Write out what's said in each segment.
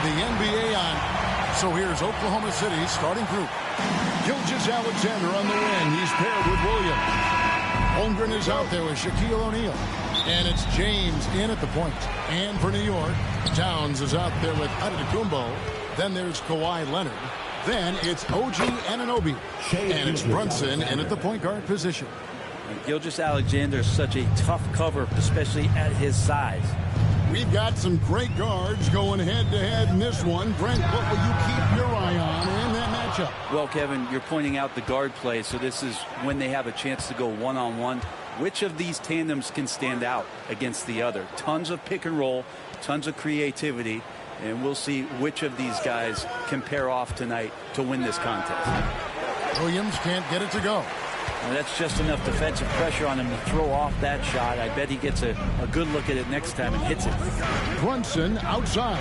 The NBA on. So here's Oklahoma City's starting group. Gilgeous-Alexander on the wing. He's paired with Williams. Holmgren is out there with Shaquille O'Neal. And it's James in at the point. And for New York, Towns is out there with Antetokounmpo. Then there's Kawhi Leonard. Then it's OG Anunoby. And it's Brunson in at the point guard position. Gilgeous-Alexander is such a tough cover, especially at his size. We've got some great guards going head-to-head in this one. Brent, what will you keep your eye on in that matchup? Well, Kevin, you're pointing out the guard play, so this is when they have a chance to go one-on-one. Which of these tandems can stand out against the other? Tons of pick and roll, tons of creativity, and we'll see which of these guys can pair off tonight to win this contest. Williams can't get it to go. Well, that's just enough defensive pressure on him to throw off that shot. I bet he gets a good look at it next time and hits it. Brunson outside.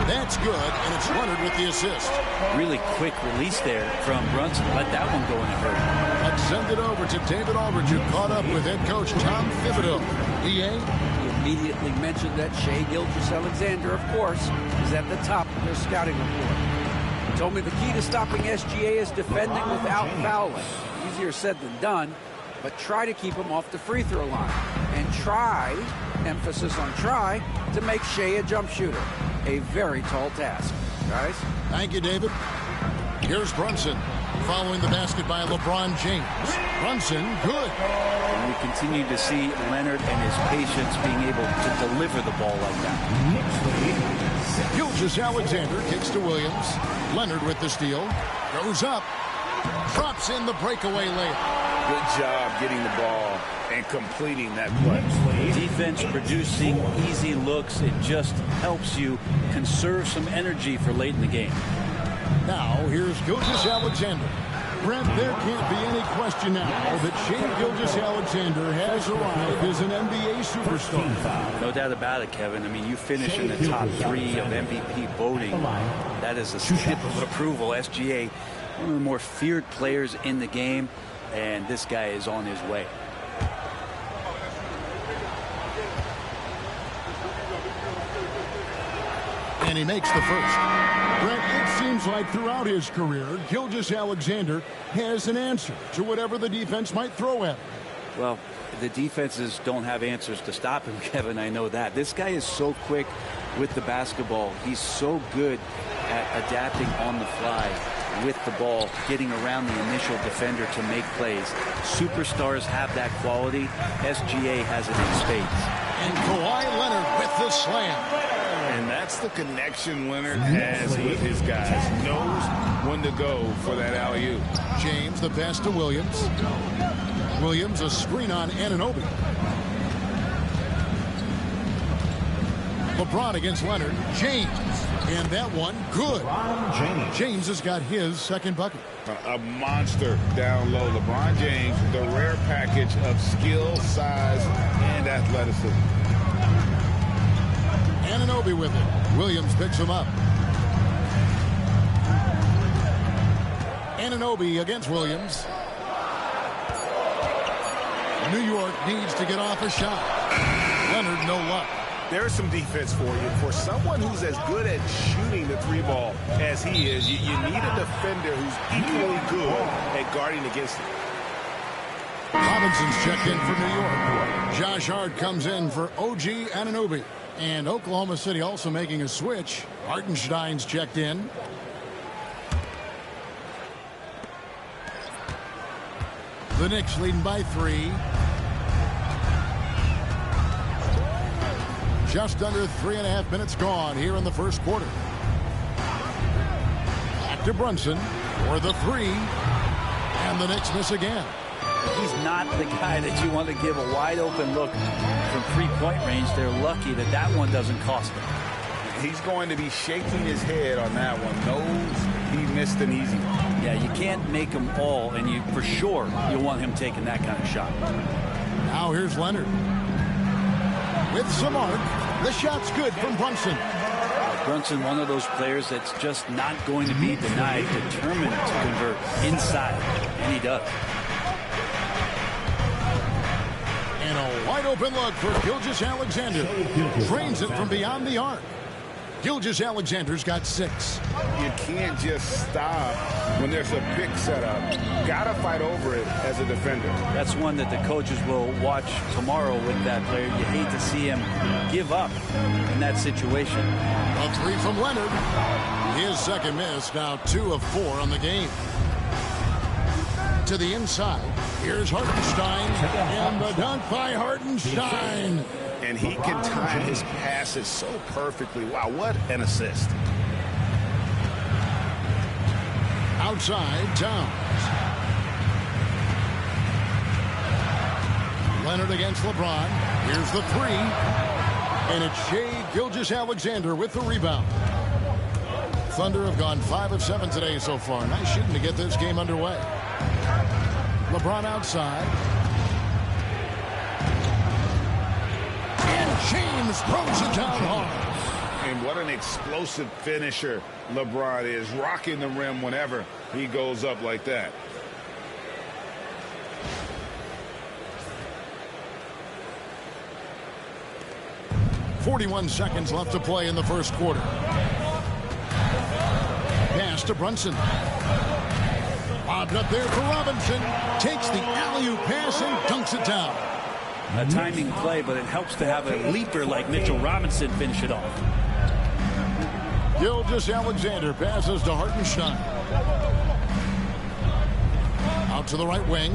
That's good, and it's Leonard with the assist. Really quick release there from Brunson. Let that one go in a hurry. Let's send it over to David Aldridge, who caught up with head coach Tom Thibodeau. EA? He immediately mentioned that Shai Gilgeous-Alexander, of course, is at the top of their scouting report. He told me the key to stopping SGA is defending without fouling. Easier said than done, but try to keep him off the free throw line. And try, emphasis on try, to make Shai a jump shooter. A very tall task. Guys? Thank you, David. Here's Brunson following the basket by LeBron James. Brunson, good. And we continue to see Leonard and his patience being able to deliver the ball like that. Gilgeous-Alexander kicks to Williams. Leonard with the steal. Goes up. Drops in the breakaway layup. Good job getting the ball and completing that play. Defense producing easy looks. It just helps you conserve some energy for late in the game. Now, here's Gilgeous-Alexander. Brent, there can't be any question now that Shai Gilgeous-Alexander has arrived as an NBA superstar. No doubt about it, Kevin. I mean, you finish in the top 3 of MVP voting. That is a stamp of approval. SGA, one of the more feared players in the game, and this guy is on his way. And he makes the first. Brent, it seems like throughout his career, Gilgeous-Alexander has an answer to whatever the defense might throw at him. Well, the defenses don't have answers to stop him, Kevin. I know that. This guy is so quick with the basketball. He's so good at adapting on the fly with the ball, getting around the initial defender to make plays. Superstars have that quality. SGA has it in spades. And Kawhi Leonard with the slam. And that's the connection Leonard has with his guys. Knows when to go for that alley-oop. James, the pass to Williams. Williams, a screen on Anunoby. LeBron against Leonard. James. And that one, good. James has got his second bucket. A monster down low. LeBron James, the rare package of skill, size, and athleticism. Anunoby with it. Williams picks him up. Anunoby against Williams. New York needs to get off a shot. Leonard, no luck. There's some defense for you. For someone who's as good at shooting the 3-ball as he is, you need a defender who's equally good at guarding against it. Robinson's checked in for New York. Josh Hart comes in for OG Anunoby. And Oklahoma City also making a switch. Hartenstein's checked in. The Knicks leading by 3. Just under 3.5 minutes gone here in the first quarter. Back to Brunson for the three. And the Knicks miss again. He's not the guy that you want to give a wide open look from three-point range. They're lucky that that one doesn't cost them. He's going to be shaking his head on that one. Knows he missed an easy one. Yeah, you can't make them all, and you for sure you'll want him taking that kind of shot. Now here's Leonard. With some arc, the shot's good from Brunson. Brunson, one of those players that's just not going to be denied, determined to convert inside, and he does. And a wide open look for Gilgeous-Alexander. Drains it from beyond the arc. Gilgeous-Alexander's got 6. You can't just stop when there's a pick set up. Gotta fight over it as a defender. That's one that the coaches will watch tomorrow with that player. You hate to see him give up in that situation. A three from Leonard. His second miss, now 2 of 4 on the game. To the inside. Here's Hartenstein. And the dunk by Hartenstein. And he can time his passes so perfectly. Wow, what an assist. Outside, Towns. Leonard against LeBron. Here's the three. And it's Shai Gilgeous-Alexander with the rebound. Thunder have gone 5 of 7 today so far. Nice shooting to get this game underway. LeBron outside. And James throws it down hard. And what an explosive finisher LeBron is, rocking the rim whenever he goes up like that. .41 seconds left to play in the first quarter. Pass to Brunson. Bobbed up there for Robinson. Takes the alley-oop pass and dunks it down. A timing play, but it helps to have a leaper like Mitchell Robinson finish it off. Gilgeous-Alexander passes to Hartenstein. Out to the right wing.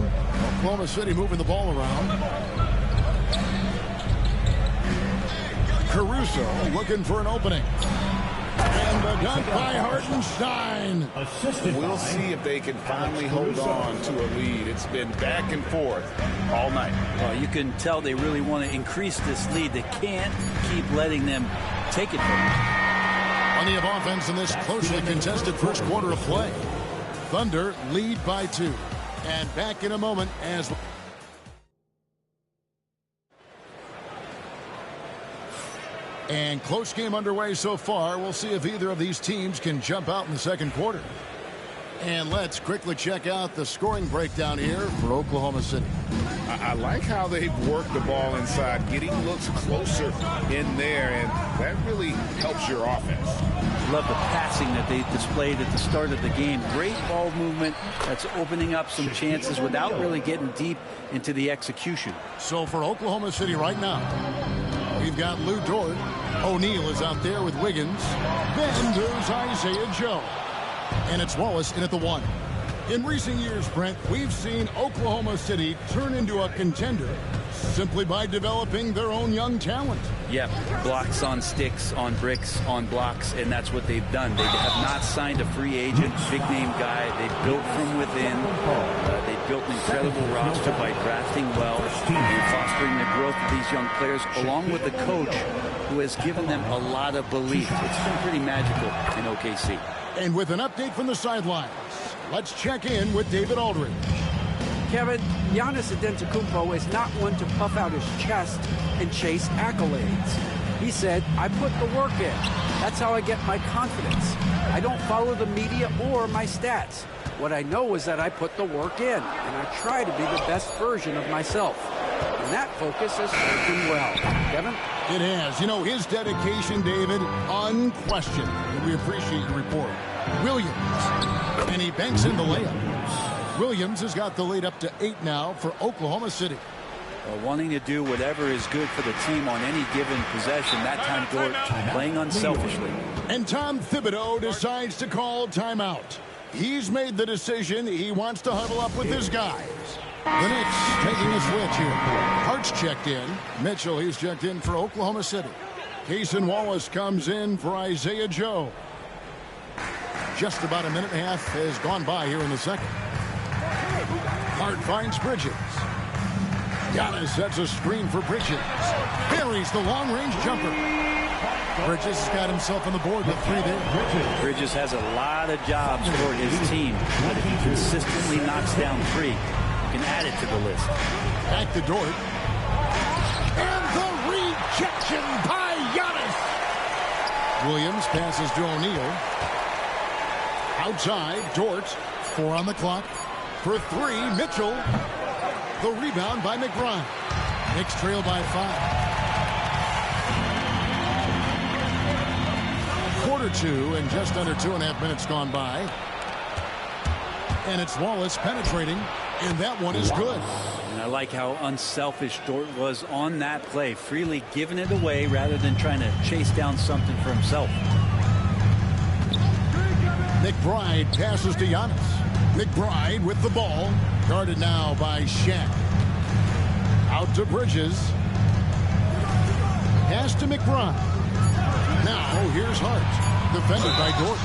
Oklahoma City moving the ball around. Caruso looking for an opening. And a dunk by Hartenstein. We'll see if they can finally hold on to a lead. It's been back and forth all night. Well, you can tell they really want to increase this lead. They can't keep letting them take it from them. Plenty of offense in this closely contested first quarter of play. Thunder lead by 2. And back in a moment as... And close game underway so far. We'll see if either of these teams can jump out in the second quarter. And let's quickly check out the scoring breakdown here for Oklahoma City. I like how they've worked the ball inside, getting looks closer in there, and that really helps your offense. Love the passing that they displayed at the start of the game. Great ball movement that's opening up some chances without really getting deep into the execution. So for Oklahoma City right now, we've got Lou Dort. O'Neal is out there with Wiggins. Then there's Isaiah Joe. And it's Wallace in at the 1. In recent years, Brent, we've seen Oklahoma City turn into a contender simply by developing their own young talent. Yep, blocks on sticks, on bricks, on blocks, and that's what they've done. They have not signed a free agent, big-name guy. They built from within. They built an incredible roster by drafting well and fostering the growth of these young players, along with the coach who has given them a lot of belief. It's been pretty magical in OKC. And with an update from the sidelines, let's check in with David Aldridge. Kevin, Giannis Antetokounmpo is not one to puff out his chest and chase accolades. He said, I put the work in. That's how I get my confidence. I don't follow the media or my stats. What I know is that I put the work in, and I try to be the best version of myself. And that focus has served him well. Kevin? It has. You know, his dedication, David, unquestioned. And we appreciate your report. Williams. And he banks in the layup. Williams has got the lead up to 8 now for Oklahoma City. Wanting to do whatever is good for the team on any given possession. That time, Dort playing unselfishly. And Tom Thibodeau decides to call timeout. He's made the decision. He wants to huddle up with his guys. The Knicks taking a switch here. Hart's checked in. Mitchell, he's checked in for Oklahoma City. Cason Wallace comes in for Isaiah Joe. Just about a minute and a half has gone by here in the second. Hart finds Bridges. Giannis sets a screen for Bridges. Buries the long-range jumper. Bridges has got himself on the board with 3 there. Bridges has a lot of jobs for his team, but if he consistently knocks down 3, you can add it to the list. Back to Dort. And the rejection by Giannis. Williams passes to O'Neal. Outside, Dort. 4 on the clock. For 3, Mitchell. The rebound by McBride. Knicks trail by 5. Quarter 2 and just under 2.5 minutes gone by. And it's Wallace penetrating, and that one is good. And I like how unselfish Dort was on that play, freely giving it away rather than trying to chase down something for himself. McBride passes to Giannis. McBride with the ball. Guarded now by Shaq. Out to Bridges. Pass to McBride. Now here's Hart. Defended by Dort.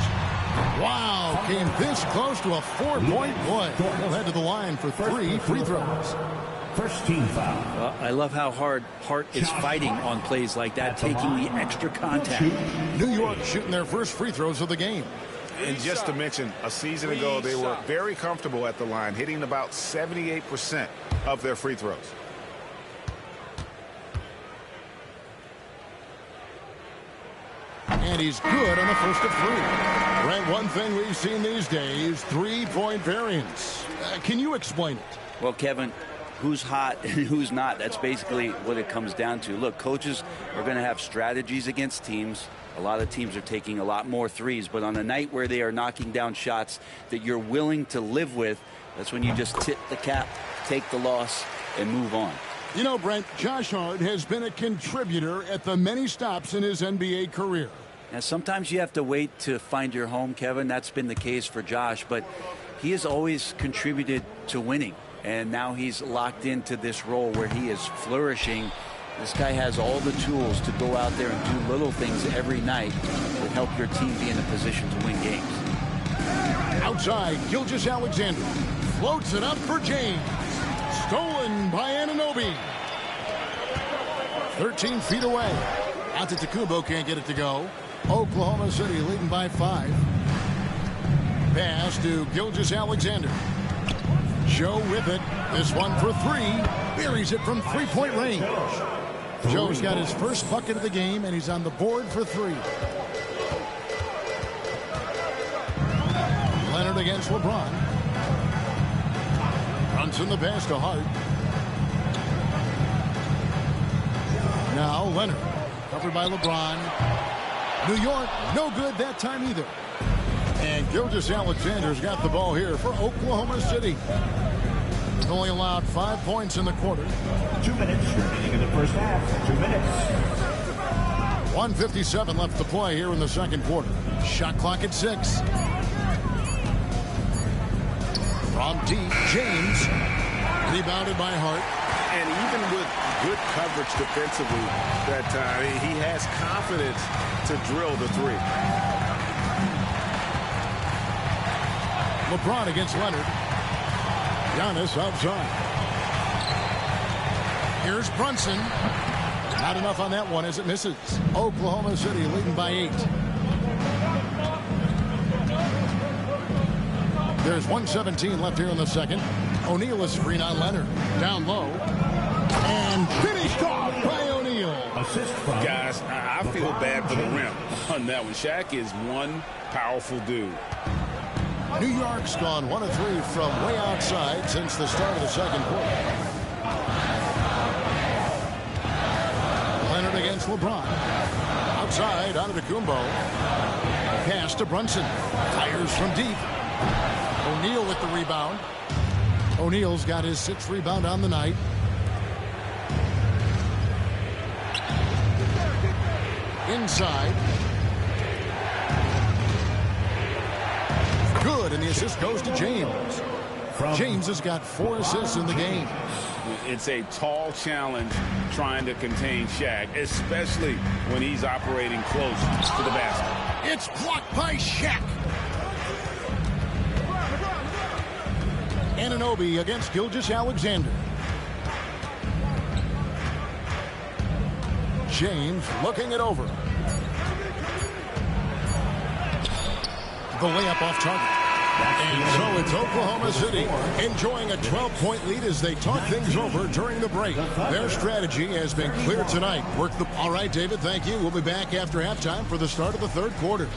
Wow, came this close to a 4-point play. He'll head to the line for 3 free throws. First team foul. Well, I love how hard Hart is fighting on plays like that, taking the extra contact. New York shooting their first free throws of the game. And just to mention, a season ago, they were very comfortable at the line, hitting about 78% of their free throws. And he's good on the first of 3. Right, one thing we've seen these days, 3-point variance. Can you explain it? Well, Kevin, who's hot and who's not, that's basically what it comes down to. Look, coaches are going to have strategies against teams. A lot of teams are taking a lot more threes, but on a night where they are knocking down shots that you're willing to live with, that's when you just tip the cap, take the loss, and move on. You know, Brent, Josh Hart has been a contributor at the many stops in his NBA career. Now, sometimes you have to wait to find your home, Kevin. That's been the case for Josh, but he has always contributed to winning, and now he's locked into this role where he is flourishing. This guy has all the tools to go out there and do little things every night that help your team be in a position to win games. Outside, Gilgeous-Alexander floats it up for James. Stolen by Anunoby. 13 feet away. Antetokounmpo can't get it to go. Oklahoma City leading by 5. Pass to Gilgeous-Alexander. Joe with it. This one for 3. Buries it from 3-point range. Joe's got his first bucket of the game, and he's on the board for 3. Leonard against LeBron. Brunson the pass to Hart. Now Leonard. Covered by LeBron. New York, no good that time either. And Gilgeous-Alexander's got the ball here for Oklahoma City. Only allowed 5 points in the quarter. 2 minutes remaining in the first half. 2 minutes. 1:57 left to play here in the second quarter. Shot clock at 6. From deep, James. Rebounded by Hart. And even with good coverage defensively that time, he has confidence to drill the 3. LeBron against Leonard. Giannis outside. Here's Brunson. Not enough on that one as it misses. Oklahoma City leading by 8. There's 1:17 left here in the second. O'Neal is screen on Leonard. Down low. And finished off by O'Neal. Guys, I feel bad for the rim on that one. Shaq is one powerful dude. New York's gone 1 of 3 from way outside since the start of the second quarter. Leonard against LeBron. Outside, Antetokounmpo. Pass to Brunson. Fires from deep. O'Neal with the rebound. O'Neal's got his 6th rebound on the night. Inside. Good, and the assist goes to James. James has got 4 assists in the game. It's a tall challenge trying to contain Shaq, especially when he's operating close to the basket. It's blocked by Shaq. Anunoby against Gilgeous-Alexander. James looking it over. The layup off target. And so it's Oklahoma City enjoying a 12-point lead as they talk things over during the break. Their strategy has been clear tonight. All right, David, thank you. We'll be back after halftime for the start of the third quarter.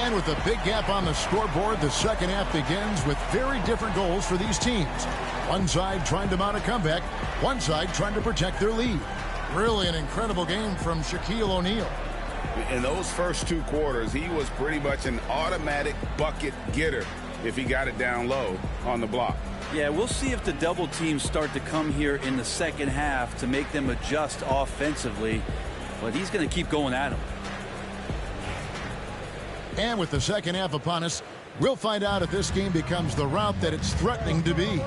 With a big gap on the scoreboard, the second half begins with very different goals for these teams. One side trying to mount a comeback, one side trying to protect their lead. Really an incredible game from Shaquille O'Neal. In those first 2 quarters, he was pretty much an automatic bucket getter if he got it down low on the block. Yeah, we'll see if the double teams start to come here in the second half to make them adjust offensively, but he's going to keep going at him. And with the second half upon us, we'll find out if this game becomes the route that it's threatening to be.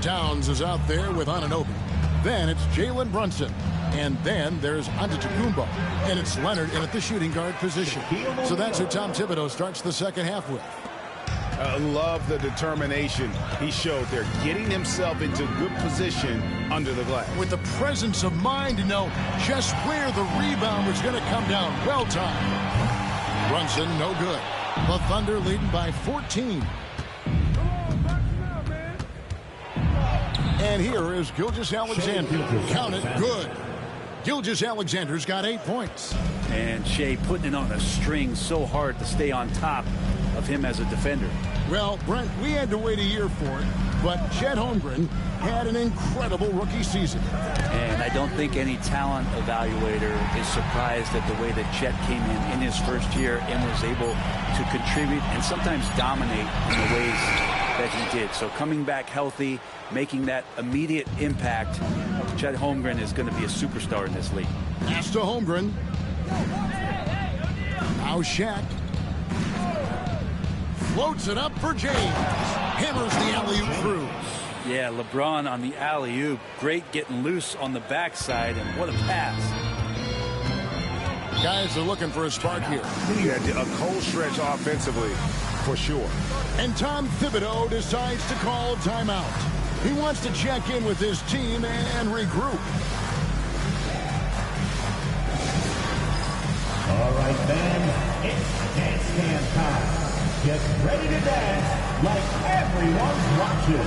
Towns is out there with Anunoby. Then it's Jalen Brunson. And then there's Antetokounmpo. And it's Leonard in at the shooting guard position. So that's who Tom Thibodeau starts the second half with. I love the determination he showed there, getting himself into good position under the glass. With the presence of mind to know just where the rebound was going to come down. Well timed. Brunson, no good. The Thunder leading by 14. And here is Gilgeous-Alexander. Count it, good. Gilgeous-Alexander's got 8 points. And Shea putting it on a string so hard to stay on top of him as a defender. Well, Brent, we had to wait a year for it, but Chet Holmgren had an incredible rookie season. And I don't think any talent evaluator is surprised at the way that Chet came in his first year and was able to contribute and sometimes dominate in the ways that he did. So coming back healthy, making that immediate impact, Chet Holmgren is going to be a superstar in this league. Pass to Holmgren. Now Shaq. Floats it up for James. Hammers the alley-oop through. Yeah, LeBron on the alley-oop. Great getting loose on the backside, and what a pass. Guys are looking for a spark here. Yeah, a cold stretch offensively, for sure. And Tom Thibodeau decides to call timeout. He wants to check in with his team and regroup. All right, man, it's dance cam time. Get ready to dance like everyone's watching.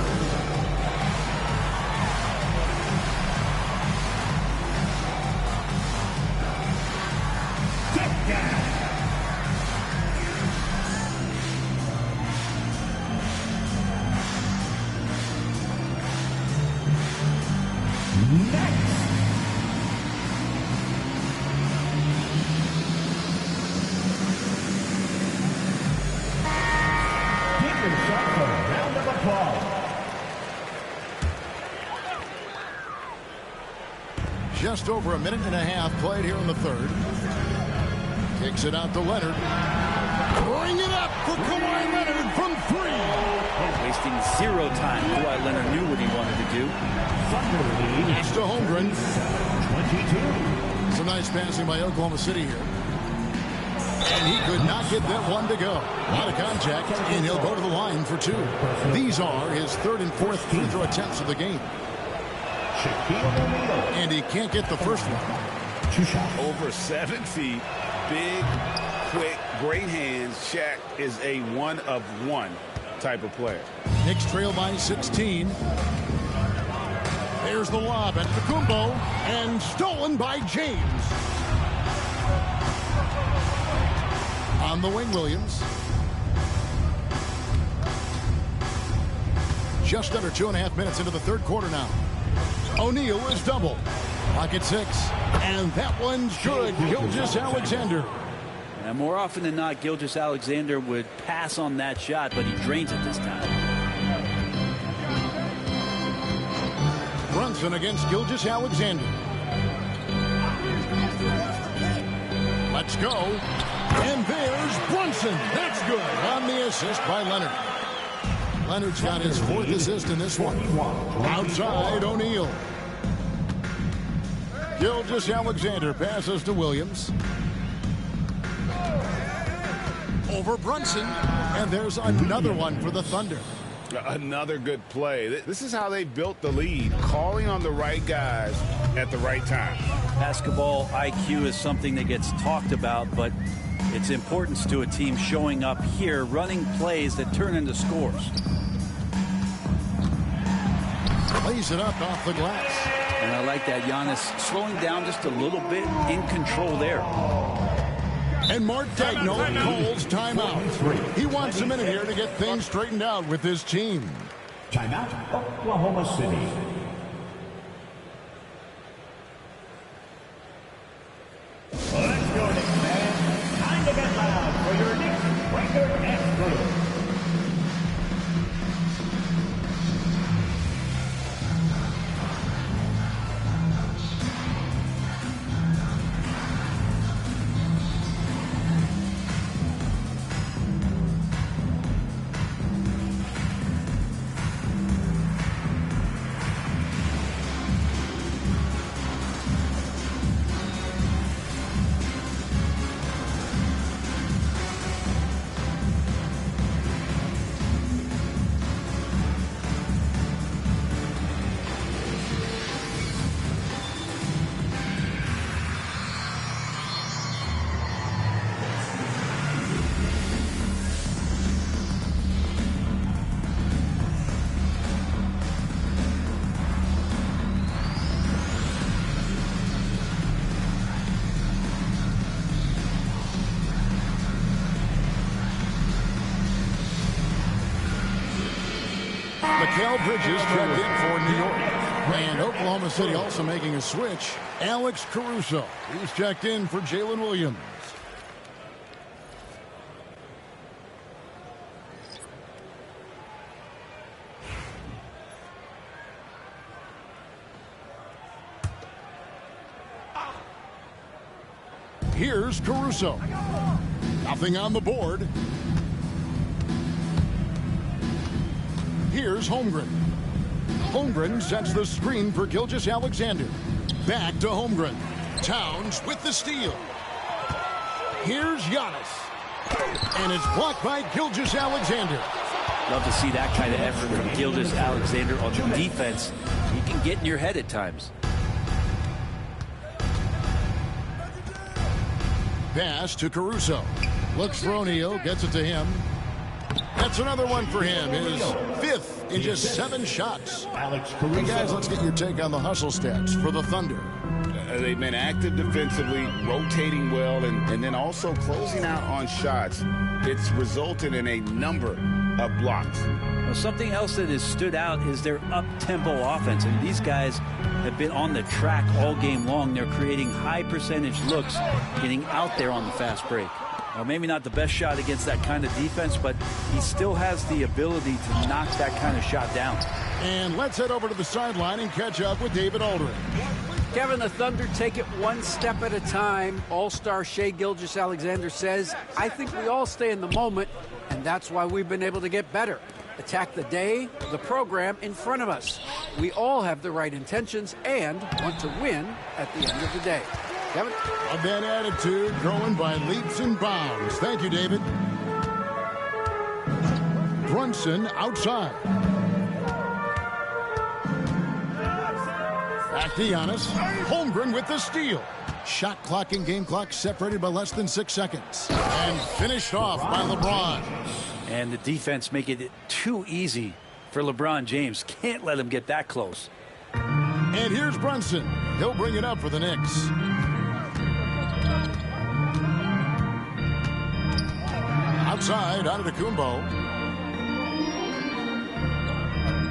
Get down. Next. Just over a minute and a half played here in the third. Kicks it out to Leonard. Bring it up for Kawhi Leonard from 3. Wasting zero time. Kawhi Leonard knew what he wanted to do. Next to Holmgren. 22. Some nice passing by Oklahoma City here. And he could not get that one to go. Out of contact, and he'll go to the line for 2. These are his third and fourth free throw attempts of the game. And he can't get the first one. 2 shots. Over 7 feet, big, quick, great hands. Shaq is a one-of-one type of player. Knicks trail by 16. There's the lob at Antetokounmpo, and stolen by James. On the wing, Williams. Just under 2.5 minutes into the third quarter now. O'Neal is double. Pocket 6. And that one's good. Gilgeous-Alexander. And more often than not, Gilgeous-Alexander would pass on that shot, but he drains it this time. Brunson against Gilgeous-Alexander. Let's go. And there's Brunson. That's good on the assist by Leonard. Leonard's got his 4th assist in this one. Outside, O'Neal. Gilgeous-Alexander passes to Williams. Over Brunson. And there's another one for the Thunder. Another good play. This is how they built the lead, calling on the right guys at the right time. Basketball IQ is something that gets talked about, but its importance to a team showing up here, running plays that turn into scores. Lays it up off the glass. And I like that. Giannis slowing down just a little bit, in control there. And Mark Daigneault calls timeout. He wants a minute here to get things straightened out with his team. Timeout, Oklahoma City. Let's go, Knicks fans. Time to get loud for your Knicks record and crew. Mikal Bridges checked in for New York. And Oklahoma City also making a switch. Alex Caruso. He's checked in for Jalen Williams. Here's Caruso. Nothing on the board. Here's Holmgren. Holmgren sets the screen for Gilgeous-Alexander. Back to Holmgren. Towns with the steal. Here's Giannis. And it's blocked by Gilgeous-Alexander. Love to see that kind of effort from Gilgeous-Alexander on the defense. He can get in your head at times. Pass to Caruso. Looks for O'Neal. Gets it to him. That's another one for him. His 5th in just 7 shots. Hey guys, let's get your take on the hustle stats for the Thunder. They've been active defensively, rotating well, and then also closing out on shots. It's resulted in a number of blocks. Well, something else that has stood out is their up-tempo offense. And these guys have been on the track all game long. They're creating high-percentage looks, getting out there on the fast break. Well, maybe not the best shot against that kind of defense, but he still has the ability to knock that kind of shot down. And let's head over to the sideline and catch up with David Aldridge. Kevin, the Thunder take it one step at a time. All-star Shai Gilgeous-Alexander says, I think we all stay in the moment, and that's why we've been able to get better. Attack the day, the program in front of us. We all have the right intentions and want to win at the end of the day. Kevin? A bad attitude growing by leaps and bounds. Thank you, David. Brunson outside. Back to Giannis. Holmgren with the steal. Shot clock and game clock separated by less than 6 seconds. And finished off by LeBron. And the defense making it too easy for LeBron James. Can't let him get that close. And here's Brunson. He'll bring it up for the Knicks. Outside, Antetokounmpo.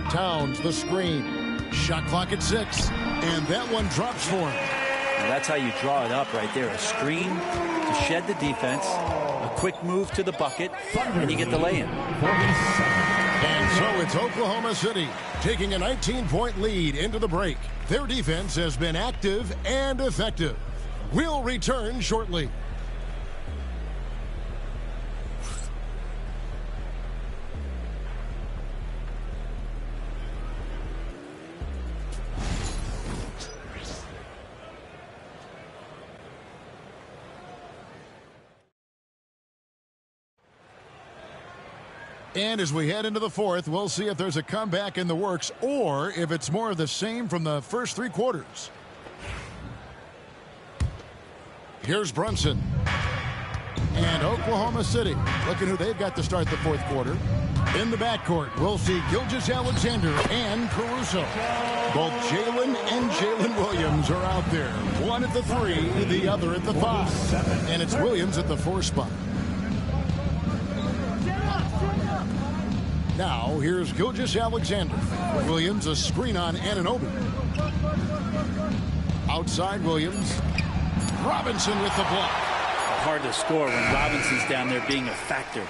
Towns, the screen. Shot clock at 6. And that one drops for him. That's how you draw it up right there. A screen to shed the defense, a quick move to the bucket, and you get the lay-in. And so it's Oklahoma City taking a 19-point lead into the break. Their defense has been active and effective. We'll return shortly. And as we head into the fourth, we'll see if there's a comeback in the works or if it's more of the same from the first three quarters. Here's Brunson. And Oklahoma City looking who they've got to start the fourth quarter. In the backcourt, we'll see Gilgeous-Alexander and Caruso. Both Jalen and Jalen Williams are out there. One at the 3, the other at the 5. And it's Williams at the 4 spot. Now, here's Gilgeous-Alexander. Williams, a screen on Anunoby. Outside Williams. Robinson with the block. Hard to score when Robinson's down there being a factor.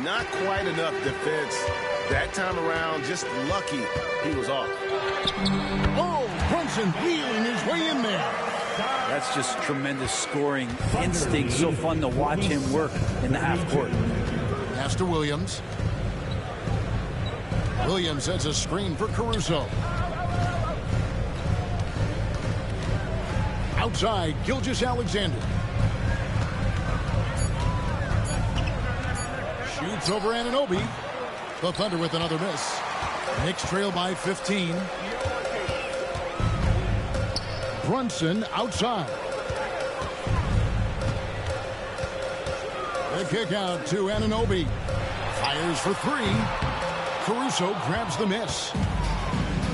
Not quite enough defense. That time around, just lucky he was off. Oh, Brunson wheeling his way in there. That's just tremendous scoring instinct. So fun to watch him work in the half court. Pass to Williams. Williams sets a screen for Caruso. Outside, Gilgeous-Alexander. Shoots over Anunoby. The Thunder with another miss. Knicks trail by 15. Brunson outside. The kick out to Anunoby. Fires for 3. Caruso grabs the miss.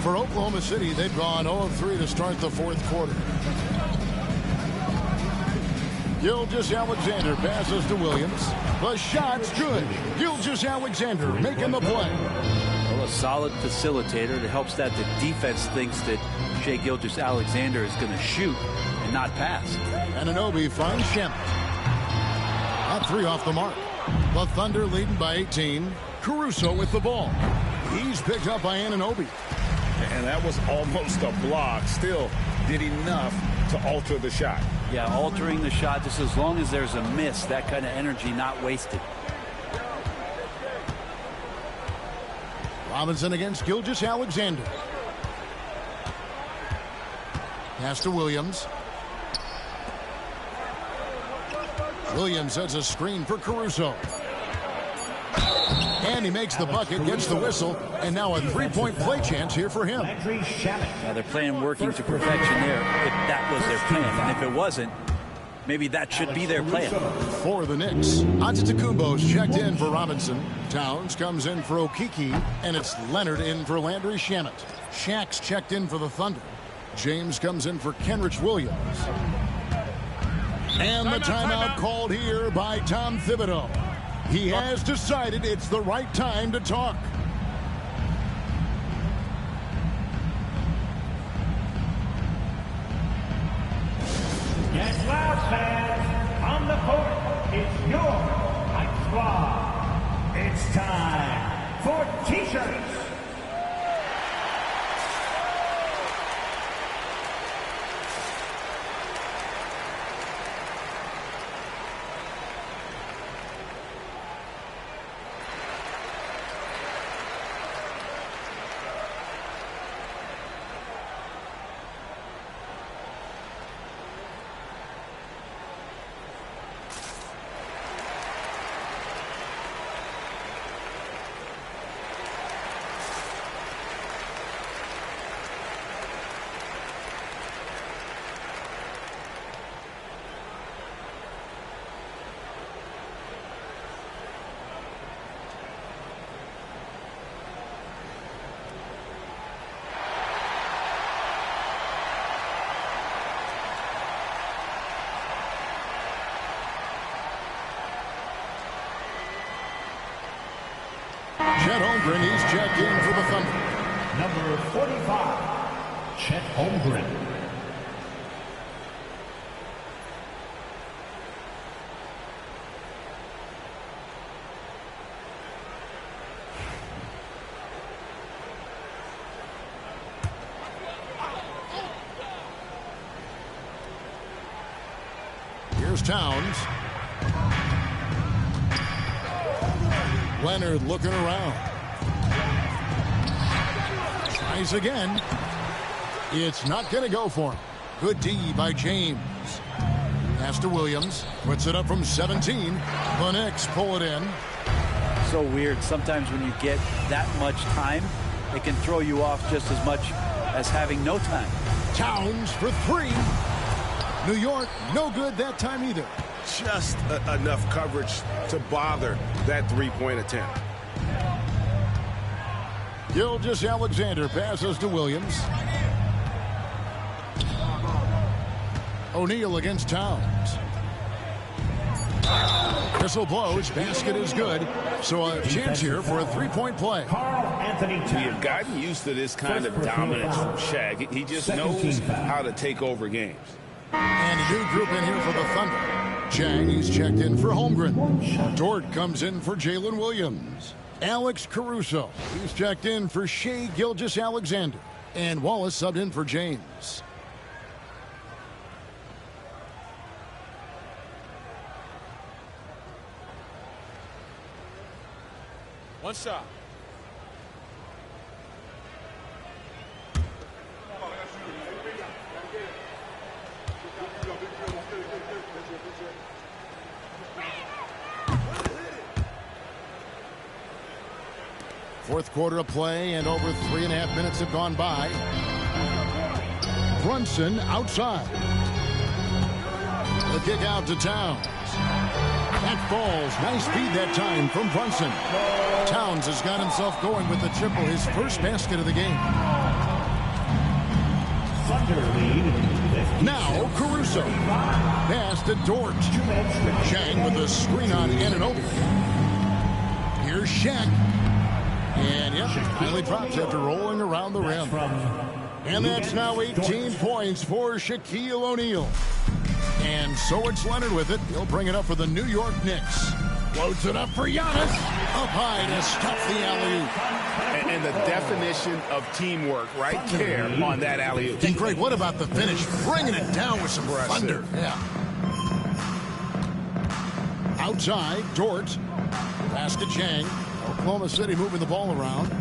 For Oklahoma City, they've gone 0 of 3 to start the fourth quarter. Gilgeous-Alexander passes to Williams. The shot's good. Gilgeous-Alexander making the play. Well, a solid facilitator. It helps that the defense thinks that Shai Gilgeous-Alexander is going to shoot and not pass. Anunoby finds Shemp. That 3 off the mark. The Thunder leading by 18. Caruso with the ball. He's picked up by Anunoby. And that was almost a block. Still did enough to alter the shot. Yeah, altering the shot just as long as there's a miss. That kind of energy not wasted. Robinson against Gilgeous-Alexander. Pass to Williams. Williams sets a screen for Caruso. And he makes the bucket, gets the whistle, and now a 3-point play chance here for him. Yeah, they're playing working to perfection there if that was their plan. And if it wasn't, maybe that should be their plan. For the Knicks, Antetokounmpo's checked in for Robinson. Towns comes in for Okiki, and it's Leonard in for Landry Shamet. Shaq's checked in for the Thunder. James comes in for Kenrich Williams. And the timeout called here by Tom Thibodeau. He has decided it's the right time to talk. Yes, loud fans, on the court, it's your Hype Squad. It's time for T-shirts. Chet Holmgren, he's checked in for the Thunder. Number 45, Chet Holmgren. Here's Towns. Leonard looking around. Tries again. It's not going to go for him. Good D by James. Pass to Williams. Puts it up from 17. The Knicks pull it in. So weird. Sometimes when you get that much time, it can throw you off just as much as having no time. Towns for three. New York, no good that time either. Just enough coverage to bother that three-point attempt. Gilgeous-Alexander passes to Williams. O'Neal against Towns. Whistle blows. Basket is good. So a chance here for a three-point play. Anthony We have gotten used to this kind of dominance from Shaq. He just knows how to take over games. And a new group in here for the Thunder. Chang, he's checked in for Holmgren. Dort comes in for Jalen Williams. Alex Caruso, he's checked in for Shai Gilgeous-Alexander. And Wallace subbed in for James. One shot. Fourth quarter of play, and over 3.5 minutes have gone by. Brunson outside. The kick out to Towns. That falls. Nice feed that time from Brunson. Towns has got himself going with the triple, his first basket of the game. Now Caruso. Pass to Dort. Chang with the screen on Anunoby. Here's Shaq. And yep, finally drops after rolling around the rim. And that's now 18 points for Shaquille O'Neal. And so it's Leonard with it. He'll bring it up for the New York Knicks. Floats it up for Giannis. Up high to stop the alley-oop. And the definition of teamwork right there on that alley-oop. And Greg, what about the finish? Bringing it down with some thunder. Yeah. Outside, Dort. Pass to Chang. Oklahoma City moving the ball around.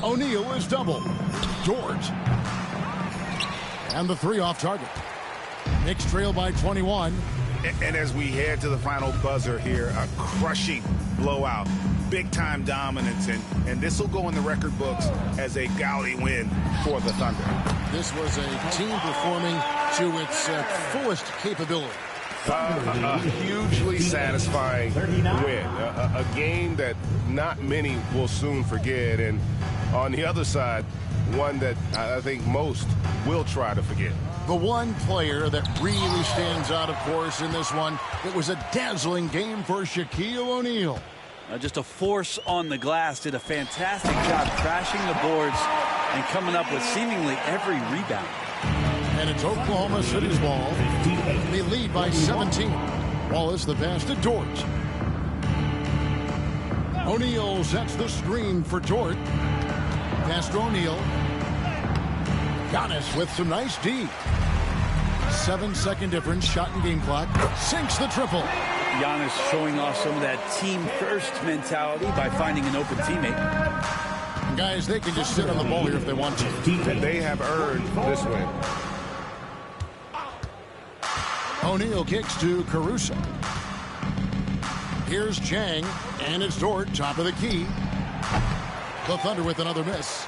O'Neal is double. Dort. And the three off target. Knicks trail by 21. And as we head to the final buzzer here, a crushing blowout, big-time dominance, and this will go in the record books as a gaudy win for the Thunder. This was a team performing to its fullest capability. A hugely satisfying win. A game that not many will soon forget. And on the other side, one that I think most will try to forget. The one player that really stands out, of course, in this one, it was a dazzling game for Shaquille O'Neal. Just a force on the glass. Did a fantastic job crashing the boards and coming up with seemingly every rebound. And it's Oklahoma City's ball. They lead by 17. Wallace the pass to Dort. O'Neal sets the screen for Dort. Pass to O'Neal. Giannis with some nice D. 7-second difference, shot and game clock. Sinks the triple. Giannis showing off some of that team-first mentality by finding an open teammate. Guys, they can just sit on the ball here if they want to. And they have earned this win. O'Neal kicks to Caruso. Here's Chang, and it's Dort, top of the key. The Thunder with another miss.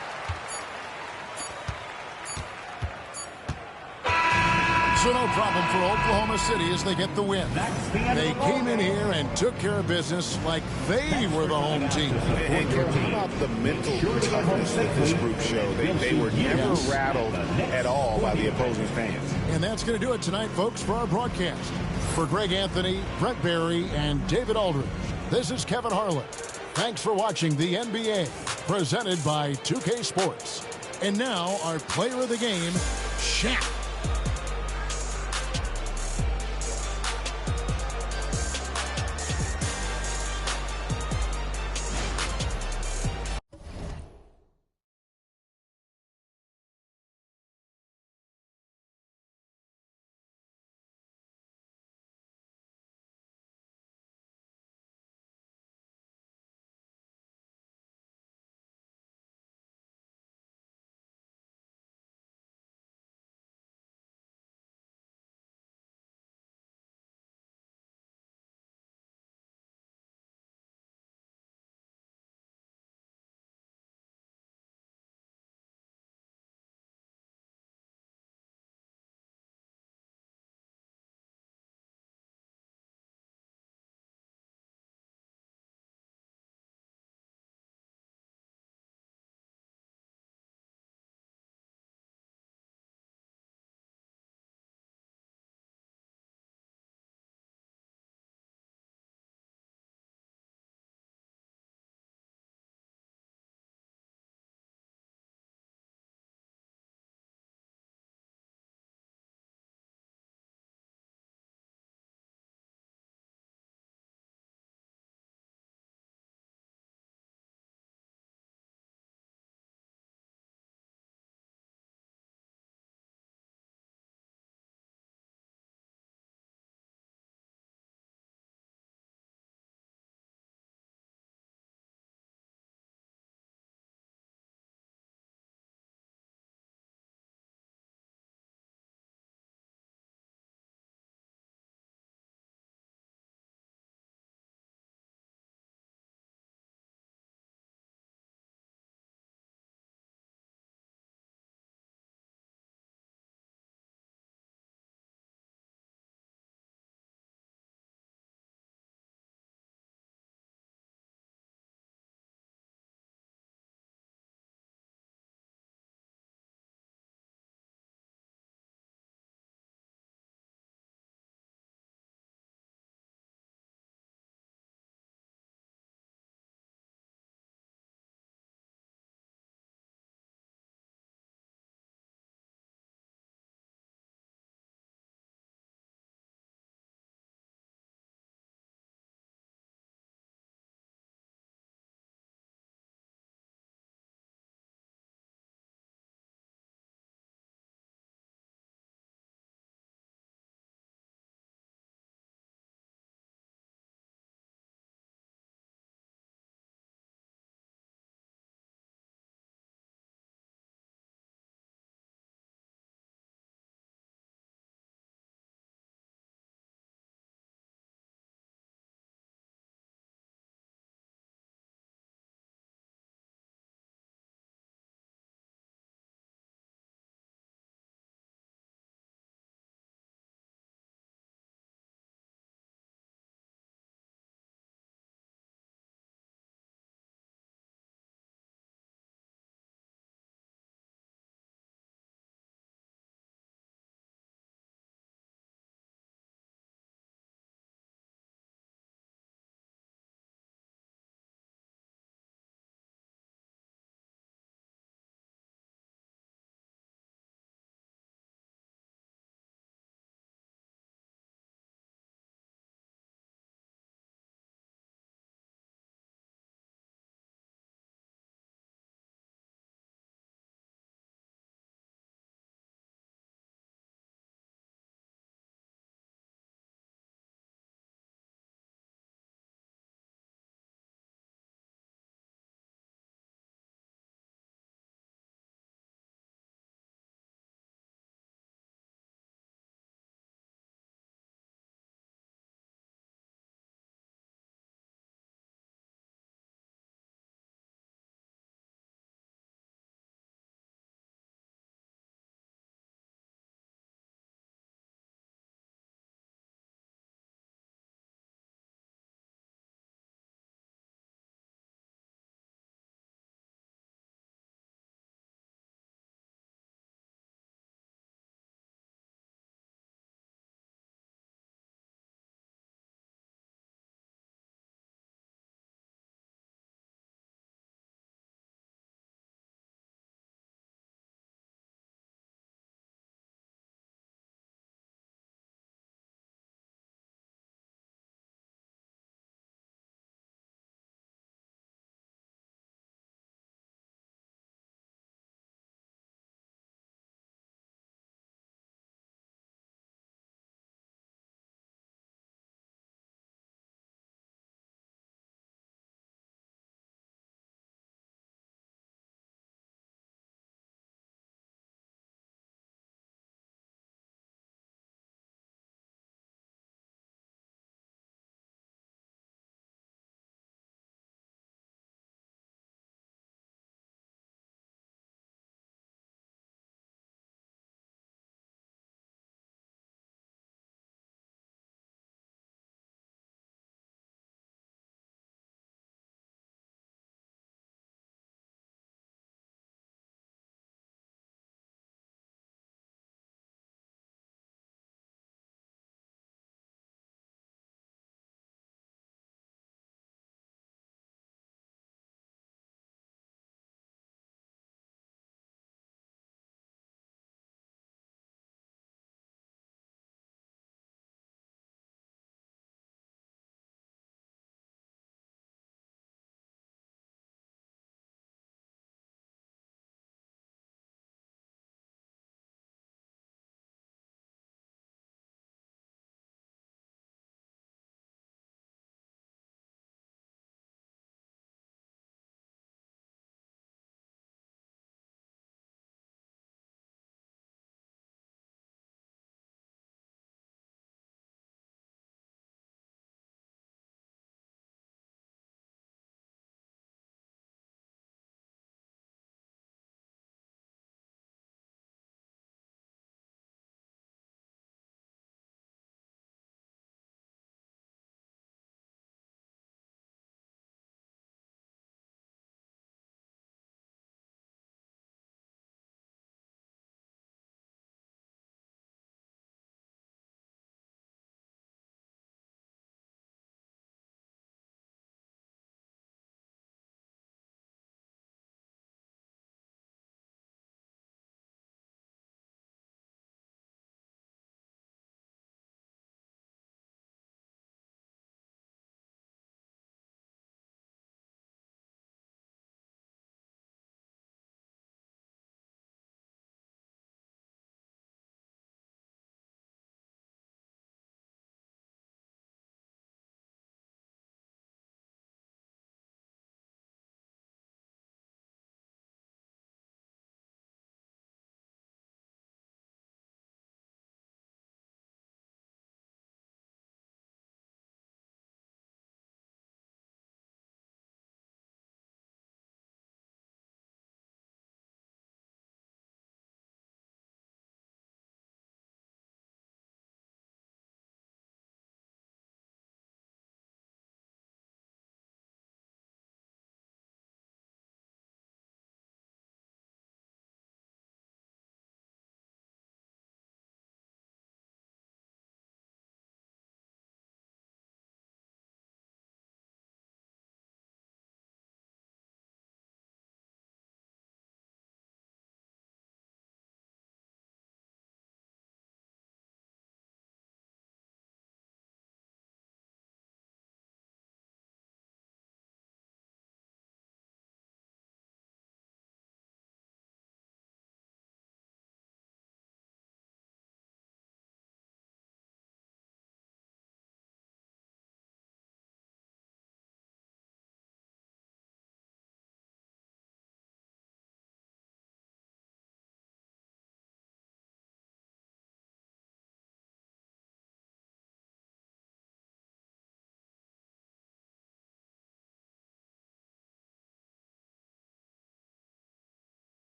So no problem for Oklahoma City as they get the win. They came in here and took care of business like they were the home team. And how about the mental toughness that this group showed? They were never rattled at all by the opposing fans. And that's going to do it tonight, folks, for our broadcast. For Greg Anthony, Brett Barry, and David Aldridge, this is Kevin Harlan. Thanks for watching the NBA, presented by 2K Sports. And now, our player of the game, Shaq.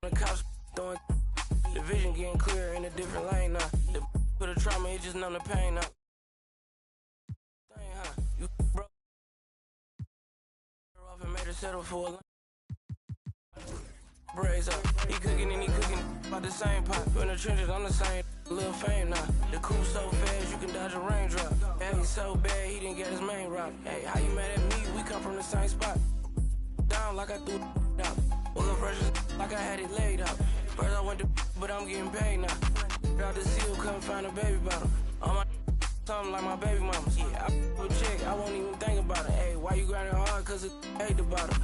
The cops throwing the vision getting clear in a different lane now. The for the trauma, it just numb the pain now. Dang, huh? You broke off and made her settle for a line. Braids up, he cooking and he cooking about the same pot. In the trenches, I'm the same. Little fame now. The coupe so fast, you can dodge a raindrop. Hey, he's so bad, he didn't get his main route. Hey, how you mad at me? We come from the same spot. Down like I threw it out. Woke up fresh like I had it laid out. First I went to but I'm getting paid now. Out the seal, come find a baby bottle. On my something like my baby mamas. Yeah, I would check, I won't even think about it. Hey, why you grinding hard? Cause it hate the bottle.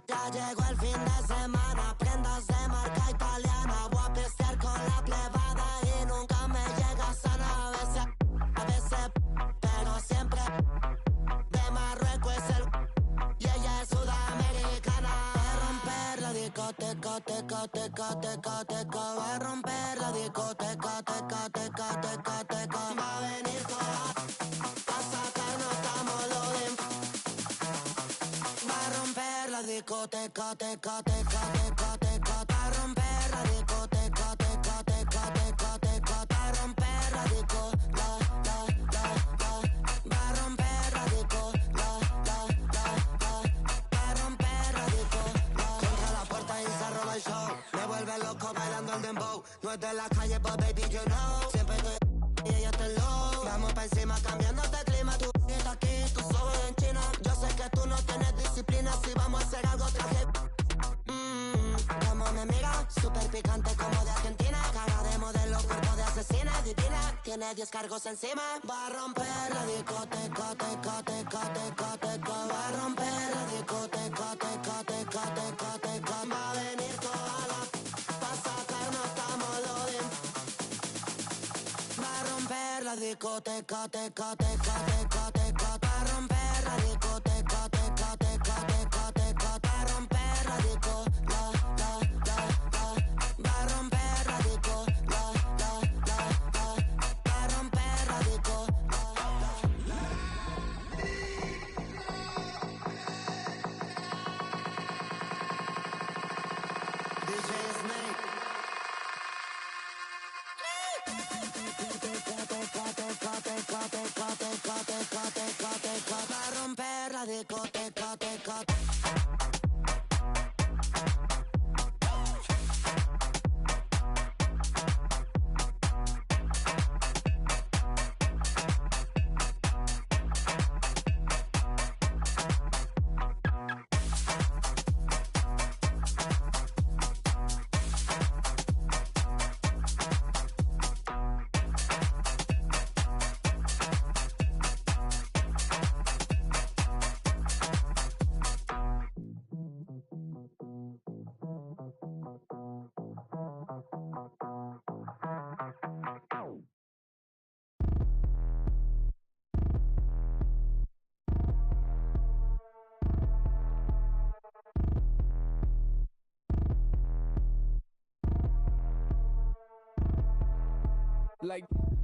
Ya llegó el fin de semana, prendas de marca italiana. Voy a pistear con la plebada y nunca me llega sana. A veces, pero siempre de Marruecos es el y ella es sudamericana. Va a romper la discoteca, teca, teca, teca, teca. Va a romper la discoteca, teca, teca, teca, teca. Va a venir toda a sacarnos tamolodín. Va a romper la discoteca, teca, teca, teca, teca. Va a romper la discoteca, teca, teca, teca, teca. Va a romper la disco, la. Va a romper la disco, la. Va a romper la disco, la. Contra la puerta y se roba el show. Me vuelve loco bailando el dembow. No es de la calle, but baby, you know. Siempre estoy y ella está low. Vamos pa' encima cambiándote el clima. Tú estás aquí, tú sobas en China. Yo sé que tú no tienes disciplina. Si vamos a hacer algo, traje. Como me mira, súper picante como de Argentina. Cara de modelo, cuerpo de asesina, divina. Tiene 10 cargos encima. Va a romper la discoteca, teca, teca, teca, teca. Va a romper la discoteca, teca, teca, teca, teca. Va a venir toda la pa' sacarnos tamolodín. Va a romper la discoteca, teca, teca, teca, teca. Va a romper la discoteca, teca, teca, teca, teca. Va a romper la disco, la. Va a romper la disco, la. Va a romper la disco, la. DJ Snake. Va a romper la discoteca, teca. Like,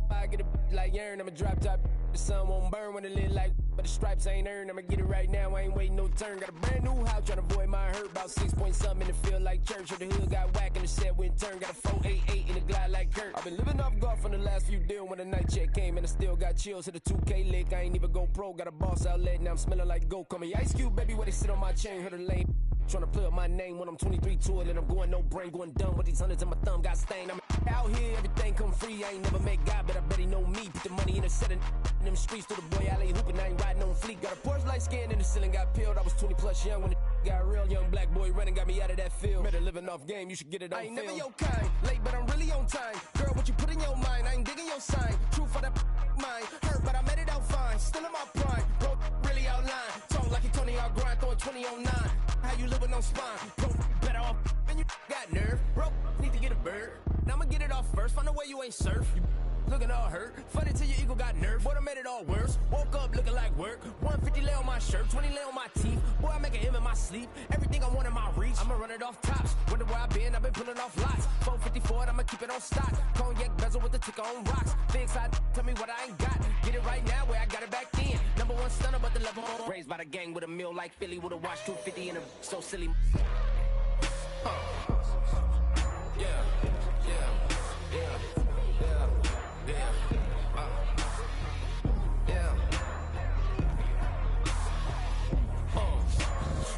I get a like Aaron, I'ma drop top. The sun won't burn when it lit like, but the stripes ain't earned. I'ma get it right now, I ain't waiting no turn. Got a brand new house, tryna avoid my hurt. About 6 point something in the field like church. Or the hood got whack and the set went turn. Got a 488 in the glide like Kurt. I've been living off golf on the last few deals. When the night check came and I still got chills. Hit a 2K lick, I ain't even go pro. Got a boss outlet, now I'm smelling like gold. Call me Ice Cube, baby, where they sit on my chain. Heard a lane. Tryna play up my name when I'm 23 to it, and I'm going no brain, going dumb with these hundreds in my thumb got stained. I'm out here, everything come free. I ain't never met God, but I bet he know me. Put the money in a set in them streets to the boy alley hooping. I ain't riding on fleek. Got a Porsche light skin in the ceiling, got peeled. I was 20 plus young when it got real. Young black boy running, got me out of that field. Better living off game, you should get it on film. I ain't never your kind, late but I'm really on time. Girl, what you put in your mind, I ain't digging your sign. True for that mind, hurt but I made it out fine. Still in my prime, bro, really outline. Talk like you Tony, I'll grind, throwing 20 on 9. How you living on spine? Bro, better off and you got nerve. Bro, need to get a bird. Now I'ma get it off first. Find a way you ain't surf. looking all hurt. Funny till your ego got nerfed. Boy, I made it all worse. Woke up looking like work. 150 lay on my shirt, 20 lay on my teeth. Boy, I make an M in my sleep. Everything I want in my reach. I'ma run it off tops. Wonder where I've been pulling off lots. 454, I'ma keep it on stock. Cognac bezel with the ticker on rocks. Big side, tell me what I ain't got. Get it right now where I got it back then. Number one stunner, but the level on. Raised by the gang with a meal like Philly with a watch 250 in a so silly. Yeah, yeah, yeah, yeah, yeah, yeah.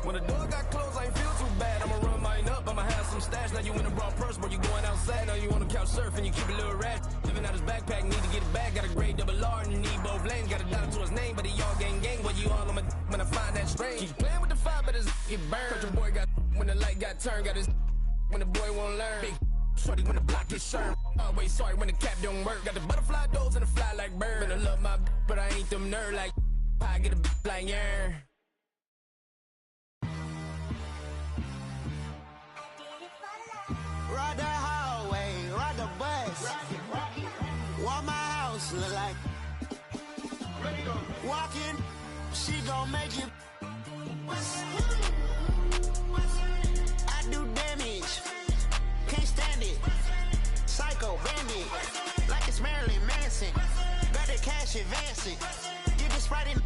When the door got closed, I ain't feel too bad. I'ma run mine up, I'ma have some stash. Now you in a broad purse, but you going outside. Now you on the couch surfing, you keep a little rat. Living out his backpack, need to get it back. Got a grade double R and need both lanes. Got a dollar to his name, but he all gang. What you all on my when I find that strange. Keep playing with the fire, but his get burned. Cause your boy got when the light got turned. Got his when the boy won't learn. Big shorty when the block gets served. Always sorry when the cap don't work. Got the butterfly doors and the fly like bird. And I love my but I ain't them nerd like I get a like yeah. Ride the hallway, ride the bus. What my house look like? Walking, she gon' make it. I do damage, can't stand it. Psycho bandit, like it's Marilyn Manson. Got the cash advancing. Get the Sprite in,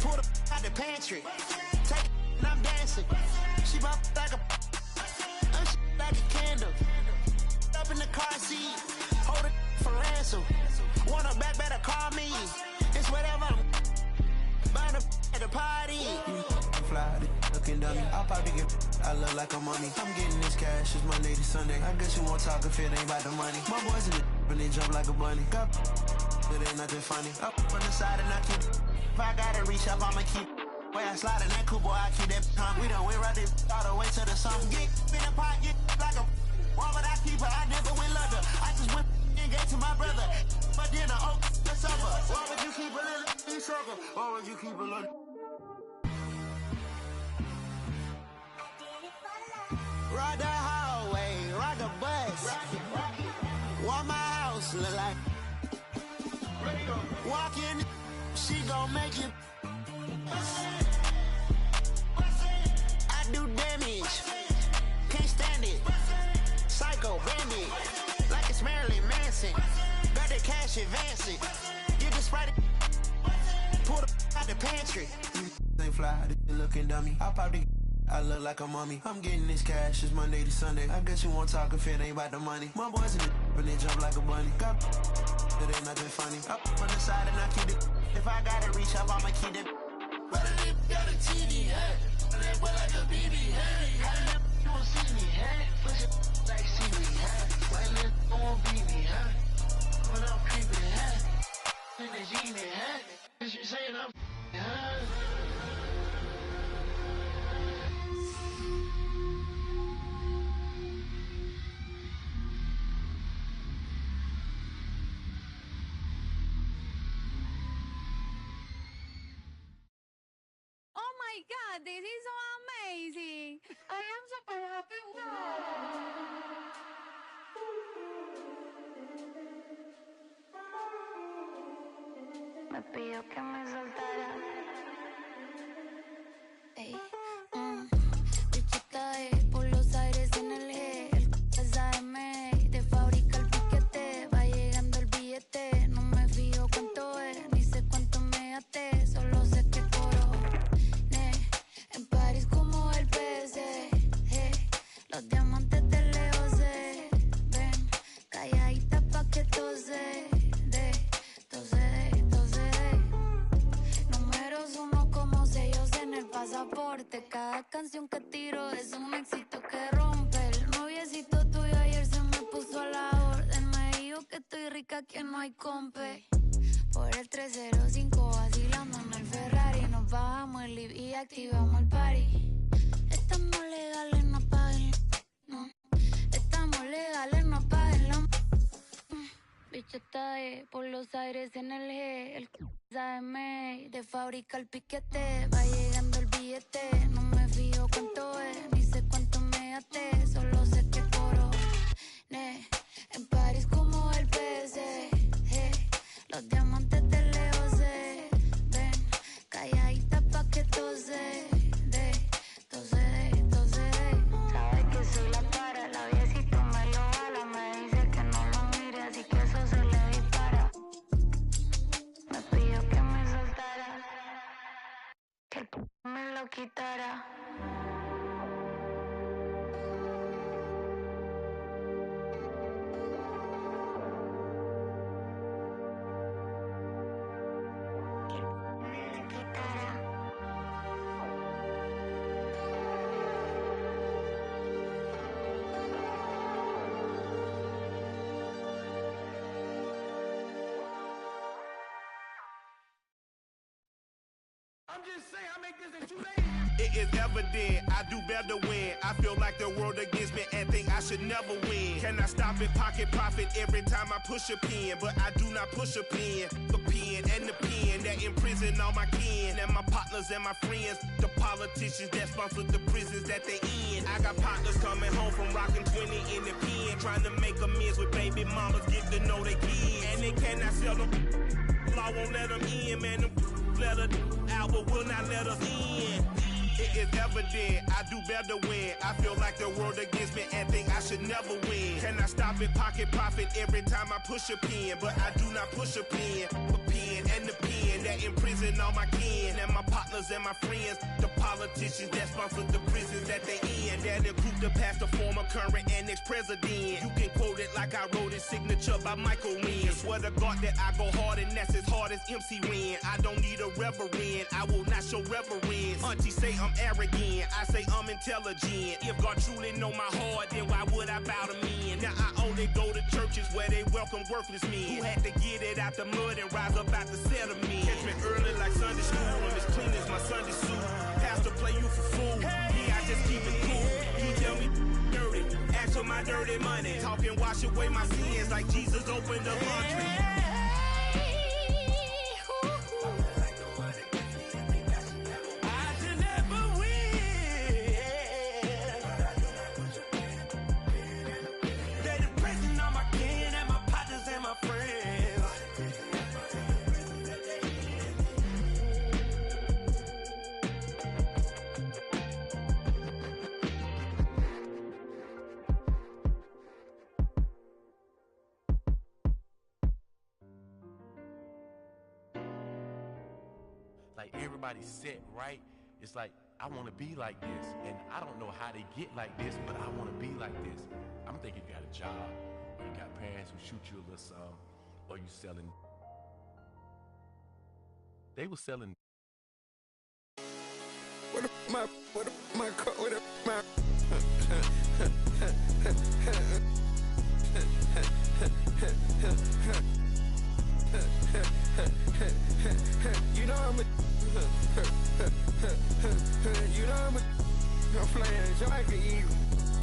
pull the out the pantry. Take it, and I'm dancing. She bop like a. Like a candle, up in the car seat, hold it for ransom. Want her back, better call me. It's whatever. Burn at the party. Fly, looking dummy. I'll probably get. I look like a mummy. I'm getting this cash. It's Monday to Sunday. I guess you won't talk if it ain't about the money. My boys in the when they jump like a bunny. Got, but ain't nothing funny. Up on the side and I keep. If I gotta reach up, I'ma keep. Way I slide in that cool boy, I keep that pump. We done went right there all the way to the sun. Get in the pot, get like a. Why would I keep her? I never went London. I just went and gave to my brother. But then the oak, the summer. Why would you keep a little sugar? Why would you keep a little? Ride the hallway, ride the bus. What my house look like? Walking, she gon' make it. I do damage, can't stand it. Psycho bandit, like it's Marilyn Manson. Got the cash advancing. Get the Sprite, pull the out the pantry. Ain't fly, looking dummy. I'll probably. I look like a mummy. I'm getting this cash. It's Monday to Sunday. I guess you won't talk if it ain't about the money. My boys in the when they jump like a bunny. Got it ain't nothing funny. Up on the side and I keep it. If I gotta reach up, I'ma keep it. But it got a TD hat. That boy like a BB hat. You won't see me hat. Push it like CD hat. Why this won't beat me hat? When I'm creeping hat. In the genie hat. Cause you saying I'm hat. Oh my God, this is so amazing. I am super happy. Me pidió que me soltara. Ey, bichita por los aires en el G. El es AM, de fábrica el piquete. Va llegando el billete. No me fijo cuánto es, ni sé cuánto me gasté. Solo sé que coro. En París como el PC, los diamantes de Leo se ven calladita pa' que tose números uno como sellos en el pasaporte. Cada canción que tiro es un éxito que rompe. El noviecito tuyo ayer se me puso a la orden. Me dijo que estoy rica, que no hay compe. Por el 305 vacilando en el Ferrari. Nos bajamos el live y activamos el party. Estamos legales, no paguen. No. Estamos legales, no paguen la. Bicho está por los aires en el G. El AM, de fábrica el piquete. Va llegando el billete. No me fijo cuánto es, ni sé cuánto me gasté. Solo sé que coro. En París como el PC. quitara. I'm just saying, I make this in 2 days. It is evident I do better when I feel like the world against me and think I should never win. Can I stop and pocket profit every time I push a pen? But I do not push a pen. The pen and the pen that imprison all my kin and my partners and my friends. The politicians that sponsor the prisons that they in. I got partners coming home from rocking 20 in the pen, trying to make amends with baby mamas, get to know they kids. And they cannot sell them. Law won't let them in, man. Them let us out, but will not let us in. It is evident I do better when I feel like the world against me and think I should never win. Can I stop and pocket profit every time I push a pen? But I do not push a pen. The pen and the pen that imprison all my kin and my partners and my friends. The politicians that sponsor the prisons that they in. That include the past, the former, current, and ex-president. You can quote it like I wrote it, signature by Michael Wynn. Swear to God that I go hard and that's as hard as MC Ren. I don't need a reverend, I will not show reverence. Auntie say I'm arrogant, I say I'm intelligent. If God truly know my heart, then why would I bow to men? Now I only go to churches where they welcome worthless men who had to get it out the mud and rise up out the settlement. Catch me early like Sunday school, I'm as clean as my Sunday suit. Pastor play you for fool, yeah, I just keep it cool. He tell me dirty, ask for my dirty money. Talking wash away my sins like Jesus opened the laundry. Like everybody's set right. It's like I want to be like this, and I don't know how they get like this, but I want to be like this. I'm thinking you got a job, or you got parents who shoot you a little something, or you selling. They were selling. What my you know I'm I'm flying so I can eat,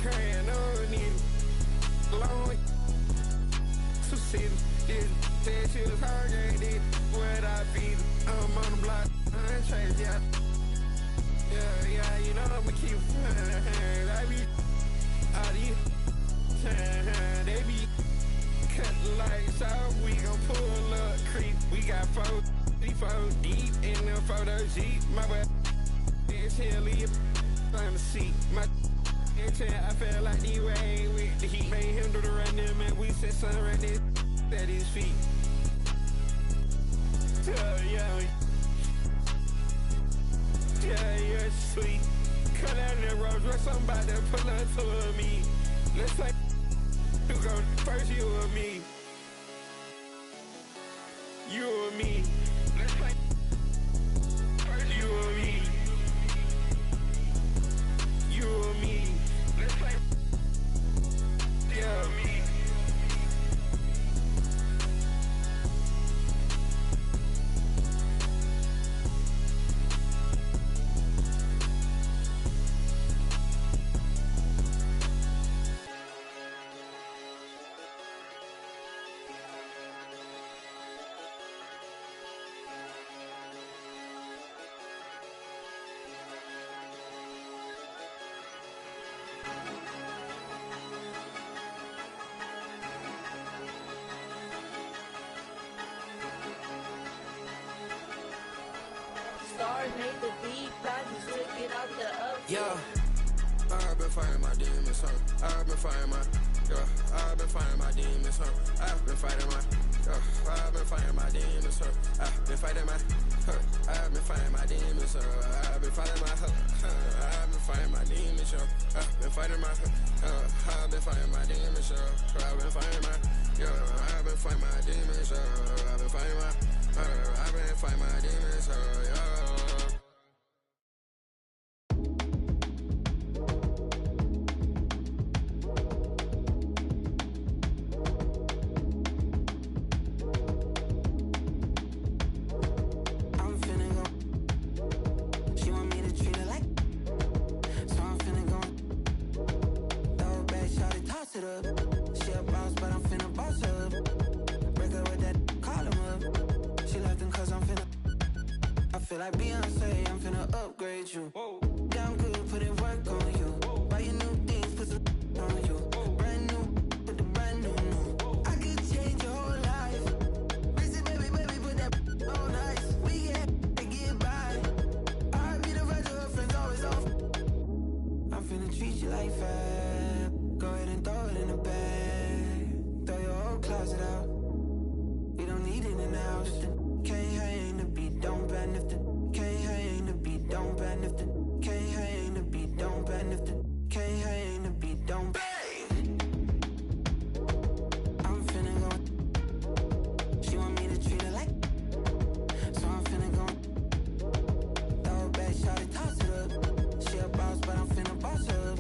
carrying on in long to see this. Said she was hard, ain't it? What I feed, I'm on the block, I'm trying to yeah, you know I'ma keep I be out here, they be cut lights out, we gon' pull up creep. We got 4 deep in the photo sheet. My butt is hilly on the seat. My I feel like the way with the heat. Made him do the run them and we said something right there at his feet. Yeah, you're sweet. Cut out the road, dress somebody pull up to me. Let's play. You go first, you or me. You or me. Let's play. First, you or me. You or me. Let's play. Yeah, me. Made the beat, I just took it out the up. Yeah, I've been fighting my demons, huh? I've been fighting my, I've been fighting my demons, huh? I've been fighting my, I've been fighting my demons, I've been fighting my, I've been fighting my demons, I've been fighting my, I've been fighting my demons, I've been fighting my, I've been fighting my demons, I've been fighting my, I've been fighting my demons, I've been fighting my, I've been fighting my demons, feel like Beyonce, I'm finna upgrade you. Down good, put in work on you. Buy you new things, put some on you. Brand new, put the brand new. I could change your whole life. Busy baby, put that on ice. We get by. I be the virgin, her friends always off. I'm finna treat you like fab. Go ahead and throw it in the bag. Throw your whole closet out. We don't need it in the house. Can't hang the beat, don't ban if the can't hang the beat, don't ban if the can't hang the beat, don't ban if the can't hang the beat, don't bang. I'm finna go. She want me to treat her like, so I'm finna go. Throw it back, shot it, toss it up. She a boss, but I'm finna boss her up.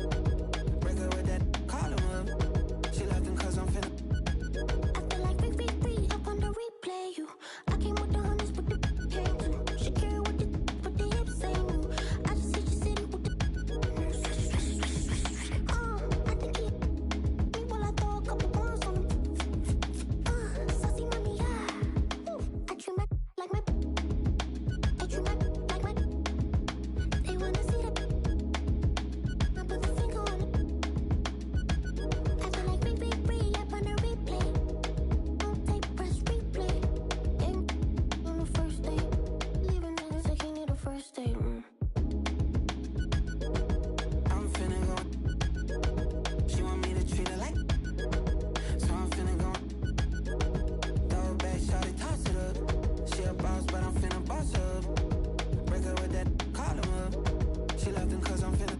Break her with that, call him up. She left him cause I'm finna. I feel like free up on the replay. You, I came with the hundreds, but the came too. She carry with the hips ain't new. I just hit your city with the. I think he me while I throw a couple bombs on him. Saucy money, yeah. I treat my like my. I treat my like my. They wanna see the. I put the finger on it. I feel like free up on the replay. Don't take press replay. On the first day, leaving niggas like he need a first date. I'm finna go. She want me to treat her like, so I'm finna go. Throw it back, shot it, toss it up. She a boss, but I'm finna boss her up. Break her with that, call him up. She left him cause I'm finna.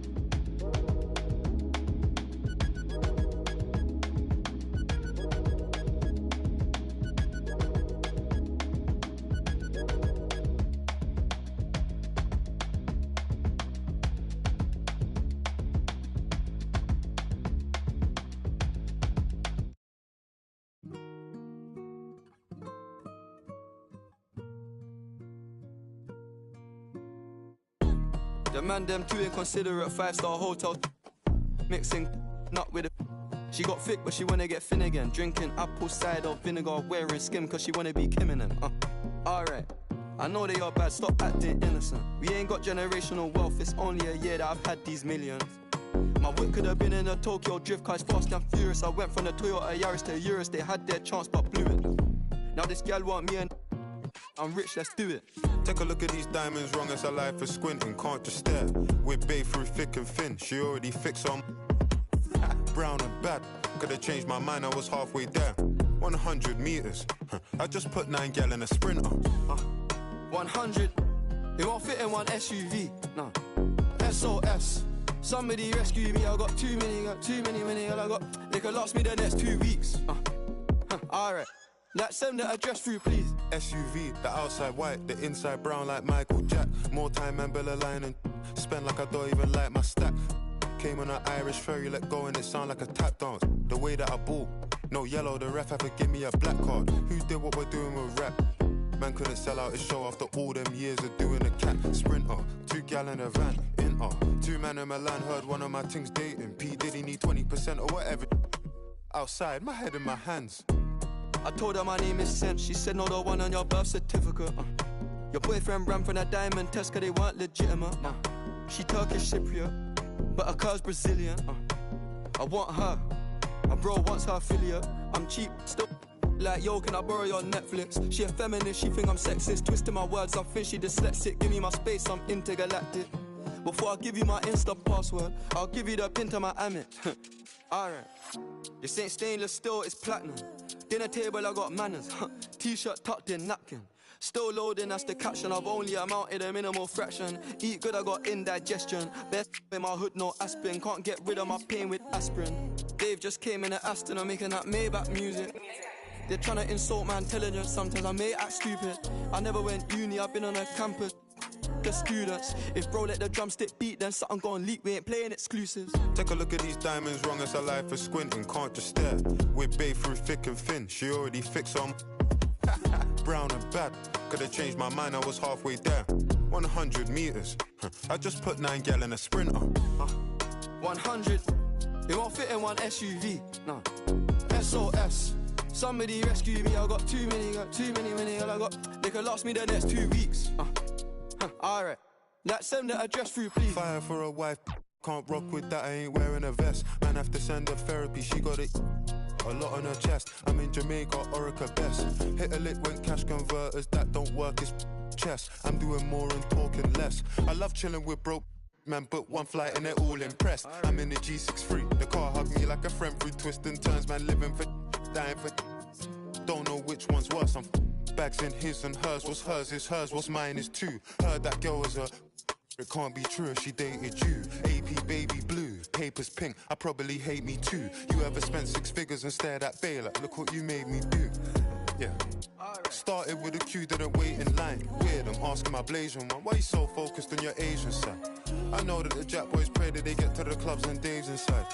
The man them too inconsiderate, 5-star hotel. Mixing not with it. She got thick but she wanna get thin again. Drinking apple cider vinegar, wearing skim cause she wanna be Kim in them. Alright, I know they are bad, stop acting innocent. We ain't got generational wealth, it's only a year that I've had these millions. My whip could have been in a Tokyo drift car, it's fast and furious. I went from the Toyota Yaris to Urus, they had their chance but blew it. Now this gal want me and I'm rich, let's do it. Take a look at these diamonds, wrong as a life for squinting, can't just stare. With babe through thick and thin, she already fixed on brown and bad. Could've changed my mind, I was halfway there. 100 meters, I just put 9 gal in a sprinter. 100, it won't fit in one SUV, no. SOS, somebody rescue me, I got too many, I got, they could last me the next 2 weeks. Alright. Like, send the address through, please. SUV, the outside white, the inside brown like Michael Jack. More time and Bella line and spend like I don't even like my stack. Came on an Irish ferry, let go and it sound like a tap dance. The way that I ball, no yellow, the ref had to give me a black card. Who did what we're doing with rap? Man couldn't sell out his show after all them years of doing a cat. Sprinter, 2 gal in a van, inter. 2 man in Milan, heard one of my things dating. P Diddy need 20% or whatever. Outside, my head in my hands. I told her my name is Sam. She said no, the one on your birth certificate. Your boyfriend ran from that diamond test cause they weren't legitimate. She Turkish Cypriot, but her car's Brazilian. I want her, my bro wants her affiliate. I'm cheap, still like, yo, can I borrow your Netflix? She a feminist, she think I'm sexist. Twisting my words, I think she dyslexic. Give me my space, I'm intergalactic. Before I give you my Insta password, I'll give you the pin to my Amex. Alright. This ain't stainless steel, it's platinum. Dinner table, I got manners. T-shirt tucked in, napkin. Still loading, that's the caption. I've only amounted a minimal fraction. Eat good, I got indigestion. Best in my hood, no aspirin. Can't get rid of my pain with aspirin. Dave just came in at Aston, I'm making that Maybach music. They're trying to insult my intelligence. Sometimes I may act stupid. I never went uni, I've been on a campus. The students, if bro let the drumstick beat, then something gon' leak. We ain't playing exclusives. Take a look at these diamonds, wrong as a life for squinting. Can't just stare. We're babe through thick and thin. She already fixed on brown and bad. Could've changed my mind, I was halfway there. 100 meters. I just put 9 gal in a sprinter. 100. It won't fit in one SUV. No. SOS. Somebody rescue me. I got too many. All I got. They could last me the next 2 weeks. Alright. Let's send the address through, please. Fire for a wife. Can't rock with that, I ain't wearing a vest. Man have to send her therapy, she got it a lot on her chest. I'm in Jamaica, Orica best. Hit a lick when cash converters that don't work, it's chess. I'm doing more and talking less. I love chilling with broke man, book one flight and they're all impressed. I'm in the G63, the car hugged me like a friend through twists and turns. Man living for dying for don't know which one's worse. I'm bags in his and hers. What's hers is hers, what's mine is too. Heard that girl was a it can't be true if she dated you. AP baby blue, papers pink, I probably hate me too. You ever spent 6 figures and stared at Baylor? Look what you made me do. Yeah. Started with a queue, didn't wait in line. Weird, I'm asking my Blasian one, why you so focused on your Asian side? I know that the Jack boys pray that they get to the clubs and Dave's inside.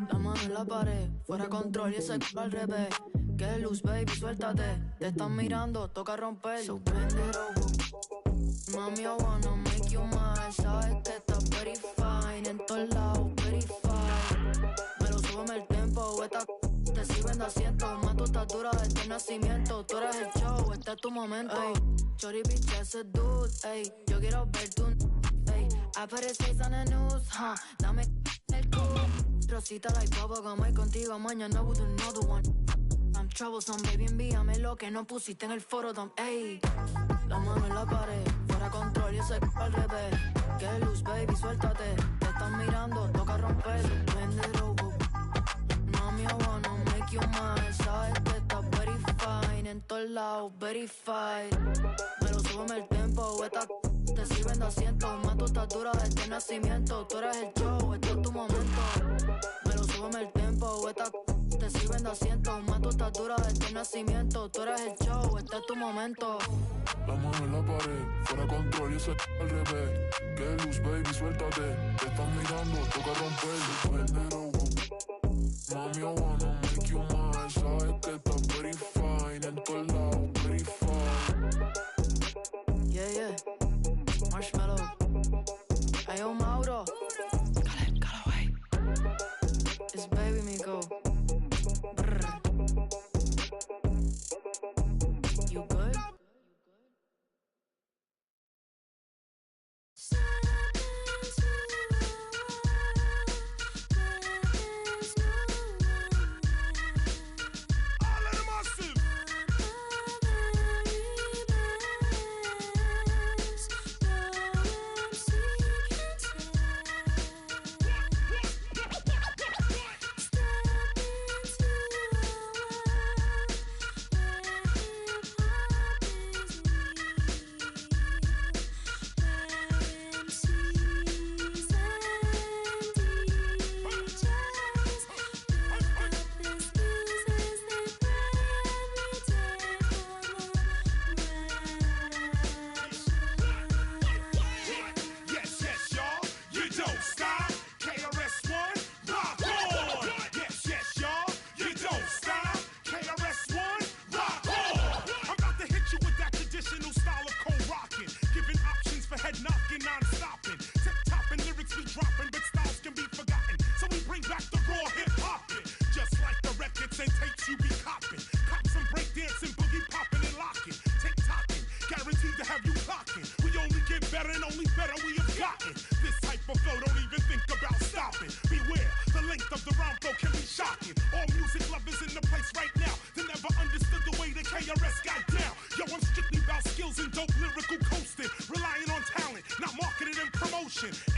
La mano en la pared, fuera control y ese culo al revés. Que luz, baby, suéltate. Te están mirando, toca romper. So bend it over. Mami, I wanna make you mine. Sabes que estás very fine. En todos lados, very fine. Pero súbeme el tempo, esta te sirven de asiento. Más tu estatura desde el nacimiento. Tú eres el show, este es tu momento. Chori, bitch, ese dude, ey. Yo quiero ver tu, ey. Apareces on the news, dame el culo. Rosita like bubblegum, y contigo mañana with another one. I'm troublesome, baby, envíame lo que no pusiste en el foro, ey. La mano en la pared, fuera control y ese al revés. Que luz, baby, suéltate. Te están mirando, toca romper. Bend it over. Mami, I wanna make you mine. Sabes que estás very fine. En todos lados, very fine. Pero súbeme el tempo, esta te sirven de asiento. Más tu estatura desde el nacimiento. Tú eres el show, este es tu momento. Pero súbeme el tempo, esta te sirven de asiento. Más tu estatura desde el nacimiento. Tú eres el show, este es tu momento. La mano en la pared, fuera control y ese al revés. Que luz, baby, suéltate. Te están mirando, toca romper. Bend it over. Mami, I wanna make you mine. Sabes que estás very fine. En todos lados, very fine. Yeah, yeah. Marshmallow. Ayo, Mauro. Callaway. It's baby Miko. Brr. You good?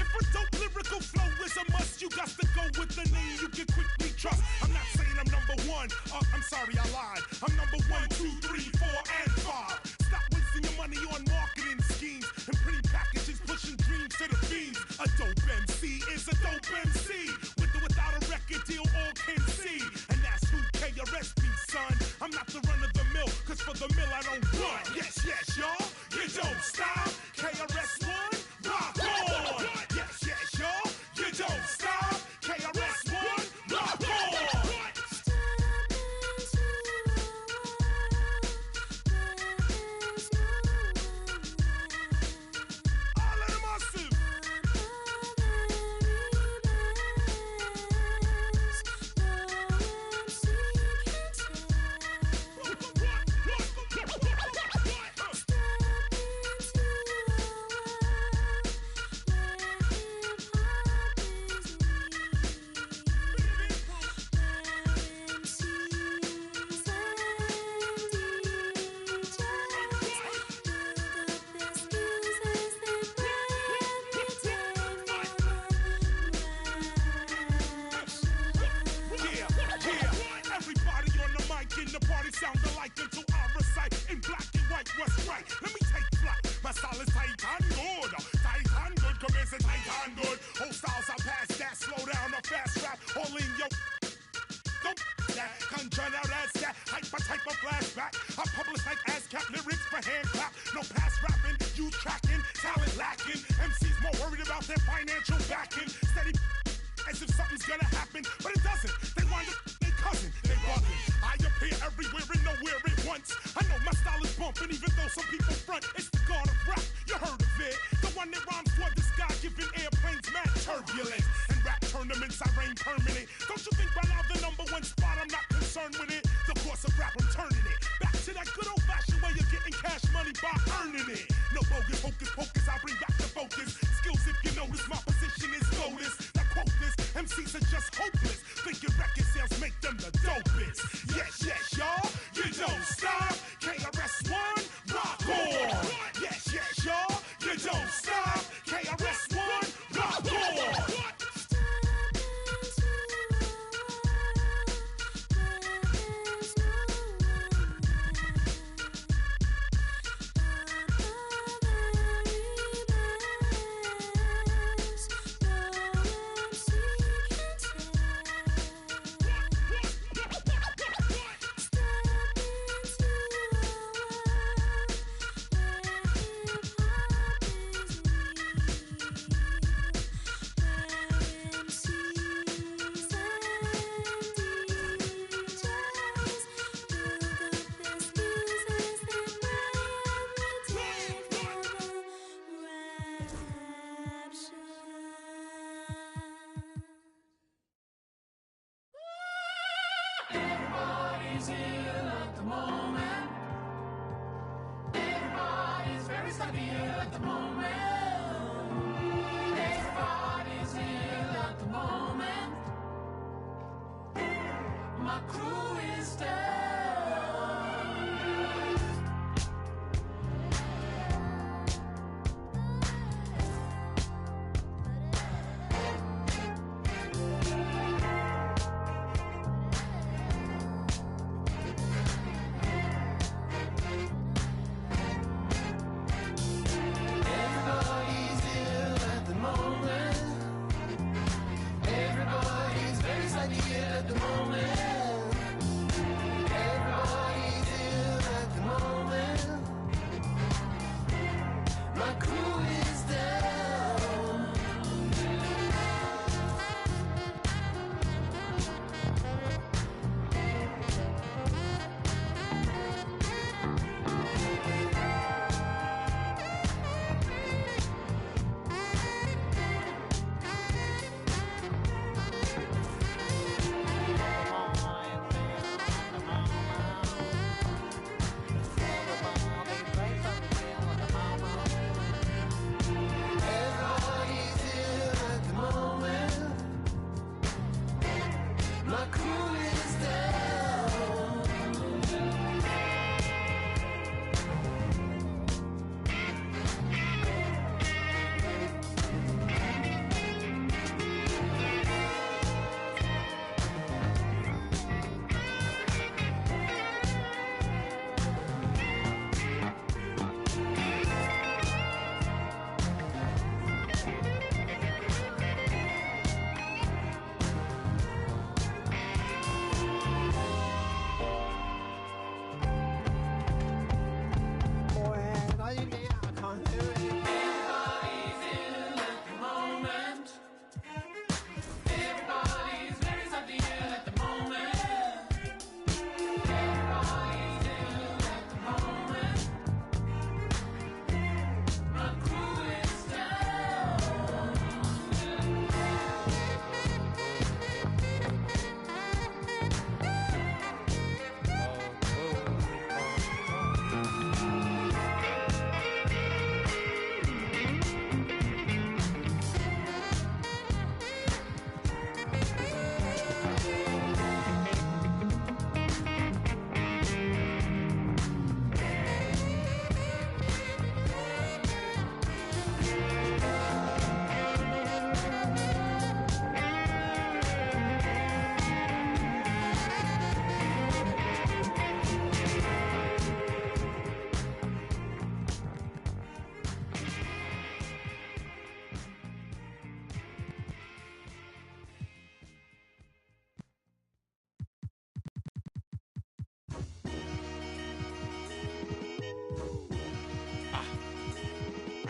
If a dope lyrical flow is a must, you got to go with the name you can quickly trust. I'm not saying I'm number one. I'm sorry, I lied. I'm number 1, 2, 3, 4, and 5. Stop wasting your money on marketing schemes and pretty packages pushing dreams to the fiends. A dope MC is a dope MC. With or without a record deal, all can see. And that's who KRS be, son. I'm not the run of the mill, cause for the mill I don't run. Yes, yes, y'all, you don't stop. KRS-One, rock on. Yes, yes, y'all, you don't stop. KRS-One, rock on. All of them awesome. The party sound alike until I recite in black and white what's right. Let me take flight. My style is tight and good. Tight and good, commence tight and good. Whole styles I pass that, slow down or fast rap. All in your don't that conjure out as that hyper type of flashback. I publish like ASCAP lyrics for hand clap. No past rapping, you tracking, talent lacking. MCs more worried about their financial backing. Steady as if something's gonna happen, but it doesn't. They wind up they cousin, they bugging. I appear everywhere and nowhere at once. I know my style is bumping, even though some people front. It's the god of rap, you heard of it. The one that rhymes for the sky, giving airplanes mad turbulence. And rap tournaments, I reign permanent. Don't you think by now the #1 spot, I'm not concerned with it. The course of rap, I'm turning it back to that good old fashioned way of getting cash money by earning it. No bogus, hocus pocus, I bring back the focus. Skills if you notice, my position is lotus. That quote this, MCs are just hopeless. Thinking record sales make them the dopest. Yes, yes, y'all, you don't stop. KRS-One, rock on. Yes, yes, y'all, you don't stop. KRS-One, rock on. Everybody's ill at the moment. Everybody's very sleepy at the moment. Everybody's ill at the moment. My crew is down.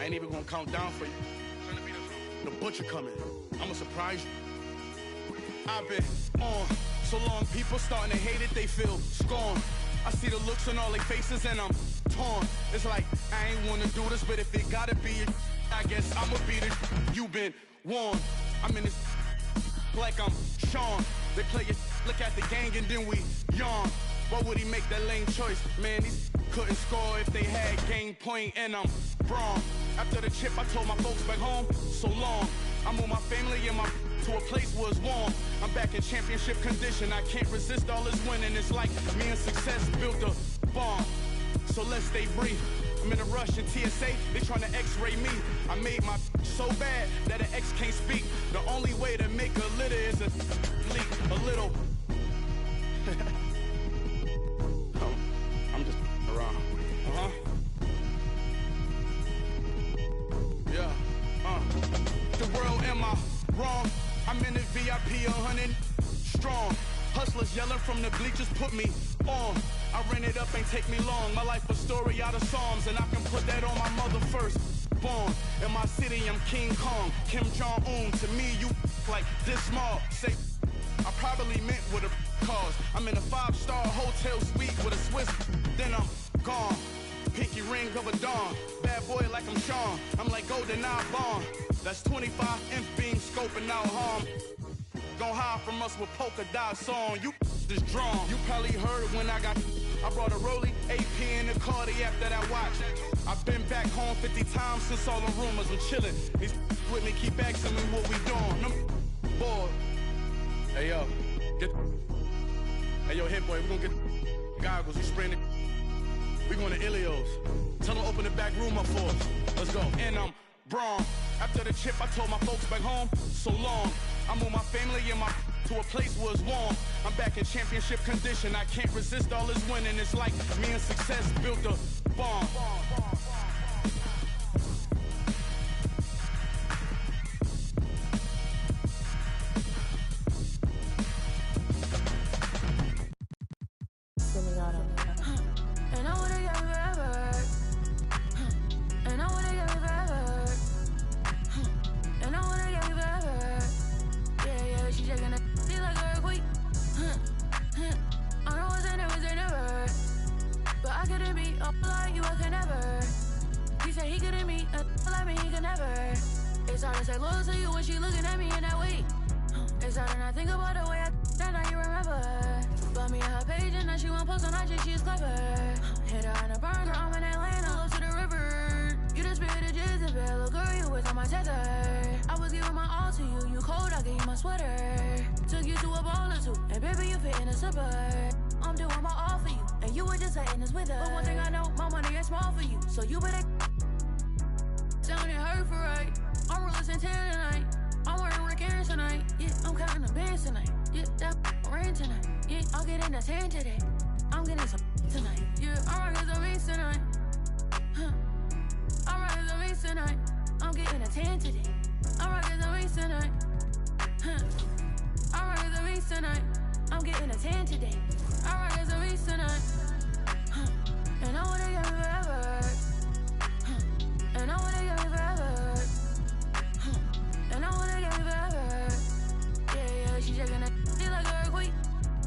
I ain't even gonna count down for you. The butcher coming. I'ma surprise you. I've been on so long, people starting to hate it, they feel scorn. I see the looks on all their faces and I'm torn. It's like, I ain't wanna do this, but if it gotta be it, I guess I'ma be the you been warned. I'm in this like I'm Sean. They play it, look at the gang and then we yawn. What would he make that lame choice? Man, these couldn't score if they had game point and I'm wrong. After the chip, I told my folks back home, so long. I moved my family and my to a place where it's warm. I'm back in championship condition. I can't resist all this winning. It's like me and success built a bond. So let's stay brief. I'm in a rush in TSA, they trying to x-ray me. I made my so bad that an ex can't speak. The only way to make a litter is a leak, a little. I'm just around. Yeah, The world, am I wrong? I'm in the VIP 100 strong. Hustlers yelling from the bleachers put me on. I ran it up, ain't take me long. My life a story out of Psalms, and I can put that on my mother first. Born in my city, I'm King Kong, Kim Jong-un. To me, you like this small. Say, I probably meant with a cause. I'm in a 5-star hotel suite with a Swiss, then I'm gone. Pinky ring of a dawn. Bad boy like I'm Sean. I'm like Golden Eye Bond. That's 25 inch beam scoping out harm. Gon' hide from us with polka dot song. You just drawn. You probably heard when I brought a Rollie, AP in the Cardi after that watch. I've been back home 50 times since all the rumors. I'm chillin'. These with me keep asking me what we doing. I'm bored. Hey yo, hey yo, hit boy, we gonna get goggles. You spraying it. We going to Ilios. Tell them open the back room up for us. Let's go. And I'm Braun. After the chip, I told my folks back home, so long. I moved my family and my to a place where it's warm. I'm back in championship condition. I can't resist all this winning. It's like me and success built a bond. And I wanna get forever. And I wanna get forever. And I wanna get forever. Yeah, she shaking it. She like a earthquake. I know it's never. But I couldn't be up like you, I could never. He said he couldn't meet a like me, he could never. It's hard to say loyal to you when she looking at me in that way. It's hard to not think about the way I that now you remember. Bought me her page and now she won't post on IG, she's clever. Hit her on a burner, I'm in Atlanta, close to the river. You the spirit of Jezebel, little girl, you was on my tether. I was giving my all to you, you cold, I gave you my sweater. Took you to a ball or two, and baby, you fit in a slipper. I'm doing my all for you, and you were just letting us with her. But one thing I know, my money is small for you, so you better sounding hurt for right. I'm real as 10 tonight. I'm wearing Rick Aaron tonight. Yeah, I'm counting the bands tonight. Yeah, that rain tonight. Yeah, I'll get in the 10 today. I'm getting some tonight. Yeah, I'm rocking some beats tonight. I'm rocking some beats tonight. I'm getting a 10 today. I'm rocking some beats tonight. I'm rocking some beats tonight. I'm getting a 10 today. I'm rocking some beats tonight. And I wanna get me forever. And I wanna get me forever. And I wanna get me forever. Yeah, she shaking it. She like a earthquake.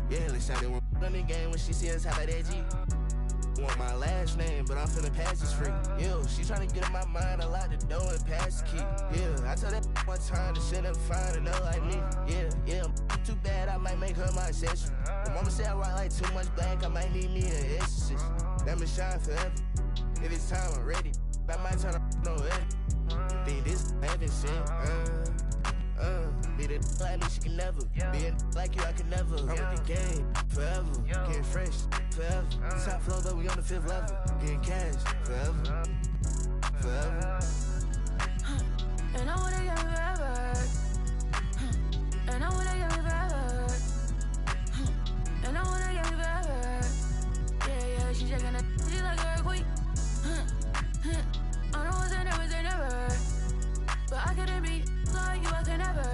Yeah, let's shout it one on the game when she see us have that G. Want my last name, but I'm finna pass this free. Yeah, she tryna get in my mind, I lock the door and pass the key. Yeah, I told that one time that shit never find another like me. Yeah, too bad, I might make her my accessory. My mama said I rock like too much black, I might need me an exorcist. Let me shine forever. If it's time, I'm ready. I might turn up no way. Think this heaven sent. Be the like me, she can never. Being like you, I can never. I'm in the game forever. Getting fresh forever. Top floor, but we on the 5th level. Getting cash forever. And I wanna get me forever. And I wanna get me forever. And I wanna get me forever. Yeah, she shaking it. She like a earthquake. I know it's never. But I couldn't be like you, I could never.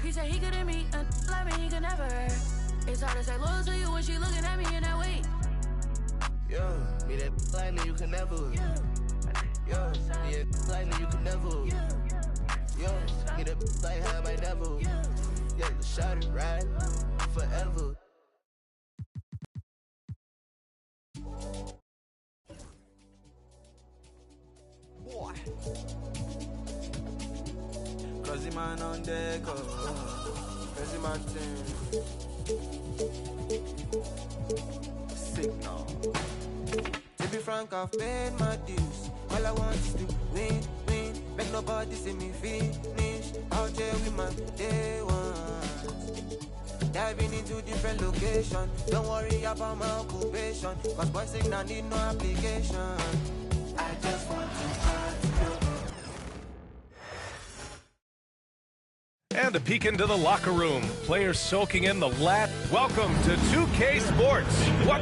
He said he couldn't meet a like me, he could never. It's hard to say loyal to you when she looking at me in that way. Yo, me that like me, you can never. Yo, yeah. I know you could never. Yo, get a like how I never. Yeah, shot it right forever. Boy. Crazy man on deck, crazy man thing. Signal. To be frank, I've paid my dues. All I want is to win, win. Make nobody see me finish. Out here with my day ones. Diving into different locations. Don't worry about my occupation. Cause boy signal need no application. I just want to find you. And a peek into the locker room. Players soaking in the lat. Welcome to 2K Sports. What?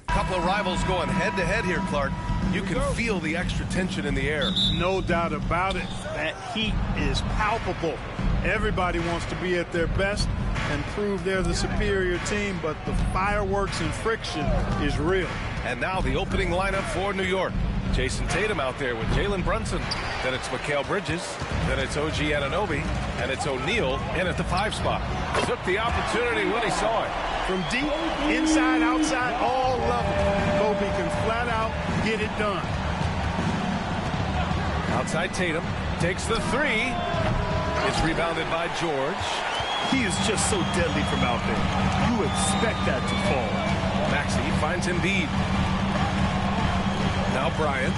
Couple of rivals going head-to-head here, Clark. You can feel the extra tension in the air. No doubt about it. That heat is palpable. Everybody wants to be at their best and prove they're the superior team, but the fireworks and friction is real. And now the opening lineup for New York. Jason Tatum out there with Jalen Brunson. Then it's Mikal Bridges. Then it's OG Anunoby. And it's O'Neal in at the 5 spot. Took the opportunity when he saw it. From deep, inside, outside, all levels, Kobe can flat out get it done. Outside Tatum takes the 3. It's rebounded by George. He is just so deadly from out there. You expect that to fall. Maxey finds Embiid. Now Bryant.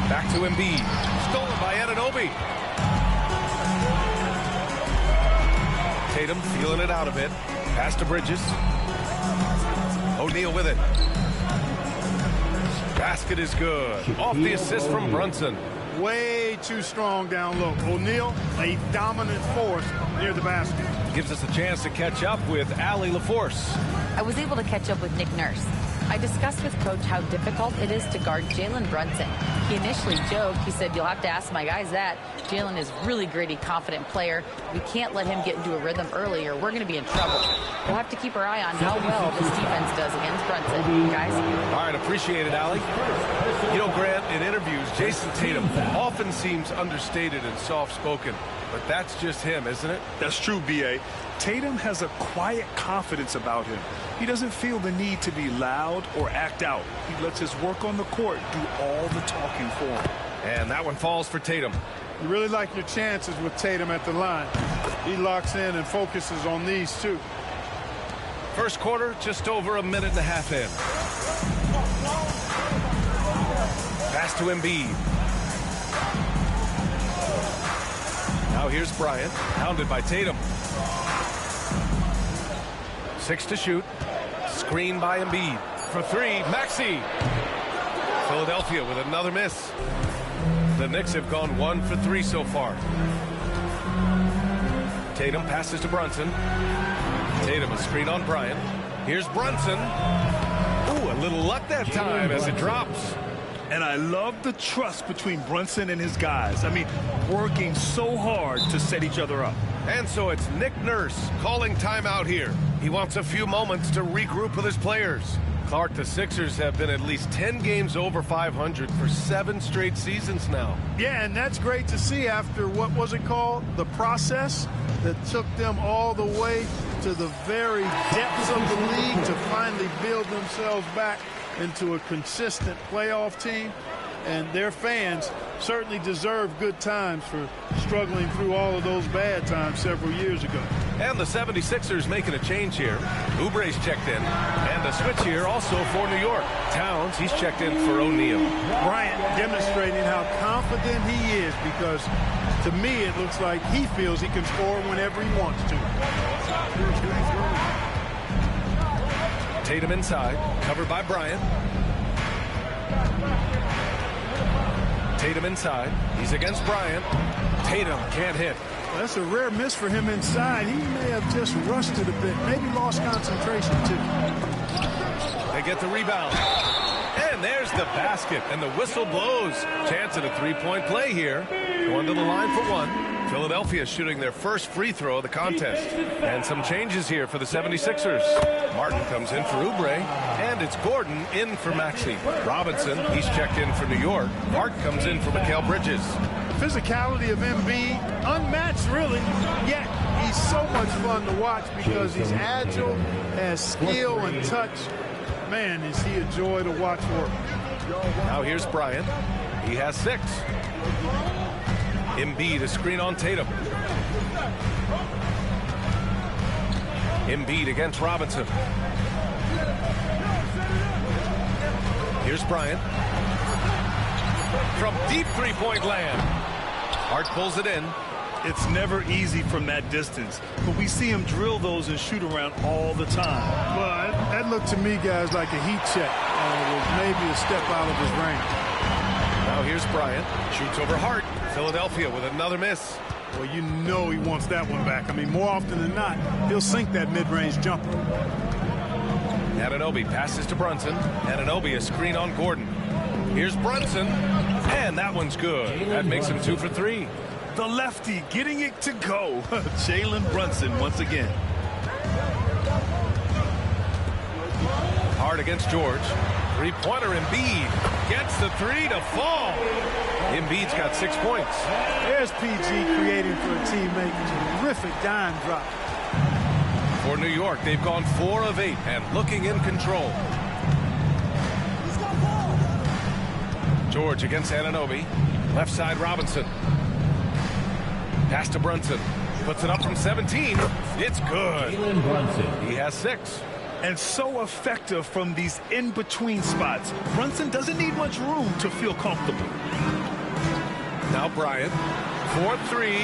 Back to Embiid. Stolen by Anunoby. Tatum feeling it out a bit. Pass to Bridges. O'Neal with it. Basket is good. Off the assist from Brunson. Way too strong down low. O'Neal, a dominant force near the basket. Gives us a chance to catch up with Allie LaForce. I was able to catch up with Nick Nurse. I discussed with Coach how difficult it is to guard Jalen Brunson. He initially joked. He said, you'll have to ask my guys that. Jalen is really gritty, confident player. We can't let him get into a rhythm early or we're going to be in trouble. We'll have to keep our eye on how well this defense does against Brunson. Guys? All right, appreciate it, Allie. You know, Grant, in interviews, Jason Tatum often seems understated and soft-spoken. But that's just him, isn't it? That's true, B.A. Tatum has a quiet confidence about him. He doesn't feel the need to be loud or act out. He lets his work on the court do all the talking for him. And that one falls for Tatum. You really like your chances with Tatum at the line. He locks in and focuses on these two. First quarter, just over a minute and a half in. Pass to Embiid. Now here's Bryant, hounded by Tatum. 6 to shoot. Screen by Embiid. For 3, Maxey. Philadelphia with another miss. The Knicks have gone 1 for 3 so far. Tatum passes to Brunson. Tatum a screen on Bryant. Here's Brunson. Ooh, a little luck that time as it drops. And I love the trust between Brunson and his guys. I mean, working so hard to set each other up. And so it's Nick Nurse calling timeout here. He wants a few moments to regroup with his players. Clark, the Sixers have been at least 10 games over 500 for 7 straight seasons now. Yeah, and that's great to see after, what was it called? The process that took them all the way to the very depths of the league to finally build themselves back into a consistent playoff team. And their fans certainly deserve good times for struggling through all of those bad times several years ago. And the 76ers making a change here. Oubre's checked in. And a switch here also for New York. Towns, he's checked in for O'Neal. Bryant demonstrating how confident he is, because to me it looks like he feels he can score whenever he wants to. Tatum inside, covered by Bryant. Tatum inside. He's against Bryant. Tatum can't hit. Well, that's a rare miss for him inside. He may have just rushed it a bit. Maybe lost concentration, too. They get the rebound. And there's the basket. And the whistle blows. Chance at a 3-point play here. Going to the line for 1. Philadelphia shooting their first free throw of the contest. And some changes here for the 76ers. Martin comes in for Oubre. And it's Gordon in for Maxey. Robinson, he's checked in for New York. Hart comes in for Mikal Bridges. Physicality of Embiid, unmatched really, yet he's so much fun to watch because he's agile, has skill and touch. Man, is he a joy to watch work. Now here's Bryant. He has 6. Embiid, a screen on Tatum. Embiid against Robinson. Here's Bryant. From deep 3-point land. Hart pulls it in. It's never easy from that distance, but we see him drill those and shoot around all the time. Well, that looked to me, guys, like a heat check. It was maybe a step out of his range. Now here's Bryant. Shoots over Hart. Philadelphia with another miss. Well, you know he wants that one back. I mean, more often than not, he'll sink that mid-range jumper. Anunoby passes to Brunson. Anunoby a screen on Gordon. Here's Brunson. And that one's good. That makes him 2 for 3. The lefty getting it to go. Jalen Brunson once again. Hard against George. Three-pointer, Embiid gets the three to fall. Embiid's got 6 points. There's PG creating for a teammate. Terrific dime drop. For New York, they've gone 4 of 8 and looking in control. George against Anunoby. Left side, Robinson. Pass to Brunson. Puts it up from 17. It's good. He has 6. And so effective from these in-between spots. Brunson doesn't need much room to feel comfortable. Now Bryant. 4-3.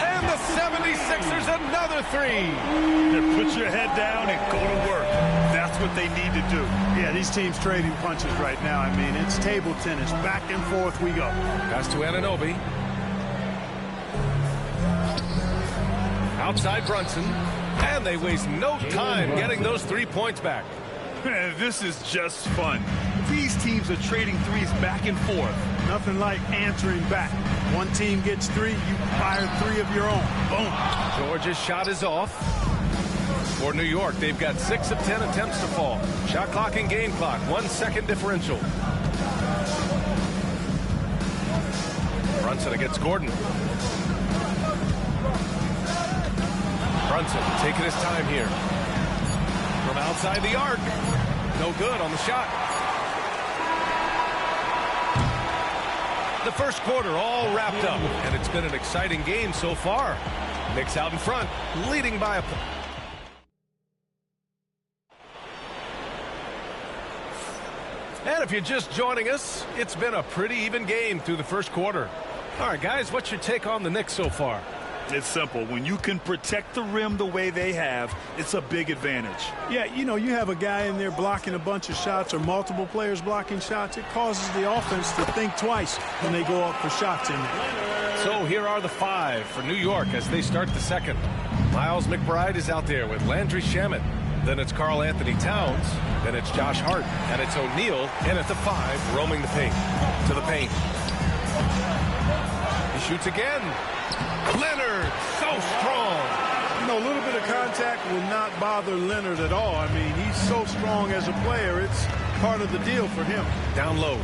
And the 76ers another 3. Put your head down and go to work. That's what they need to do. Yeah, these teams trading punches right now. I mean, it's table tennis. Back and forth we go. Pass to Anunoby. Outside Brunson. And they waste no time getting those 3 points back. Man, this is just fun. These teams are trading threes back and forth. Nothing like answering back. One team gets 3, you fire 3 of your own. Boom. George's shot is off. For New York, they've got 6 of 10 attempts to fall. Shot clock and game clock, 1 second differential. Brunson against Gordon. Brunson taking his time here. From outside the arc. No good on the shot. The first quarter all wrapped up, and it's been an exciting game so far. Knicks out in front, leading by a point. And if you're just joining us, it's been a pretty even game through the first quarter. All right, guys, what's your take on the Knicks so far? It's simple. When you can protect the rim the way they have, it's a big advantage. Yeah, you know, you have a guy in there blocking a bunch of shots or multiple players blocking shots. It causes the offense to think twice when they go up for shots in there. So here are the 5 for New York as they start the second. Miles McBride is out there with Landry Shamet. Then it's Karl Anthony Towns. Then it's Josh Hart. And it's O'Neal in at the 5, roaming the paint. To the paint. He shoots again. Leonard, so strong. You know, a little bit of contact will not bother Leonard at all. I mean, he's so strong as a player. It's part of the deal for him. Down low.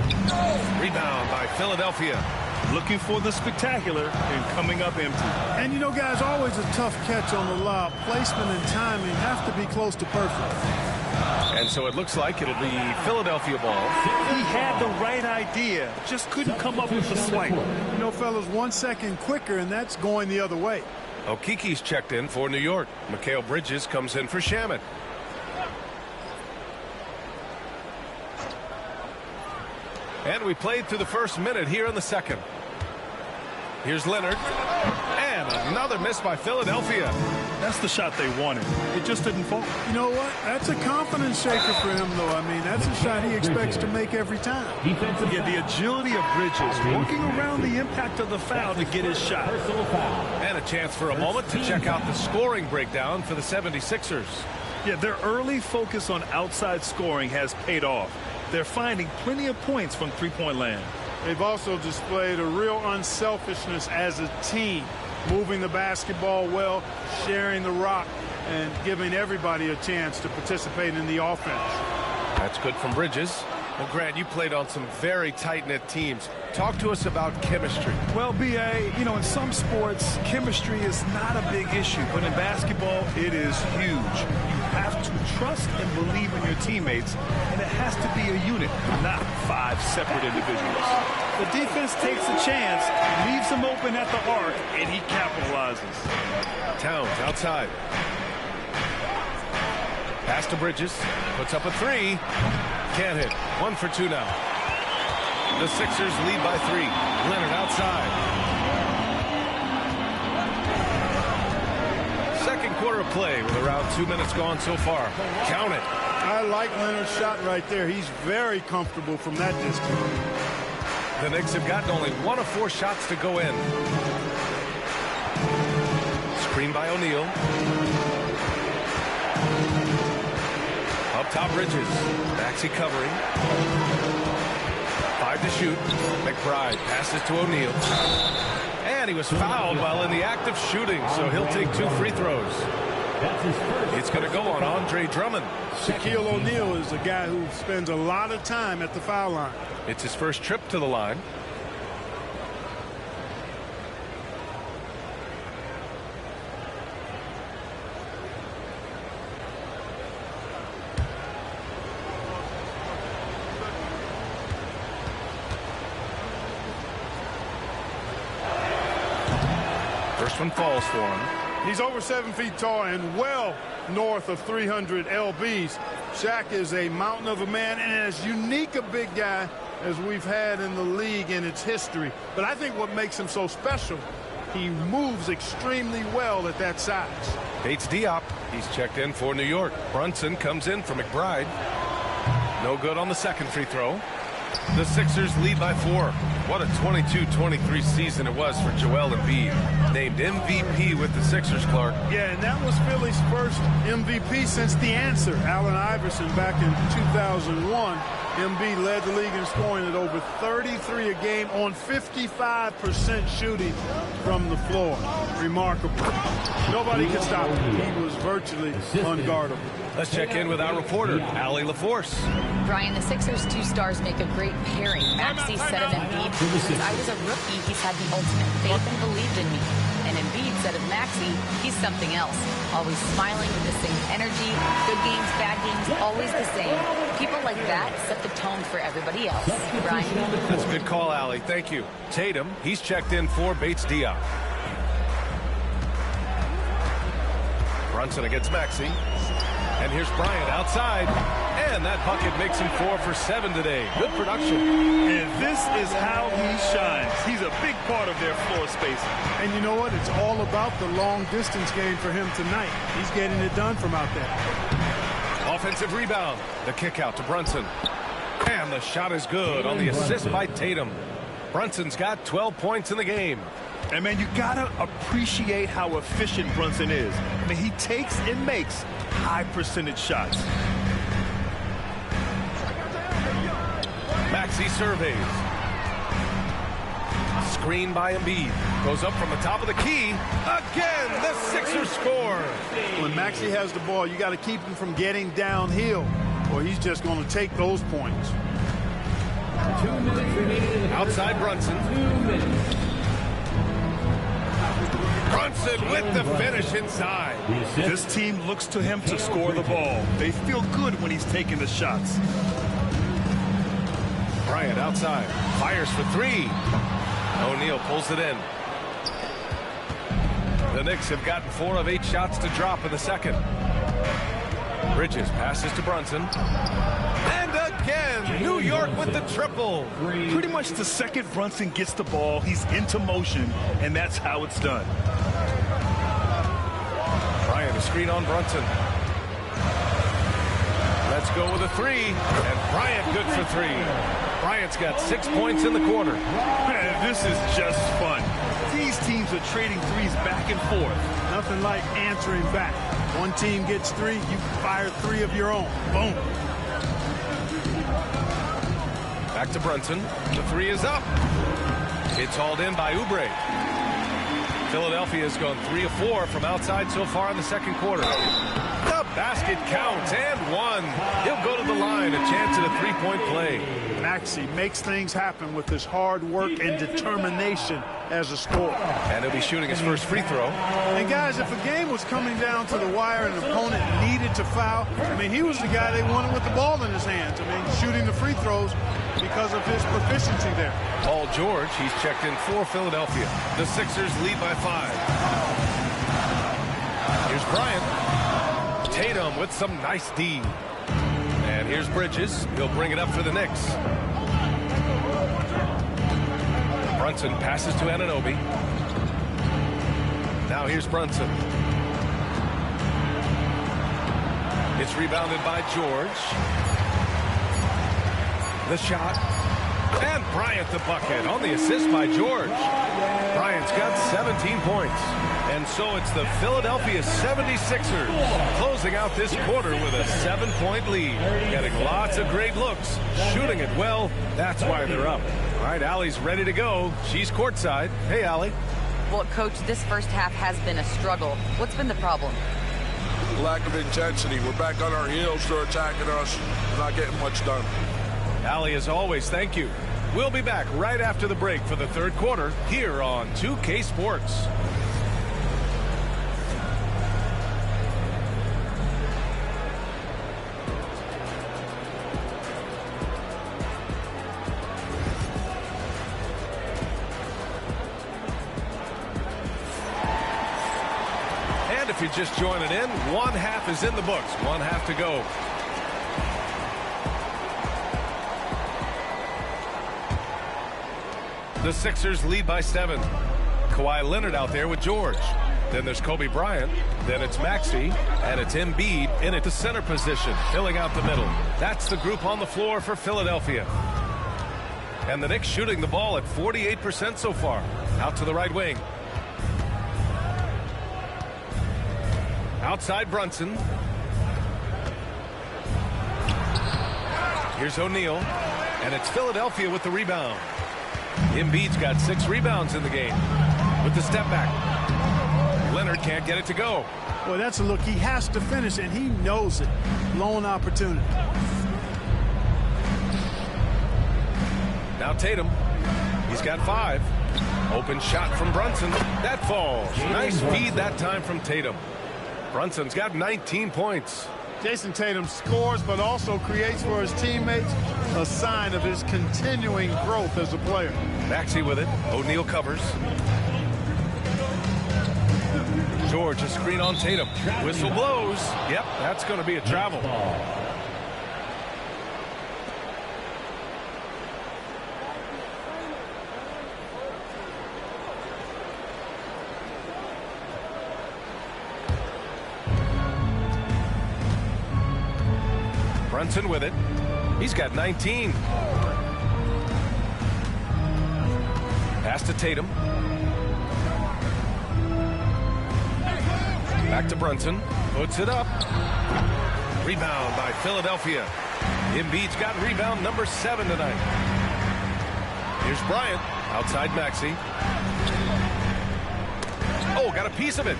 Rebound by Philadelphia. Looking for the spectacular and coming up empty. And, you know, guys, always a tough catch on the lob. Placement and timing have to be close to perfect. And so it looks like it'll be Philadelphia ball. He had the right idea, just couldn't come up with the swipe. You know, fellas, 1 second quicker, and that's going the other way. Okiki's checked in for New York. Mikal Bridges comes in for Shamet. And we played through the first minute here in the second. Here's Leonard. And another miss by Philadelphia. That's the shot they wanted. It just didn't fall. You know what? That's a confidence shaker for him, though. I mean, that's a shot he expects to make every time. Yeah, the agility of Bridges, working around the impact of the foul to get his shot. And a chance for a moment to check out the scoring breakdown for the 76ers. Yeah, their early focus on outside scoring has paid off. They're finding plenty of points from three-point land. They've also displayed a real unselfishness as a team, moving the basketball well, sharing the rock, and giving everybody a chance to participate in the offense. That's good from Bridges. Well, Grant, you played on some very tight-knit teams. Talk to us about chemistry. Well, B.A., you know, in some sports, chemistry is not a big issue, but in basketball, it is huge. You have to trust and believe in your teammates, and it has to be a unit, not 5 separate individuals. The defense takes a chance, leaves him open at the arc, and he capitalizes. Towns outside. Pass to Bridges. Puts up a 3. Can't hit. 1 for 2 now. The Sixers lead by 3. Leonard outside. Second quarter of play with around 2 minutes gone so far. Count it. I like Leonard's shot right there. He's very comfortable from that distance. The Knicks have gotten only 1 of 4 shots to go in. Screen by O'Neal. Up top, Bridges. Maxey covering. 5 to shoot. McBride passes to O'Neal. And he was fouled while in the act of shooting, so he'll take 2 free throws. It's going to go on Andre Drummond. Shaquille O'Neal is a guy who spends a lot of time at the foul line. It's his first trip to the line. First one falls for him. He's over 7 feet tall and well north of 300 lbs. Shaq is a mountain of a man and as unique a big guy as we've had in the league in its history. But I think what makes him so special, he moves extremely well at that size. Bates Diop, he's checked in for New York. Brunson comes in for McBride. No good on the second free throw. The Sixers lead by 4. What a 22-23 season it was for Joel Embiid. Named MVP with the Sixers, Clark. Yeah, and that was Philly's first MVP since the answer, Allen Iverson, back in 2001. Embiid led the league in scoring at over 33 a game on 55% shooting from the floor. Remarkable. Nobody could stop him. He was virtually unguardable. Let's check in with our reporter, Allie LaForce. Brian, the Sixers' two stars make a great pairing. Maxey said of Embiid, since I was a rookie, he's had the ultimate faith and believed in me. And Embiid said of Maxey, he's something else. Always smiling with the same energy. Good games, bad games, always the same. People like that set the tone for everybody else. Brian? That's a good call, Allie. Thank you. Tatum, he's checked in for Bates Diop. Brunson against Maxey. And here's Bryant outside. And that bucket makes him 4 for 7 today. Good production. And this is how he shines. He's a big part of their floor space. And you know what? It's all about the long distance game for him tonight. He's getting it done from out there. Offensive rebound. The kick out to Brunson. And the shot is good on the assist by Tatum. Brunson's got 12 points in the game. And, man, you got to appreciate how efficient Brunson is. I mean, he takes and makes high percentage shots. Maxey surveys. Screen by Embiid. Goes up from the top of the key. Again, the Sixers score. When Maxey has the ball, you got to keep him from getting downhill, or he's just going to take those points. 2 minutes remaining. Outside Brunson. 2 minutes. Brunson with the finish inside. This team looks to him to score the ball. They feel good when he's taking the shots. Bryant outside. Fires for 3. O'Neal pulls it in. The Knicks have gotten 4 of 8 shots to drop in the second. Bridges passes to Brunson. And again, New York with the triple. Pretty much the second Brunson gets the ball, he's into motion, and that's how it's done. Bryant, a screen on Brunson. Let's go with a 3. And Bryant good for 3. Bryant's got 6 points in the quarter. Man, this is just fun. These teams are trading threes back and forth. Nothing like answering back. One team gets 3, you fire 3 of your own. Boom. Back to Brunson. The 3 is up. It's hauled in by Oubre. Philadelphia has gone 3 of 4 from outside so far in the second quarter. The basket counts and 1. He'll go to the line, a chance at a 3-point play. Maxey makes things happen with his hard work and determination as a scorer. And he'll be shooting his first free throw. And guys, if a game was coming down to the wire and an opponent needed to foul, I mean, he was the guy they wanted with the ball in his hands. I mean, shooting the free throws because of his proficiency there. Paul George, he's checked in for Philadelphia. The Sixers lead by 5. Here's Bryant. Tatum with some nice D. And here's Bridges. He'll bring it up for the Knicks. Brunson passes to Anunoby. Now here's Brunson. It's rebounded by George. The shot. And Bryant the bucket on the assist by George. Bryant's got 17 points. And so it's the Philadelphia 76ers closing out this quarter with a 7-point lead. Getting lots of great looks, shooting it well. That's why they're up. All right, Allie's ready to go. She's courtside. Hey, Allie. Well, Coach, this first half has been a struggle. What's been the problem? lack of intensity. We're back on our heels. They're attacking us. We're not getting much done. Allie, as always, thank you. We'll be back right after the break for the third quarter here on 2K Sports. And if you're just joining in, one half is in the books. One half to go. The Sixers lead by 7. Kawhi Leonard out there with George. Then there's Kobe Bryant. Then it's Maxey. And it's Embiid in at the center position, filling out the middle. That's the group on the floor for Philadelphia. And the Knicks shooting the ball at 48% so far. Out to the right wing. Outside Brunson. Here's O'Neal. And it's Philadelphia with the rebound. Embiid's got 6 rebounds in the game with the step back. Leonard can't get it to go. Well, that's a look. He has to finish, and he knows it. Lone opportunity. Now Tatum. He's got 5. Open shot from Brunson. That falls. Nice feed that time from Tatum. Brunson's got 19 points. Jason Tatum scores, but also creates for his teammates, a sign of his continuing growth as a player. Maxey with it. O'Neal covers. George, a screen on Tatum. Whistle blows. Yep, that's going to be a travel. Brunson with it. He's got 19. Pass to Tatum. Back to Brunson. Puts it up. Rebound by Philadelphia. Embiid's got rebound number 7 tonight. Here's Bryant. Outside Maxey. Oh, got a piece of it.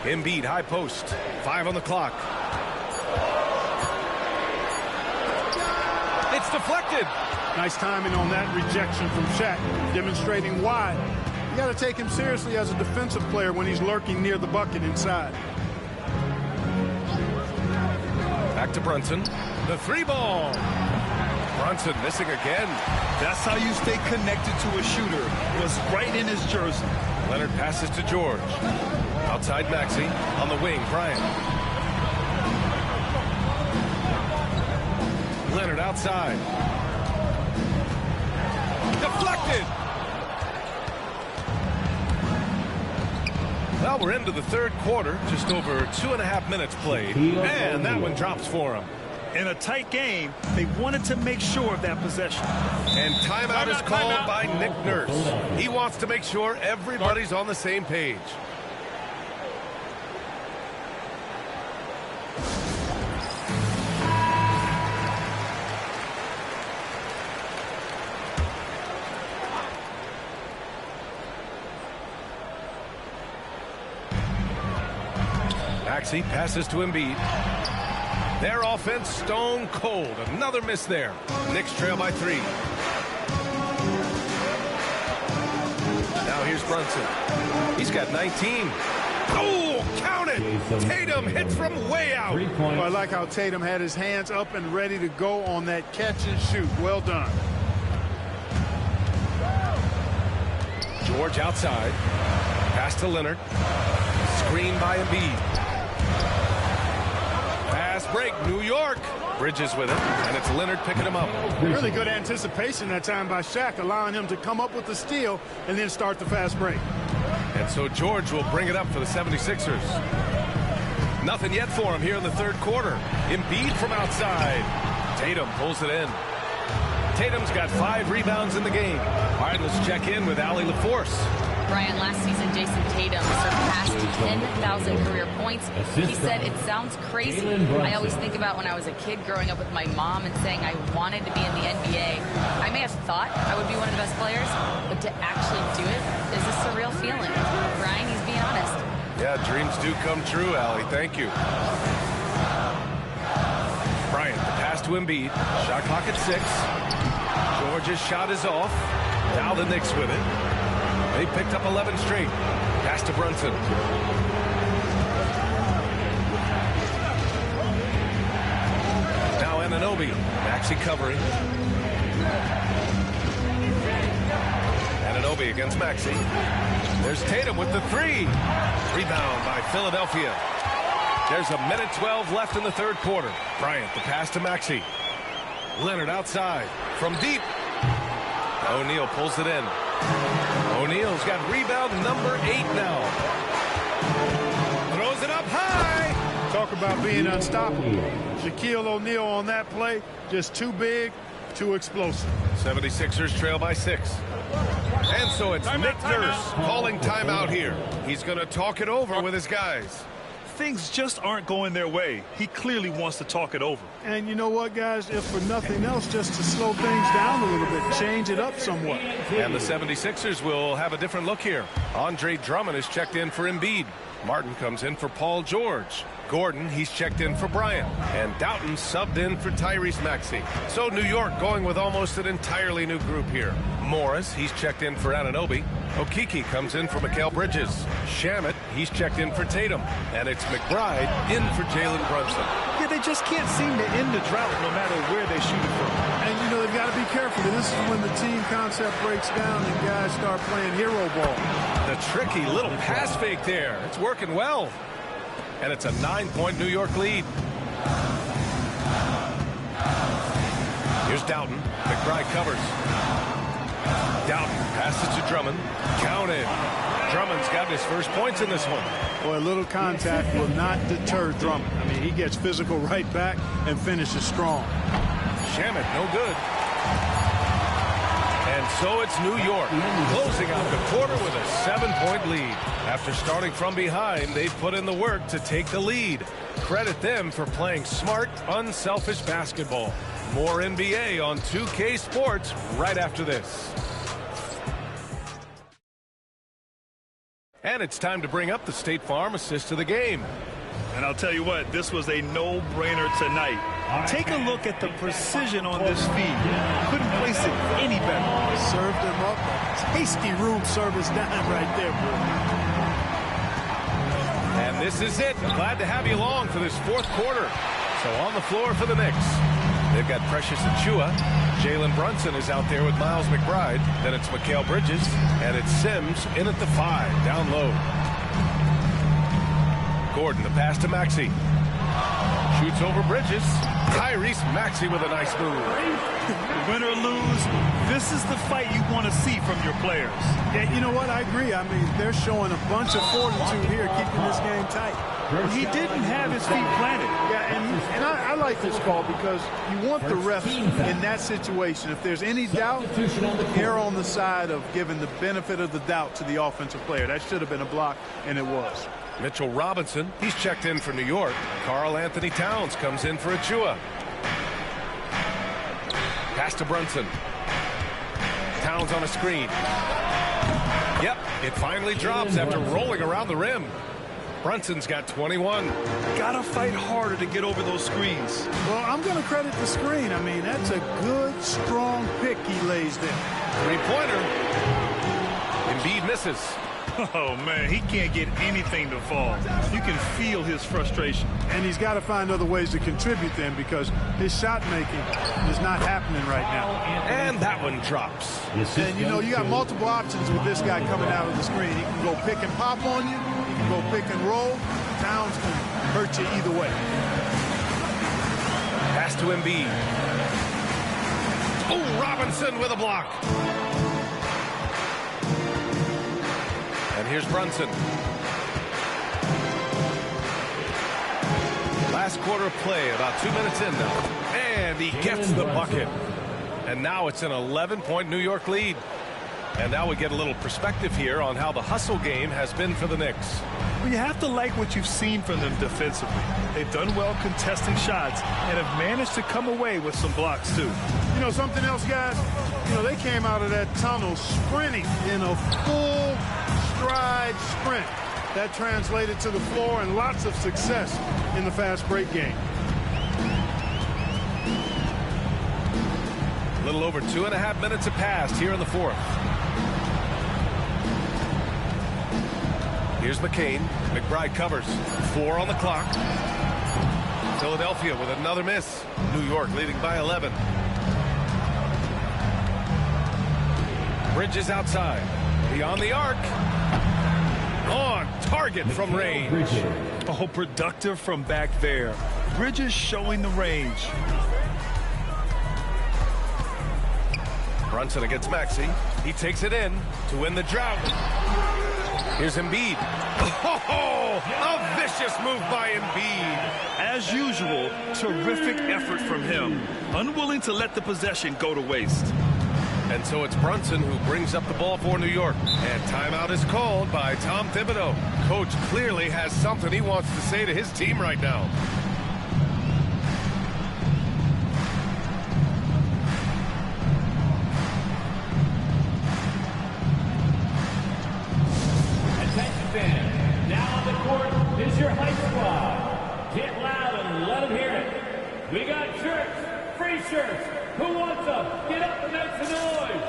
Embiid, high post. 5 on the clock. It's deflected. Nice timing on that rejection from Shaq, demonstrating why. You got to take him seriously as a defensive player when he's lurking near the bucket inside. Back to Brunson. The 3 ball. Brunson missing again. That's how you stay connected to a shooter. Was right in his jersey. Leonard passes to George. Outside Maxey. On the wing, Bryant. Leonard outside. Deflected. Well, we're into the third quarter. Just over 2.5 minutes played. And that one drops for him. In a tight game, they wanted to make sure of that possession. And timeout is called by Nick Nurse. He wants to make sure everybody's on the same page. Maxey passes to Embiid. Their offense stone cold. Another miss there. Knicks trail by 3. Now here's Brunson. He's got 19. Oh, count it! Tatum hits from way out. Well, I like how Tatum had his hands up and ready to go on that catch and shoot. Well done. George outside. Pass to Leonard. Screen by Embiid. Pass break, New York. Bridges with it, and it's Leonard picking him up. Really good anticipation that time by Shaq, allowing him to come up with the steal and then start the fast break. And so George will bring it up for the 76ers. Nothing yet for him here in the third quarter. Embiid from outside. Tatum pulls it in. Tatum's got 5 rebounds in the game. All right, let's check in with Allie LaForce. Brian, last season, Jason Tatum surpassed 10,000 career points. He said, it sounds crazy. I always think about when I was a kid growing up with my mom and saying I wanted to be in the NBA. I may have thought I would be one of the best players, but to actually do it is a surreal feeling. Brian, he's being honest. Yeah, dreams do come true, Allie. Thank you. Bryant, the pass to Embiid. Shot clock at 6. George's shot is off. Now the Knicks with it. They picked up 11 straight. Pass to Brunson. Now Anunoby. Maxey covering. Anunoby against Maxey. There's Tatum with the 3. Rebound by Philadelphia. There's a minute 12 left in the third quarter. Bryant, the pass to Maxey. Leonard outside from deep. O'Neal pulls it in. O'Neal's got rebound number 8 now. Throws it up high. Talk about being unstoppable. Shaquille O'Neal on that play, just too big, too explosive. 76ers trail by 6. And so it's Nick Nurse calling timeout here. He's going to talk it over with his guys. Things just aren't going their way. He clearly wants to talk it over. And you know what, guys? If for nothing else, just to slow things down a little bit, change it up somewhat. And the 76ers will have a different look here. Andre Drummond is checked in for Embiid. Martin comes in for Paul George. Gordon, he's checked in for Bryant. And Doughton subbed in for Tyrese Maxey. So New York going with almost an entirely new group here. Morris, he's checked in for Anunoby. Okeke comes in for Mikal Bridges. Shamet, he's checked in for Tatum. And it's McBride in for Jalen Brunson. Yeah, they just can't seem to end the drought no matter where they shoot it from. And, you know, they've got to be careful. This is when the team concept breaks down and guys start playing hero ball. The tricky little pass fake there. It's working well. And it's a 9-point New York lead. Here's Doughton. McBride covers. Doughton passes to Drummond. Counted. Drummond's got his first points in this one. Boy, a little contact will not deter Drummond. I mean, he gets physical right back and finishes strong. Shamet, no good. And so it's New York closing out the quarter with a 7-point lead. After starting from behind, they've put in the work to take the lead. Credit them for playing smart, unselfish basketball. More NBA on 2K Sports right after this. And it's time to bring up the State Farm assist of the game. And I'll tell you what, this was a no-brainer tonight. Take a look at the precision on this feed. Couldn't place it any better. Served him up a tasty room service dime right there, boy. And this is it. Glad to have you along for this fourth quarter. So on the floor for the Knicks. They've got Precious Achiuwa. Jalen Brunson is out there with Miles McBride. Then it's Mikal Bridges. And it's Sims in at the 5, down low. Gordon, the pass to Maxey. Shoots over Bridges. Tyrese Maxey with a nice move. Win or lose, this is the fight you want to see from your players. Yeah, you know what? I agree. I mean, they're showing a bunch of fortitude here, keeping this game tight. He didn't have his feet planted. Yeah, and I like this call because you want the refs in that situation. If there's any doubt, err on the side of giving the benefit of the doubt to the offensive player. That should have been a block, and it was. Mitchell Robinson, he's checked in for New York. Karl Anthony Towns comes in for Achiuwa. Pass to Brunson. Towns on a screen. Yep, it finally drops after rolling around the rim. Brunson's got 21. Gotta fight harder to get over those screens. Well, I'm going to credit the screen. I mean, that's a good, strong pick he lays there. Three-pointer. Embiid misses. Oh, man, he can't get anything to fall. You can feel his frustration. And he's got to find other ways to contribute then because his shot making is not happening right now. And that one drops. And, you know, you got multiple options with this guy coming out of the screen. He can go pick and pop on you. He can go pick and roll. Towns can hurt you either way. Pass to Embiid. Oh, Robinson with a block. And here's Brunson. Last quarter of play, about 2 minutes in now. And he gets the bucket. And now it's an 11-point New York lead. And now we get a little perspective here on how the hustle game has been for the Knicks. Well, you have to like what you've seen from them defensively. They've done well contesting shots and have managed to come away with some blocks, too. You know, something else, guys? You know, they came out of that tunnel sprinting in a full stride sprint. That translated to the floor and lots of success in the fast break game. A little over 2.5 minutes have passed here in the fourth. Here's McCain. McBride covers. 4 on the clock. Philadelphia with another miss. New York leading by 11. Bridges outside. Beyond the arc. On target from range. Oh, productive from back there. Bridges showing the range. Brunson against Maxey. He takes it in to win the drought. Here's Embiid. Oh, a vicious move by Embiid. As usual, terrific effort from him. Unwilling to let the possession go to waste. And so it's Brunson who brings up the ball for New York. And timeout is called by Tom Thibodeau. Coach clearly has something he wants to say to his team right now. Attention fans, now on the court is your hype squad. Get loud and let them hear it. We got shirts, free shirts. Who wants them? Get up and make some noise.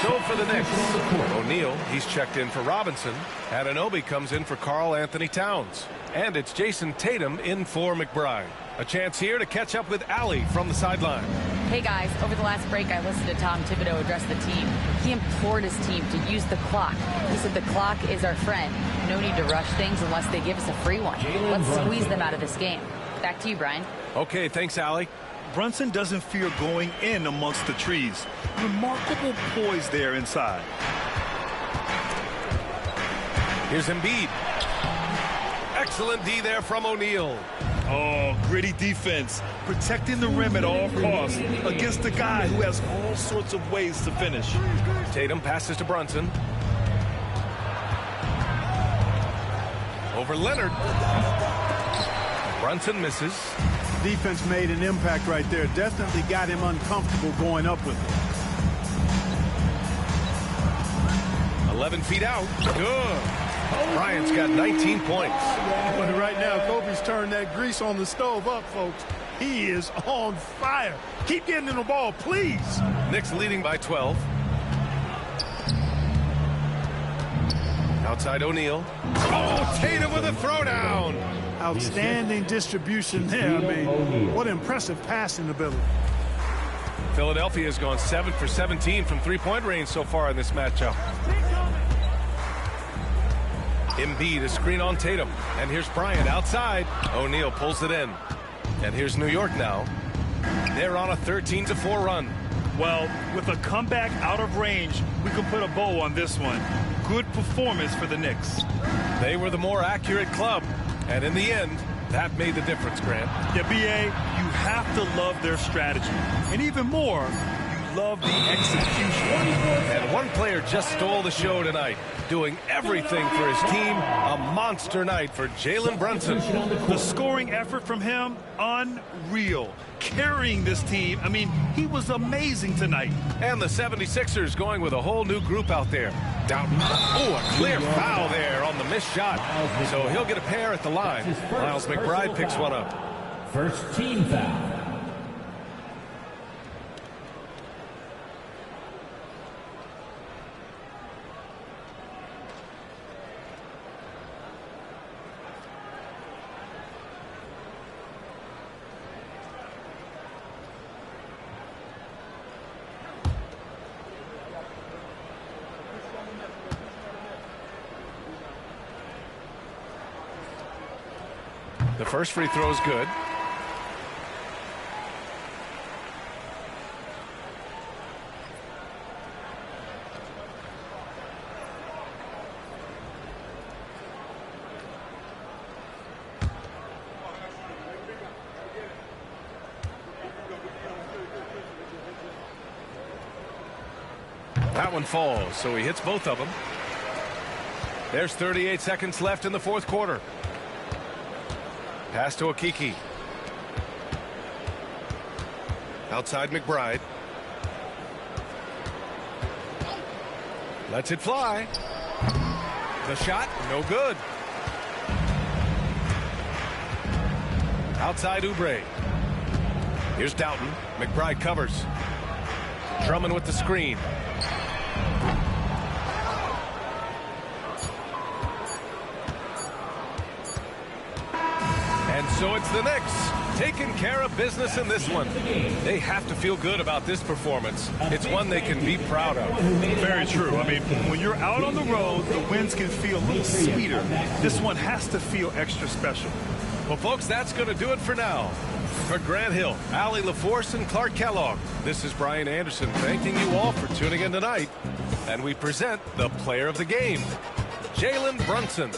So for the Knicks, O'Neal, he's checked in for Robinson. Anunoby comes in for Karl Anthony Towns. And it's Jason Tatum in for McBride. A chance here to catch up with Allie from the sideline. Hey guys, over the last break I listened to Tom Thibodeau address the team. He implored his team to use the clock. He said the clock is our friend. No need to rush things unless they give us a free one. Let's squeeze them out of this game. Back to you, Brian. Okay, thanks, Allie. Brunson doesn't fear going in amongst the trees. Remarkable poise there inside. Here's Embiid. Excellent D there from O'Neal. Oh, gritty defense. Protecting the rim at all costs against a guy who has all sorts of ways to finish. Tatum passes to Brunson. Over Leonard. Brunson misses. Defense made an impact right there. Definitely got him uncomfortable going up with it. 11 feet out. Good. Bryant's got 19 points. But right now, Kobe's turned that grease on the stove up, folks. He is on fire. Keep getting in the ball, please. Knicks leading by 12. Outside O'Neal. Oh, Tatum with a throwdown. Outstanding distribution there. I mean, what impressive passing ability. Philadelphia has gone 7 for 17 from three-point range so far in this matchup. Embiid, a screen on Tatum. And here's Bryant outside. O'Neal pulls it in. And here's New York now. They're on a 13-4 run. Well, with a comeback out of range, we can put a bow on this one. Good performance for the Knicks. They were the more accurate club. And in the end, that made the difference, Grant. Yeah, B.A., you have to love their strategy. And even more, you love the execution. And one player just stole the show tonight, doing everything for his team. A monster night for Jalen Brunson. The scoring effort from him, unreal. Carrying this team, I mean, he was amazing tonight. And the 76ers going with a whole new group out there. Down. Oh, a clear foul there on the missed shot. So he'll get a pair at the line. Miles McBride picks one up. First team foul. The first free throw is good. That one falls, so he hits both of them. There's 38 seconds left in the fourth quarter. Pass to Okiki. Outside McBride. Lets it fly. The shot, no good. Outside Oubre. Here's Doughton. McBride covers. Drummond with the screen. And so it's the Knicks taking care of business in this one. They have to feel good about this performance. It's one they can be proud of. Very true. I mean, when you're out on the road, the wins can feel a little sweeter. This one has to feel extra special. Well, folks, that's going to do it for now. For Grant Hill, Allie LaForce, and Clark Kellogg, this is Brian Anderson thanking you all for tuning in tonight. And we present the player of the game, Jalen Brunson.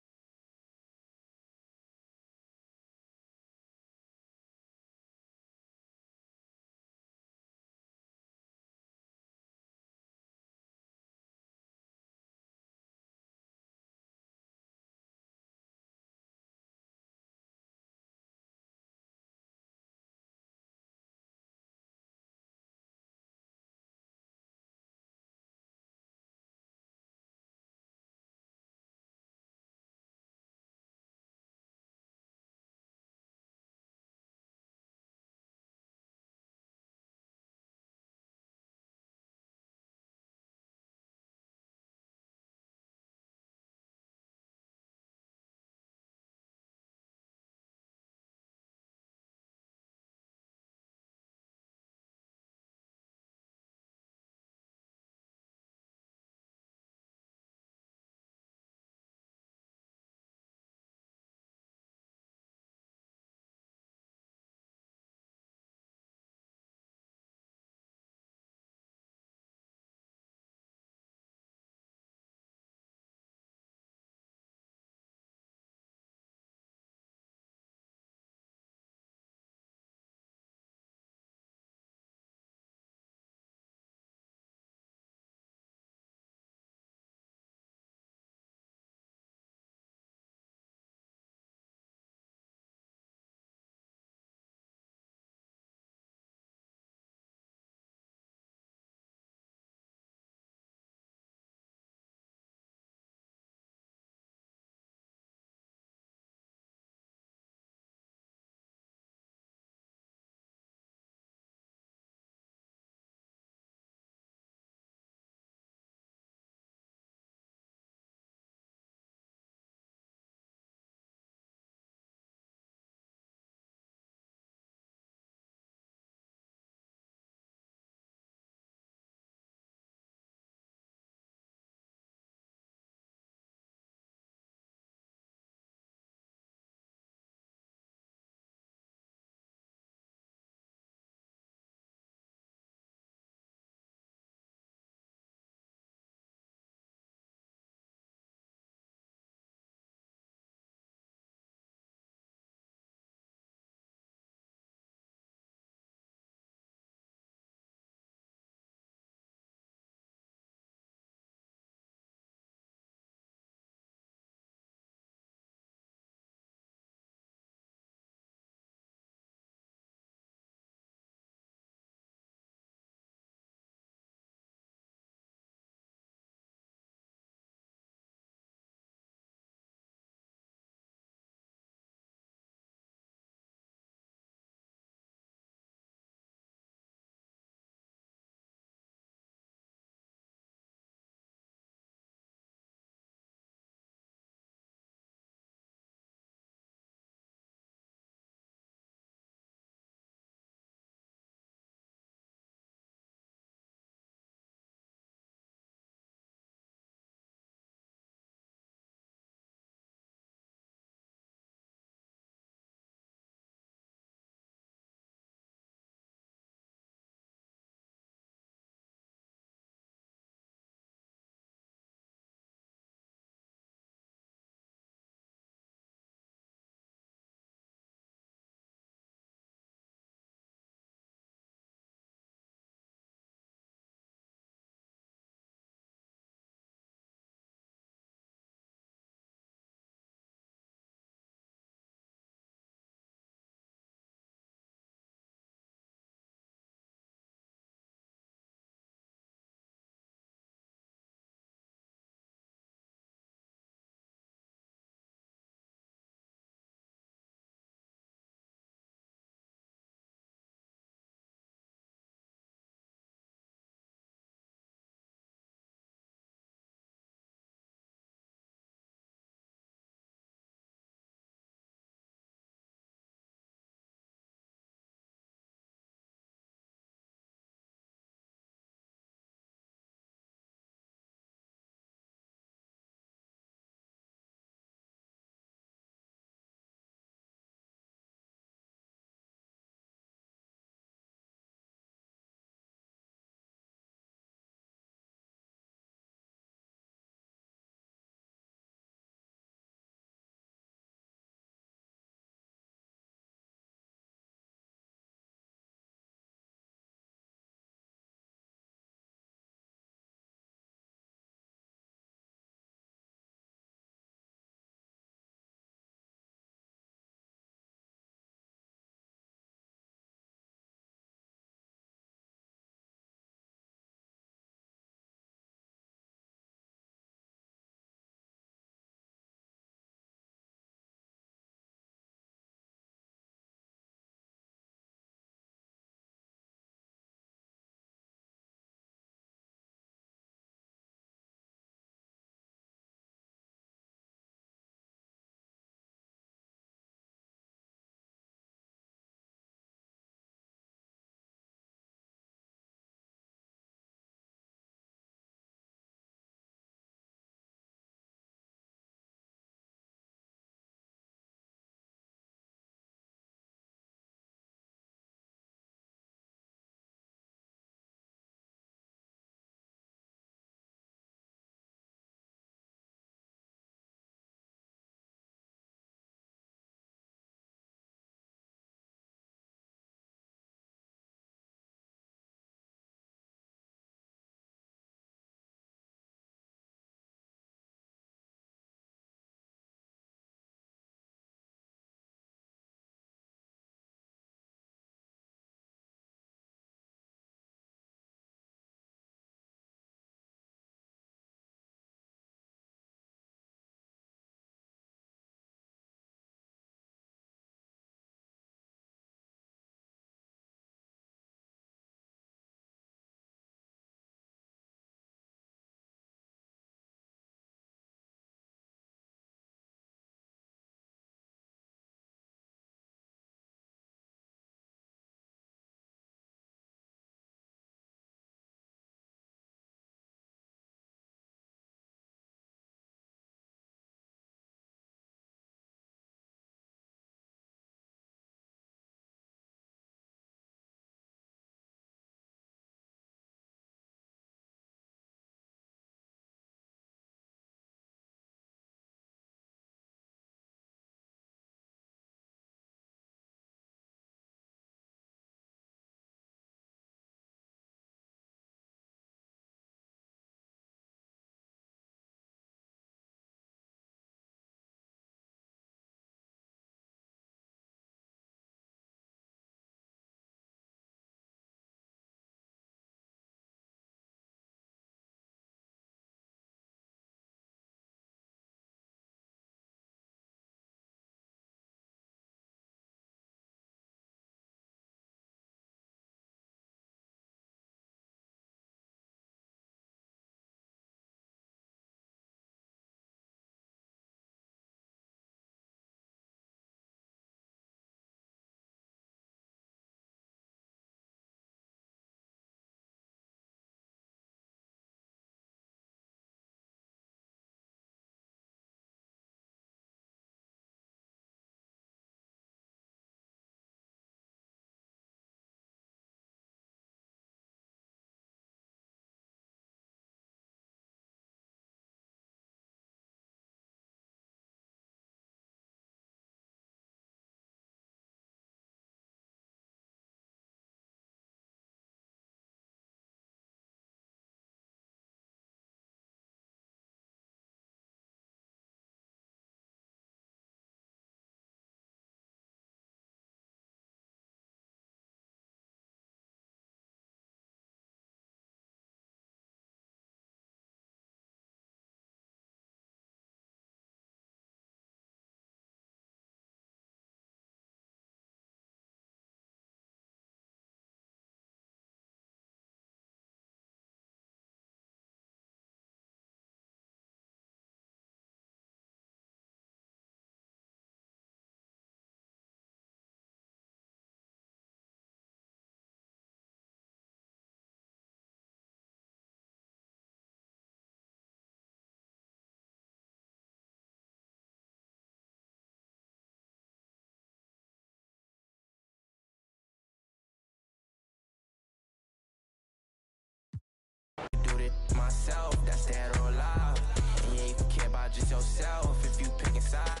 myself, that's dead or alive. And you ain't even care about just yourself if you picking sides.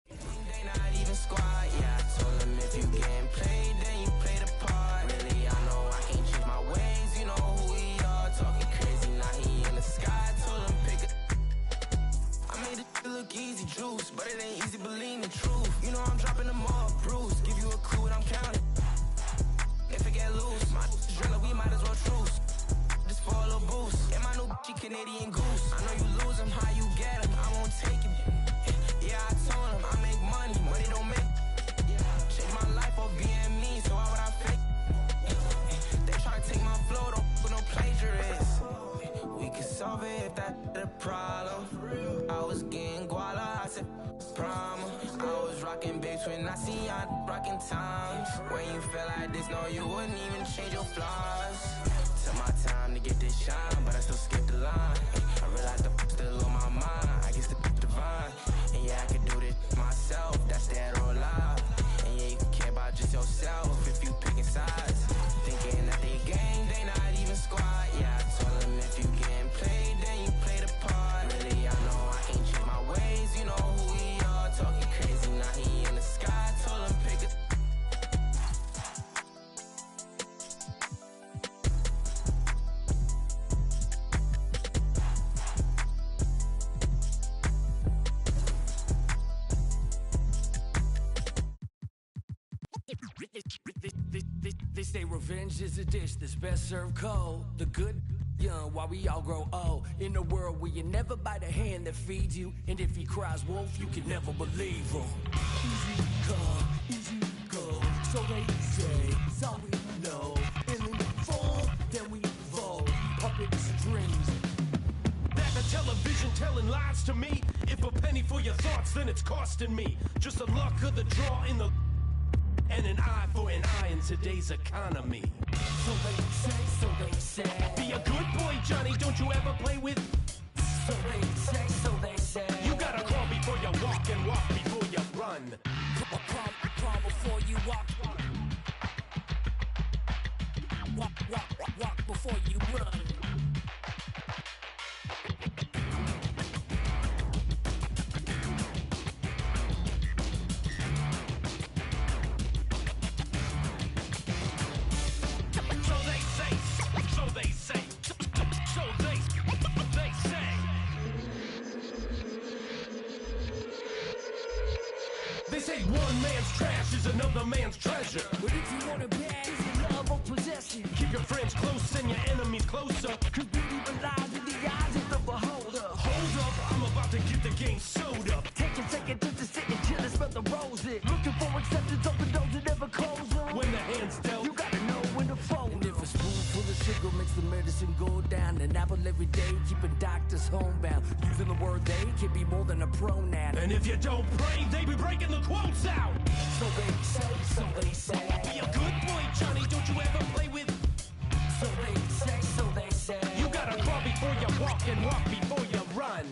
They not even squad, yeah, I told them if you getting played, then you play the part. Really, I know I can't change my ways, you know who we are. Talking crazy, now he in the sky, told him pick it. I made it look easy, juice, but it ain't easy believing the truth. You know I'm dropping them all, Bruce, give you a clue and I'm counting. If it get loose, my driller, we might as well truce. Just for a little boost, and my new bitch, Canadian goose. I know you lose him, how you get him, I won't take him. Yeah, I told him I make money, money don't make. Change my life or being me, so why would I fake? They try to take my flow, don't with no plagiarists. We could solve it if that's the problem. I was getting guala, I said promo. I was rocking babes when I see y'all rocking times. When you feel like this, no, you wouldn't even change your flaws. Took my time to get this shine, but I still skipped the line. I realized the still on my mind, I guess the divine. And yeah, I could do this myself, that's dead or alive. And yeah, you can care about just yourself if you picking sides. Thinking that they gang, they not even squad. Yeah, I told them if you getting played, then you play the part. Really, I know I can't change my ways, you know who we are. Talking crazy, now he in the sky, told him pick it. They say revenge is a dish that's best served cold. The good young while we all grow old. In a world where you never bite a hand that feeds you. And if he cries wolf, you can never believe him. Easy come, easy go. So they say, it's all we know. And in fall, then we fold. Puppet strings. That the television telling lies to me. If a penny for your thoughts, then it's costing me. Just the luck of the draw in the... And an eye for an eye in today's economy. So they say. Be a good boy, Johnny, don't you ever play with. So they say. You gotta crawl before you walk and walk before you run. Crawl before you walk. Walk before you run. They say one man's trash is another man's treasure. But if you want it bad, is it love or possession? Keep your friends close and your enemies closer. Cause beauty lies in the eyes of the beholder. Hold up, I'm about to get the game sewed up. Take a second just to sit and chill and smell the roses. Looking for acceptance, open doors and never close them. When the hand's dealt, you gotta know when to fold. And if a spoonful of sugar makes the medicine go down, an apple every day, keeping doctors homebound. Using the word they can be more than a pronoun. And if you don't pray, they be breaking the quotes out. So they say. Be a good boy, Johnny, don't you ever play with. So they say. You gotta crawl before you walk and walk before you run.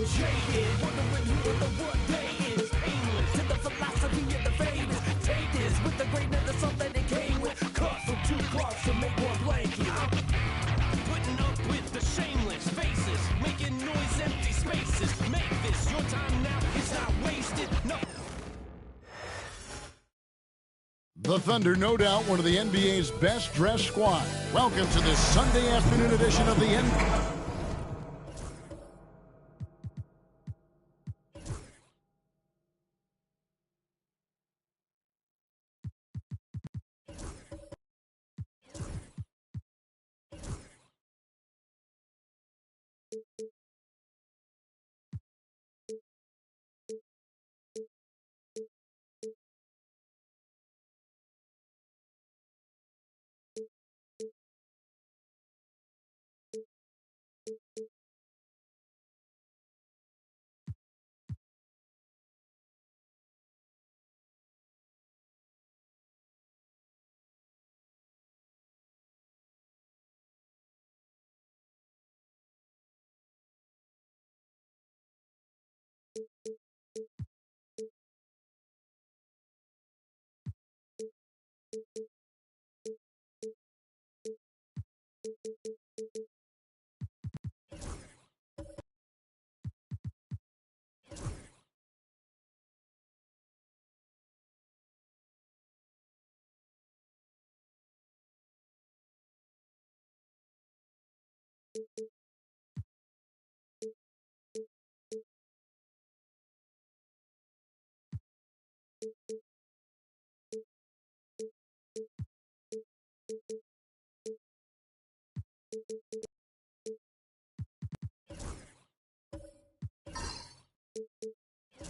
Jaded, wondering who the what day is. Painless to the philosophy of the famous. Take this with the greatness of something they came with. Cut from two cloths to make one blanket. I'm putting up with the shameless faces, making noise, empty spaces. Make this your time now, it's not wasted. No. The Thunder, no doubt, one of the NBA's best-dressed squad. Welcome to this Sunday afternoon edition of the NBA.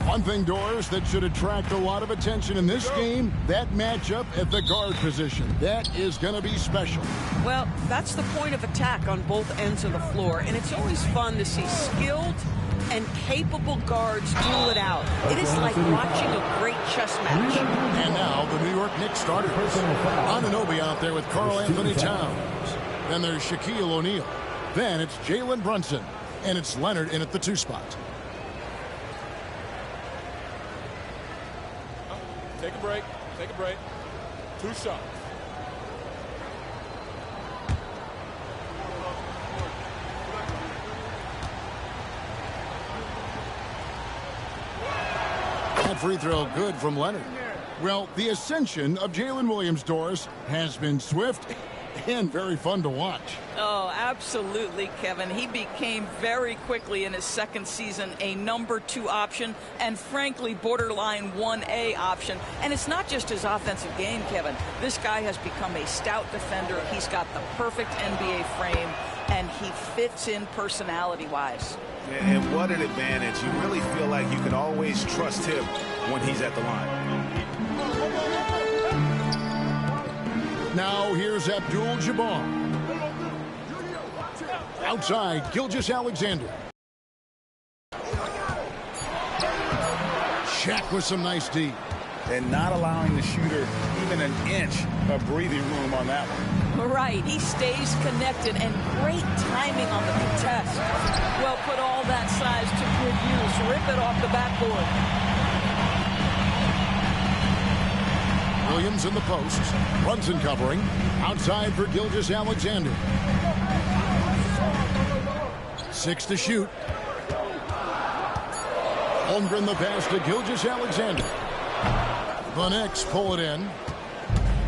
One thing, Doris, that should attract a lot of attention in this game, that matchup at the guard position. That is going to be special. Well, that's the point of attack on both ends of the floor, and it's always fun to see skilled and capable guards duel it out. It is like watching a great chess match. And now the New York Knicks starters. Anunoby out there with Karl Anthony Towns. Then there's Shaquille O'Neal. Then it's Jalen Brunson. And it's Leonard in at the 2 spot. Take a break. Take a break. 2 shots. That free throw good from Leonard. Well, the ascension of Jalen Williams, Doris, has been swift and very fun to watch. Oh, absolutely, Kevin. He became very quickly in his second season a number 2 option and, frankly, borderline 1A option. And it's not just his offensive game, Kevin. This guy has become a stout defender. He's got the perfect NBA frame, and he fits in personality-wise. And what an advantage. You really feel like you can always trust him when he's at the line. Now here's Abdul-Jabbar. Outside, Gilgeous-Alexander. Shaq with some nice D. And not allowing the shooter even an inch of breathing room on that one. Right. He stays connected, and great timing on the contest. Well, put all that size to good use. Rip it off the backboard. Williams in the post. Brunson covering. Outside for Gilgeous-Alexander. 6 to shoot. Holmgren the pass to Gilgeous-Alexander. The Knicks pull it in.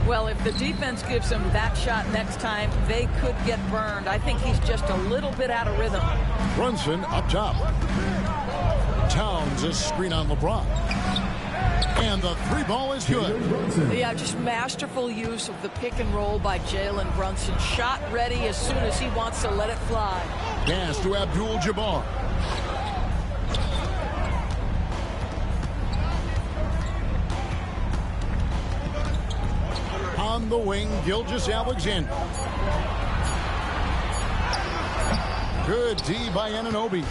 Well, if the defense gives him that shot next time, they could get burned. I think he's just a little bit out of rhythm. Brunson up top. Towns a screen on LeBron. And the 3 ball is good. Yeah, just masterful use of the pick and roll by Jalen Brunson. Shot ready as soon as he wants to let it fly. Pass to Abdul-Jabbar. On the wing, Gilgeous-Alexander. Good D by Anunoby.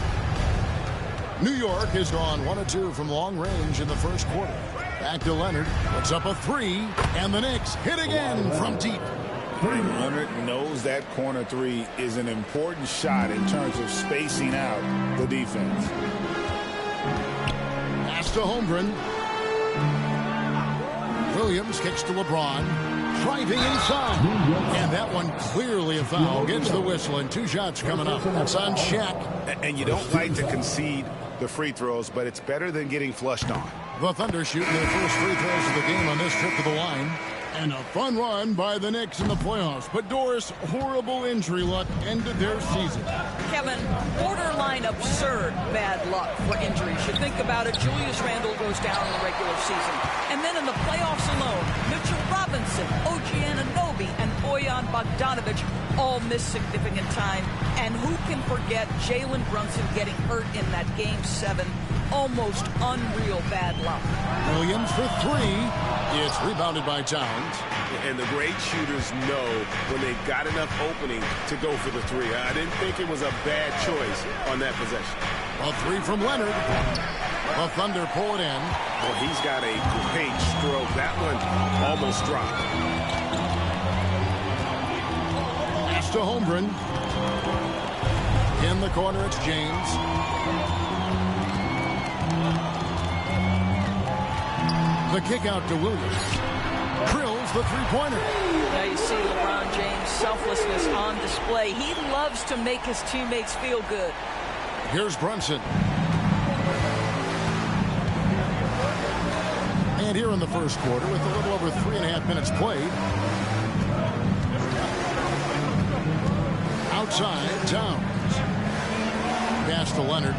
New York has gone 1 of 2 from long range in the first quarter. Back to Leonard. Puts up a 3. And the Knicks hit again from deep. Leonard knows that corner 3 is an important shot in terms of spacing out the defense. Pass to Holmgren. Williams kicks to LeBron. Driving inside. And that one clearly a foul. Gets the whistle, and 2 shots coming up. That's on Shaq. And you don't like to concede the free throws, but it's better than getting flushed on. The Thunder shooting their first free throws of the game on this trip to the line. And a fun run by the Knicks in the playoffs. But Doris, horrible injury luck ended their season. Kevin, borderline absurd bad luck for injuries. You think about it, Julius Randle goes down in the regular season. And then in the playoffs alone, Mitchell Robinson, OG Anunoby, and Bojan Bogdanovic all miss significant time. And who can forget Jalen Brunson getting hurt in that Game 7? Almost unreal bad luck. Williams for 3. It's rebounded by Towns. And the great shooters know when they've got enough opening to go for the 3. I didn't think it was a bad choice on that possession. A 3 from Leonard. The Thunder pull it in. Well, he's got a great stroke. That one almost dropped. Pass to Holmgren. In the corner, it's James. The kick out to Williams. drills the three-pointer. Now you see LeBron James' selflessness on display. He loves to make his teammates feel good. Here's Brunson. And here in the first quarter, with a little over 3.5 minutes played. Outside, Towns. Pass to Leonard.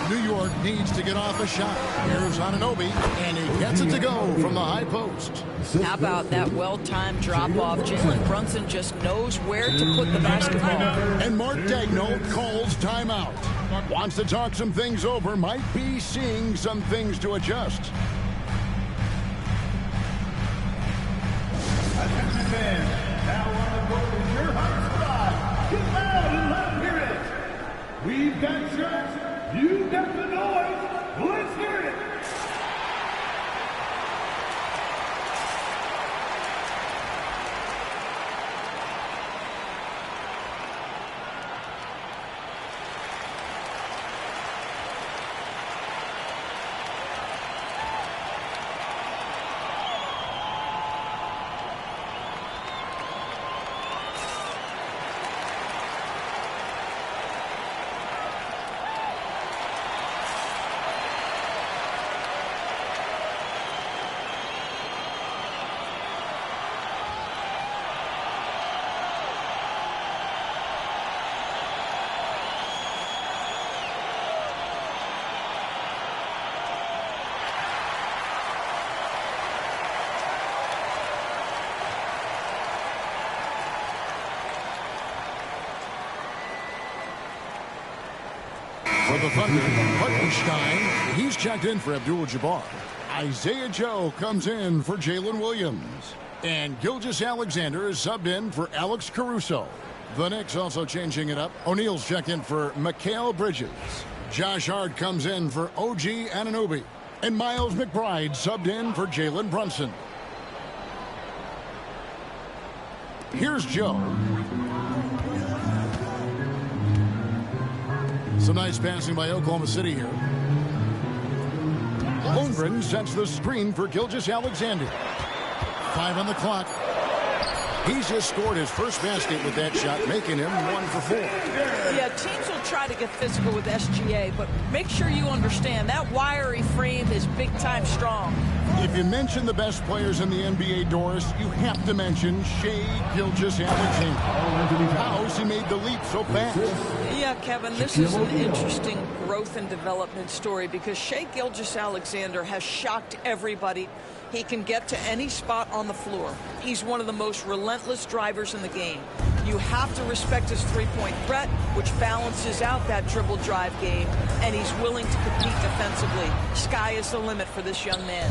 New York needs to get off a shot. Here's Anunoby, and he gets it to go from the high post. How about that well-timed drop-off? Jalen Brunson just knows where to put the basketball. And Mark Daigneault calls timeout. Wants to talk some things over, might be seeing some things to adjust. Attention fans, now on the court is your hot spot. Get loud and let them hear it. We've got shirts. You got the noise. Let's hear it. For the Thunder, Hartenstein, he's checked in for Abdul-Jabbar. Isaiah Joe comes in for Jalen Williams. And Gilgeous-Alexander is subbed in for Alex Caruso. The Knicks also changing it up. O'Neal's checked in for Mikal Bridges. Josh Hart comes in for OG Anunoby. And Miles McBride subbed in for Jalen Brunson. Here's Joe. Some nice passing by Oklahoma City here. Holmgren sets the screen for Gilgeous-Alexander. 5 on the clock. He's just scored his first basket with that shot, making him 1 for 4. Yeah, teams will try to get physical with SGA, but make sure you understand that wiry frame is big-time strong. If you mention the best players in the NBA, Doris, you have to mention Shai Gilgeous-Alexander. How's he made the leap so fast? Yeah, Kevin, this is an interesting growth and development story because Shai Gilgeous-Alexander has shocked everybody. He can get to any spot on the floor. He's one of the most relentless drivers in the game. You have to respect his three-point threat, which balances out that dribble drive game, and he's willing to compete defensively. Sky is the limit for this young man.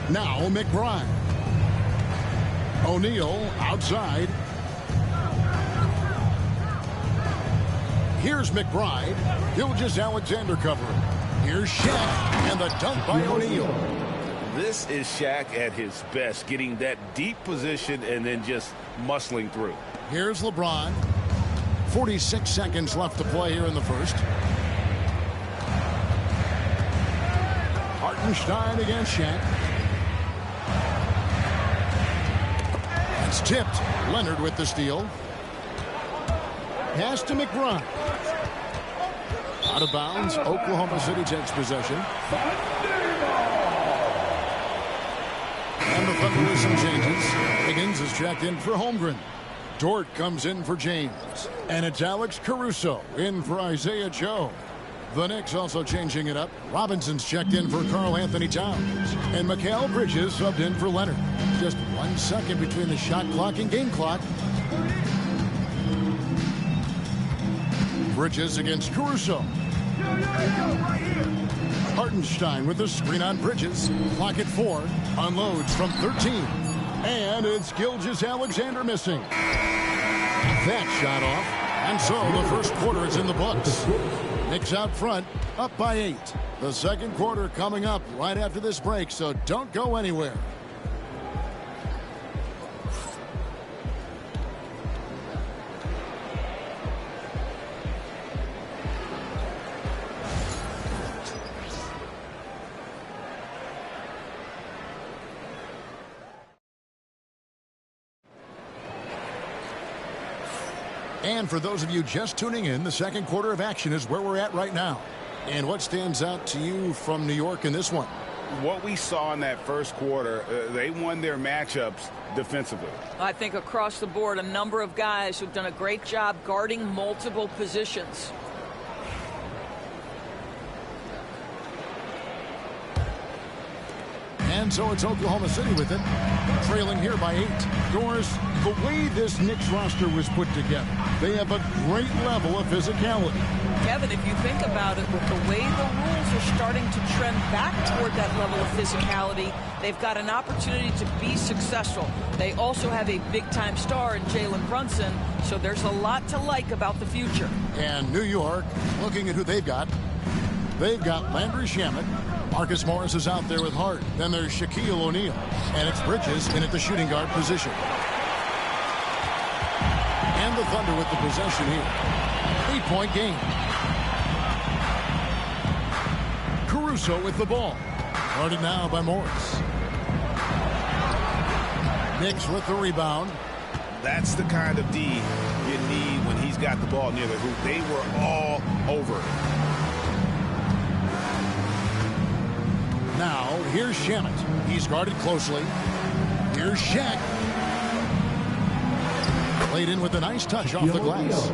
Now McBride. O'Neal outside. Here's McBride. Gilgeous-Alexander covering. Here's Shaq, and the dunk by O'Neal. This is Shaq at his best, getting that deep position and then just muscling through. Here's LeBron. 46 seconds left to play here in the first. Hartenstein against Shaq. It's tipped. Leonard with the steal. Pass to McBride. Out of bounds. Oklahoma City takes possession. And the Thunder with some changes. Higgins is checked in for Holmgren. Dort comes in for James. And it's Alex Caruso in for Isaiah Joe. The Knicks also changing it up. Robinson's checked in for Karl Anthony Towns. And Mikal Bridges subbed in for Leonard. Just 1 second between the shot clock and game clock. Bridges against Caruso. Hartenstein with the screen on Bridges. Clock at 4. Unloads from 13. And it's Gilgeous-Alexander missing. That shot off. And so the first quarter is in the books. Knicks out front, up by 8. The second quarter coming up right after this break, so don't go anywhere. And for those of you just tuning in, the second quarter of action is where we're at right now. And what stands out to you from New York in this one? What we saw in that first quarter, they won their matchups defensively. I think across the board, a number of guys who've done a great job guarding multiple positions. And so it's Oklahoma City with it, trailing here by 8. Doris, the way this Knicks roster was put together, they have a great level of physicality. Kevin, if you think about it, with the way the rules are starting to trend back toward that level of physicality, they've got an opportunity to be successful. They also have a big-time star in Jalen Brunson, so there's a lot to like about the future. And New York, looking at who they've got Landry Shamet. Marcus Morris is out there with Hart. Then there's Shaquille O'Neal. And it's Bridges in at the shooting guard position. And the Thunder with the possession here. 8-point game. Caruso with the ball. Guarded now by Morris. Knicks with the rebound. That's the kind of D you need when he's got the ball near the hoop. They were all over it. Now, here's Shamet. He's guarded closely. Here's Shaq. Played in with a nice touch off the glass.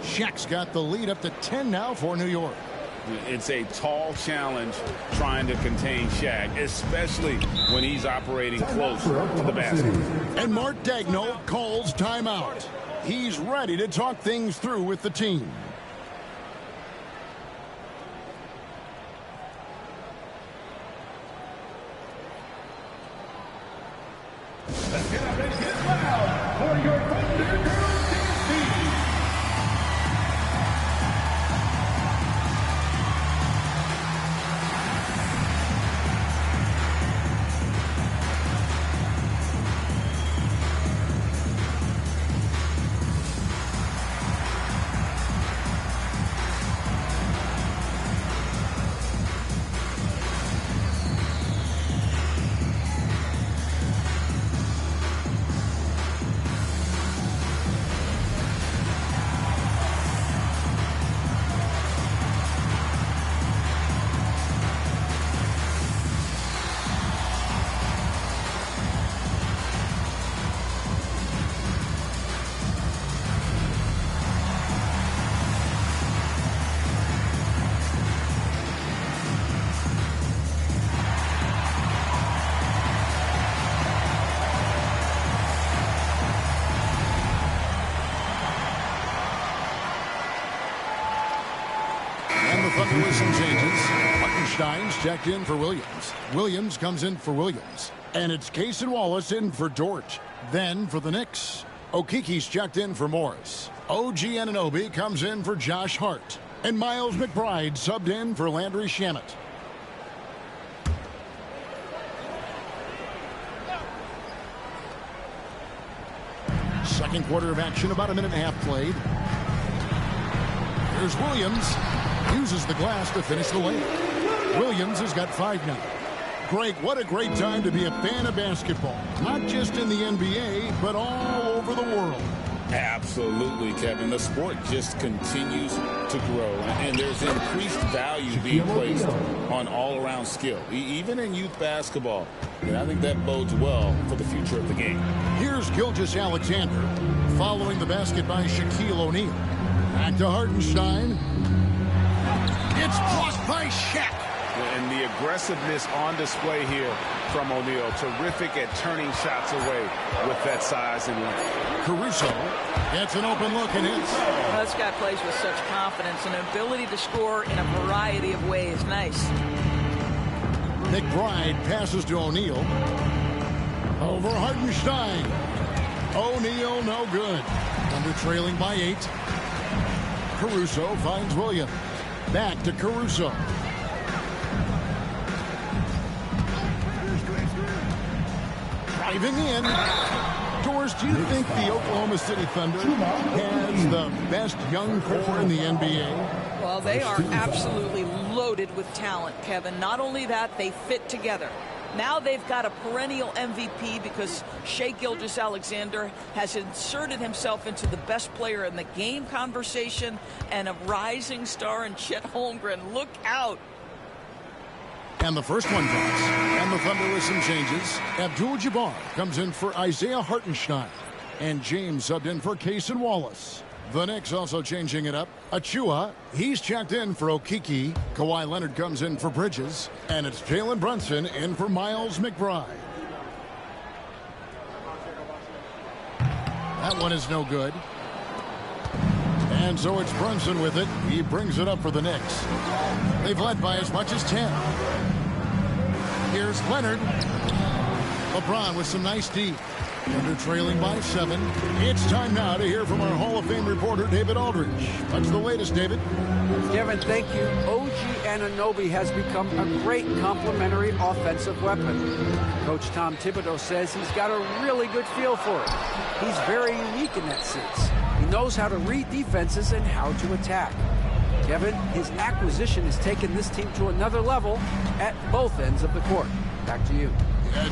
Shaq's got the lead up to 10 now for New York. It's a tall challenge trying to contain Shaq, especially when he's operating close to the basket. And Mark Daigneault calls timeout. He's ready to talk things through with the team. Let's get up and get loud for your Thunder Girls team. Thunder with some changes. Hartenstein's checked in for Williams. Williams comes in for Williams. And it's Case and Wallace in for Dort. Then for the Knicks, Okiki's checked in for Morris. OG Anunoby comes in for Josh Hart. And Miles McBride subbed in for Landry Shamet. Second quarter of action, about a minute and a half played. Here's Williams. Uses the glass to finish the layup. Williams has got 5 now. Greg, what a great time to be a fan of basketball. Not just in the NBA, but all over the world. Absolutely, Kevin. The sport just continues to grow, and there's increased value being placed on all-around skill, even in youth basketball. And I think that bodes well for the future of the game. Here's Gilgeous-Alexander following the basket by Shaquille O'Neal. Back to Hartenstein. It's blocked by Shaq. And the aggressiveness on display here from O'Neal. Terrific at turning shots away with that size and length. Caruso gets an open look and hits. Well, this guy plays with such confidence and an ability to score in a variety of ways. Nice. McBride passes to O'Neal. Over Hartenstein. O'Neal no good. Under trailing by 8. Caruso finds Williams. Back to Caruso. Driving in. Doris, do you think the Oklahoma City Thunder has the best young core in the NBA? Well, they are absolutely loaded with talent, Kevin. Not only that, they fit together. Now they've got a perennial MVP because Shai Gilgeous-Alexander has inserted himself into the best player in the game conversation and a rising star in Chet Holmgren. Look out. And the first one drops. And the Thunder with some changes. Abdul-Jabbar comes in for Isaiah Hartenstein. And James subbed in for Cason Wallace. The Knicks also changing it up. Achua, he's checked in for Okiki. Kawhi Leonard comes in for Bridges. And it's Jalen Brunson in for Miles McBride. That one is no good. And so it's Brunson with it. He brings it up for the Knicks. They've led by as much as 10. Here's Leonard. LeBron with some nice D. Thunder trailing by 7. It's time now to hear from our Hall of Fame reporter, David Aldridge. What's the latest, David? Kevin, thank you. OG Anunoby has become a great complementary offensive weapon. Coach Tom Thibodeau says he's got a really good feel for it. He's very unique in that sense. He knows how to read defenses and how to attack. Kevin, his acquisition has taken this team to another level at both ends of the court. Back to you.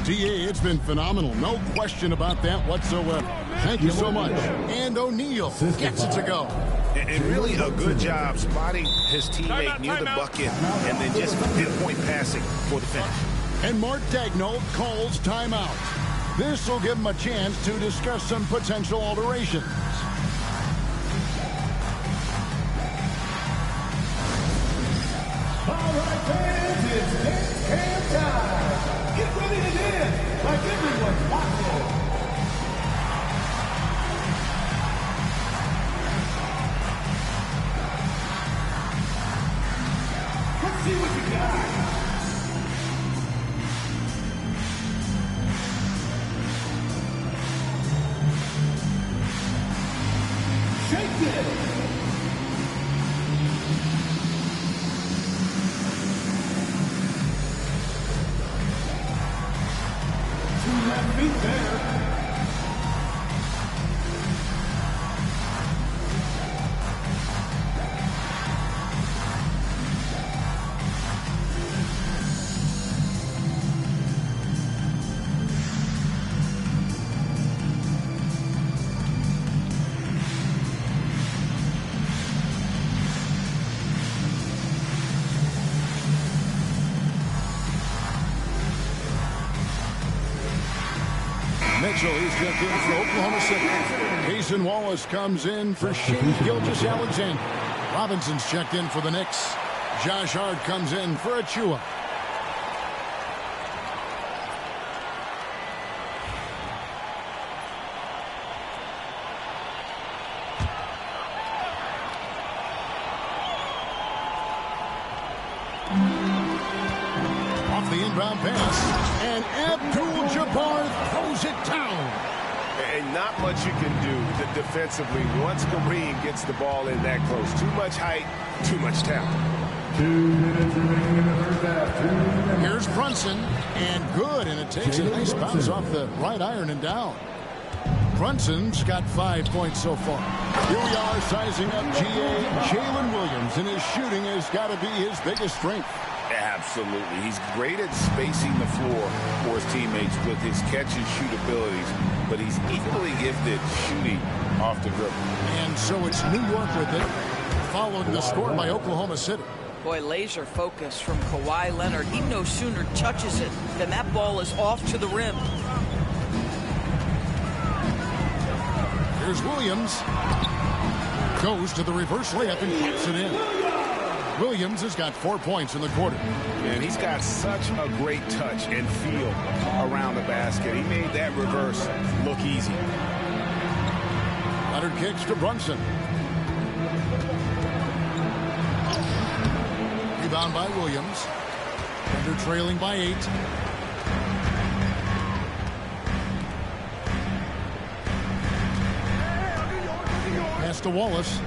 D.A., it's been phenomenal. No question about that whatsoever. Thank you so much. And O'Neal gets it to go. And really a good job spotting his teammate near the bucket and then just pinpoint passing for the finish. And Mark Daigneault calls timeout. This will give him a chance to discuss some potential alterations. All right, fans, it's dance cam time. Get ready to dance like everyone's watching. Let's see what you got. Shake it. Feet there. Mitchell, he's checked in for Oklahoma City. Cason Wallace comes in for Shai Gilgeous-Alexander. Robinson's checked in for the Knicks. Josh Hart comes in for Achua. Off the inbound pass, and Abdul-Jabbar throws it down. And not much you can do defensively once Kareem gets the ball in that close. Too much height, too much talent. 2 minutes remaining in the first half. Here's Brunson, and good, and it takes a nice bounce off the right iron and down. Brunson's got 5 points so far. Here we are sizing up GA. Jalen Williams, and his shooting has got to be his biggest strength. Absolutely. He's great at spacing the floor for his teammates with his catch-and-shoot abilities, but he's equally gifted shooting off the dribble. And so it's New York with it, followed the score by Oklahoma City. Boy, laser focus from Kawhi Leonard. He no sooner touches it than that ball is off to the rim. Here's Williams. Goes to the reverse layup and hits it in. Williams has got 4 points in the quarter. And he's got such a great touch and feel around the basket. He made that reverse look easy. Leonard kicks to Brunson. Rebound by Williams. Thunder trailing by 8. Pass to Wallace.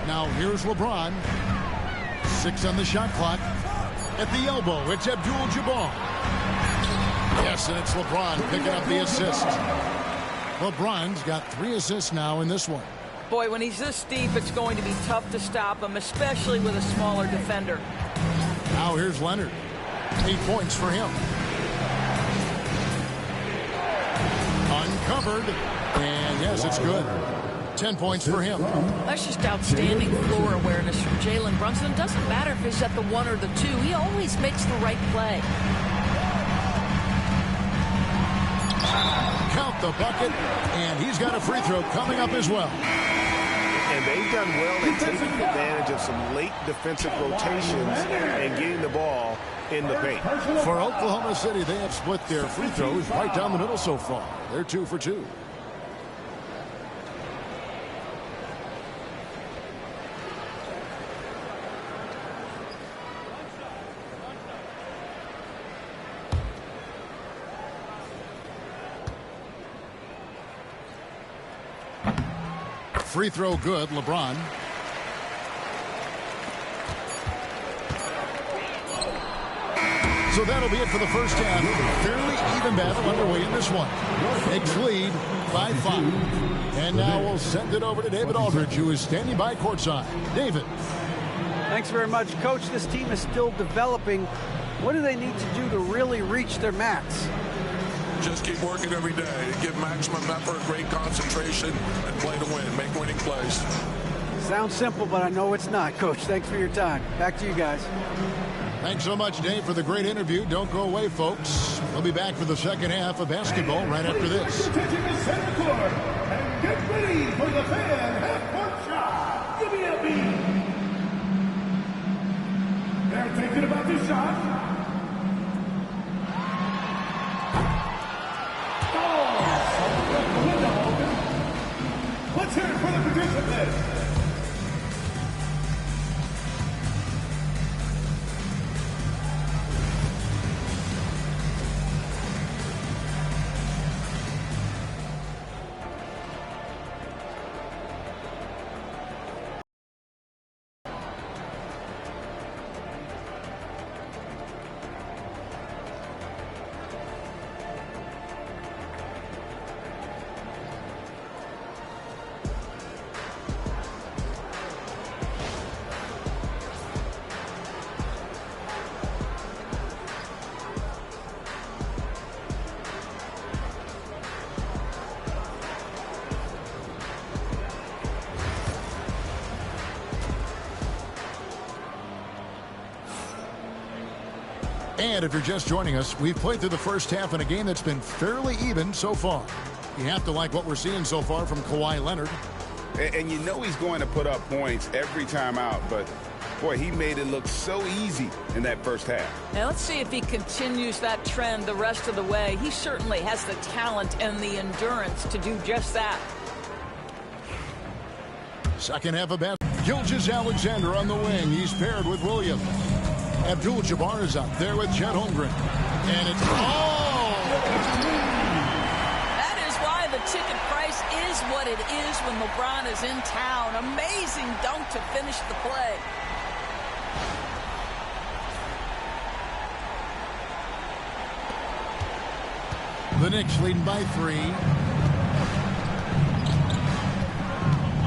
Now here's LeBron. 6 on the shot clock. At the elbow, it's Abdul-Jabbar. Yes, and it's LeBron picking up the assist. LeBron's got 3 assists now in this one. Boy, when he's this deep, it's going to be tough to stop him, especially with a smaller defender. Now here's Leonard. 8 points for him. Uncovered. And yes, it's good. 10 points for him. That's just outstanding floor awareness from Jalen Brunson. Doesn't matter if he's at the 1 or the 2. He always makes the right play. Count the bucket. And he's got a free throw coming up as well. And they've done well in taking advantage of some late defensive rotations and getting the ball in the paint. For Oklahoma City, they have split their free throws right down the middle so far. They're 2 for 2. Free throw good, LeBron. So that'll be it for the first half. Fairly even battle underway in this one. Knicks lead by 5. And now we'll send it over to David Aldridge, who is standing by courtside. David. Thanks very much, Coach. This team is still developing. What do they need to do to really reach their max? Just keep working every day. Give maximum effort, great concentration, and play to win. Make winning plays. Sounds simple, but I know it's not, Coach. Thanks for your time. Back to you guys. Thanks so much, Dave, for the great interview. Don't go away, folks. We'll be back for the second half of basketball right after this. Taking the center court and get ready for the fan half-court shot. Give me a beat. They're thinking about this shot. Let's hear it for the participants. And if you're just joining us, we've played through the first half in a game that's been fairly even so far. You have to like what we're seeing so far from Kawhi Leonard. And you know he's going to put up points every time out, but boy, he made it look so easy in that first half. Now let's see if he continues that trend the rest of the way. He certainly has the talent and the endurance to do just that. Second half of basketball. Gilgeous-Alexander on the wing. He's paired with Williams. Abdul-Jabbar is out there with Chet Holmgren. And it's... Oh! That is why the ticket price is what it is when LeBron is in town. Amazing dunk to finish the play. The Knicks leading by 3.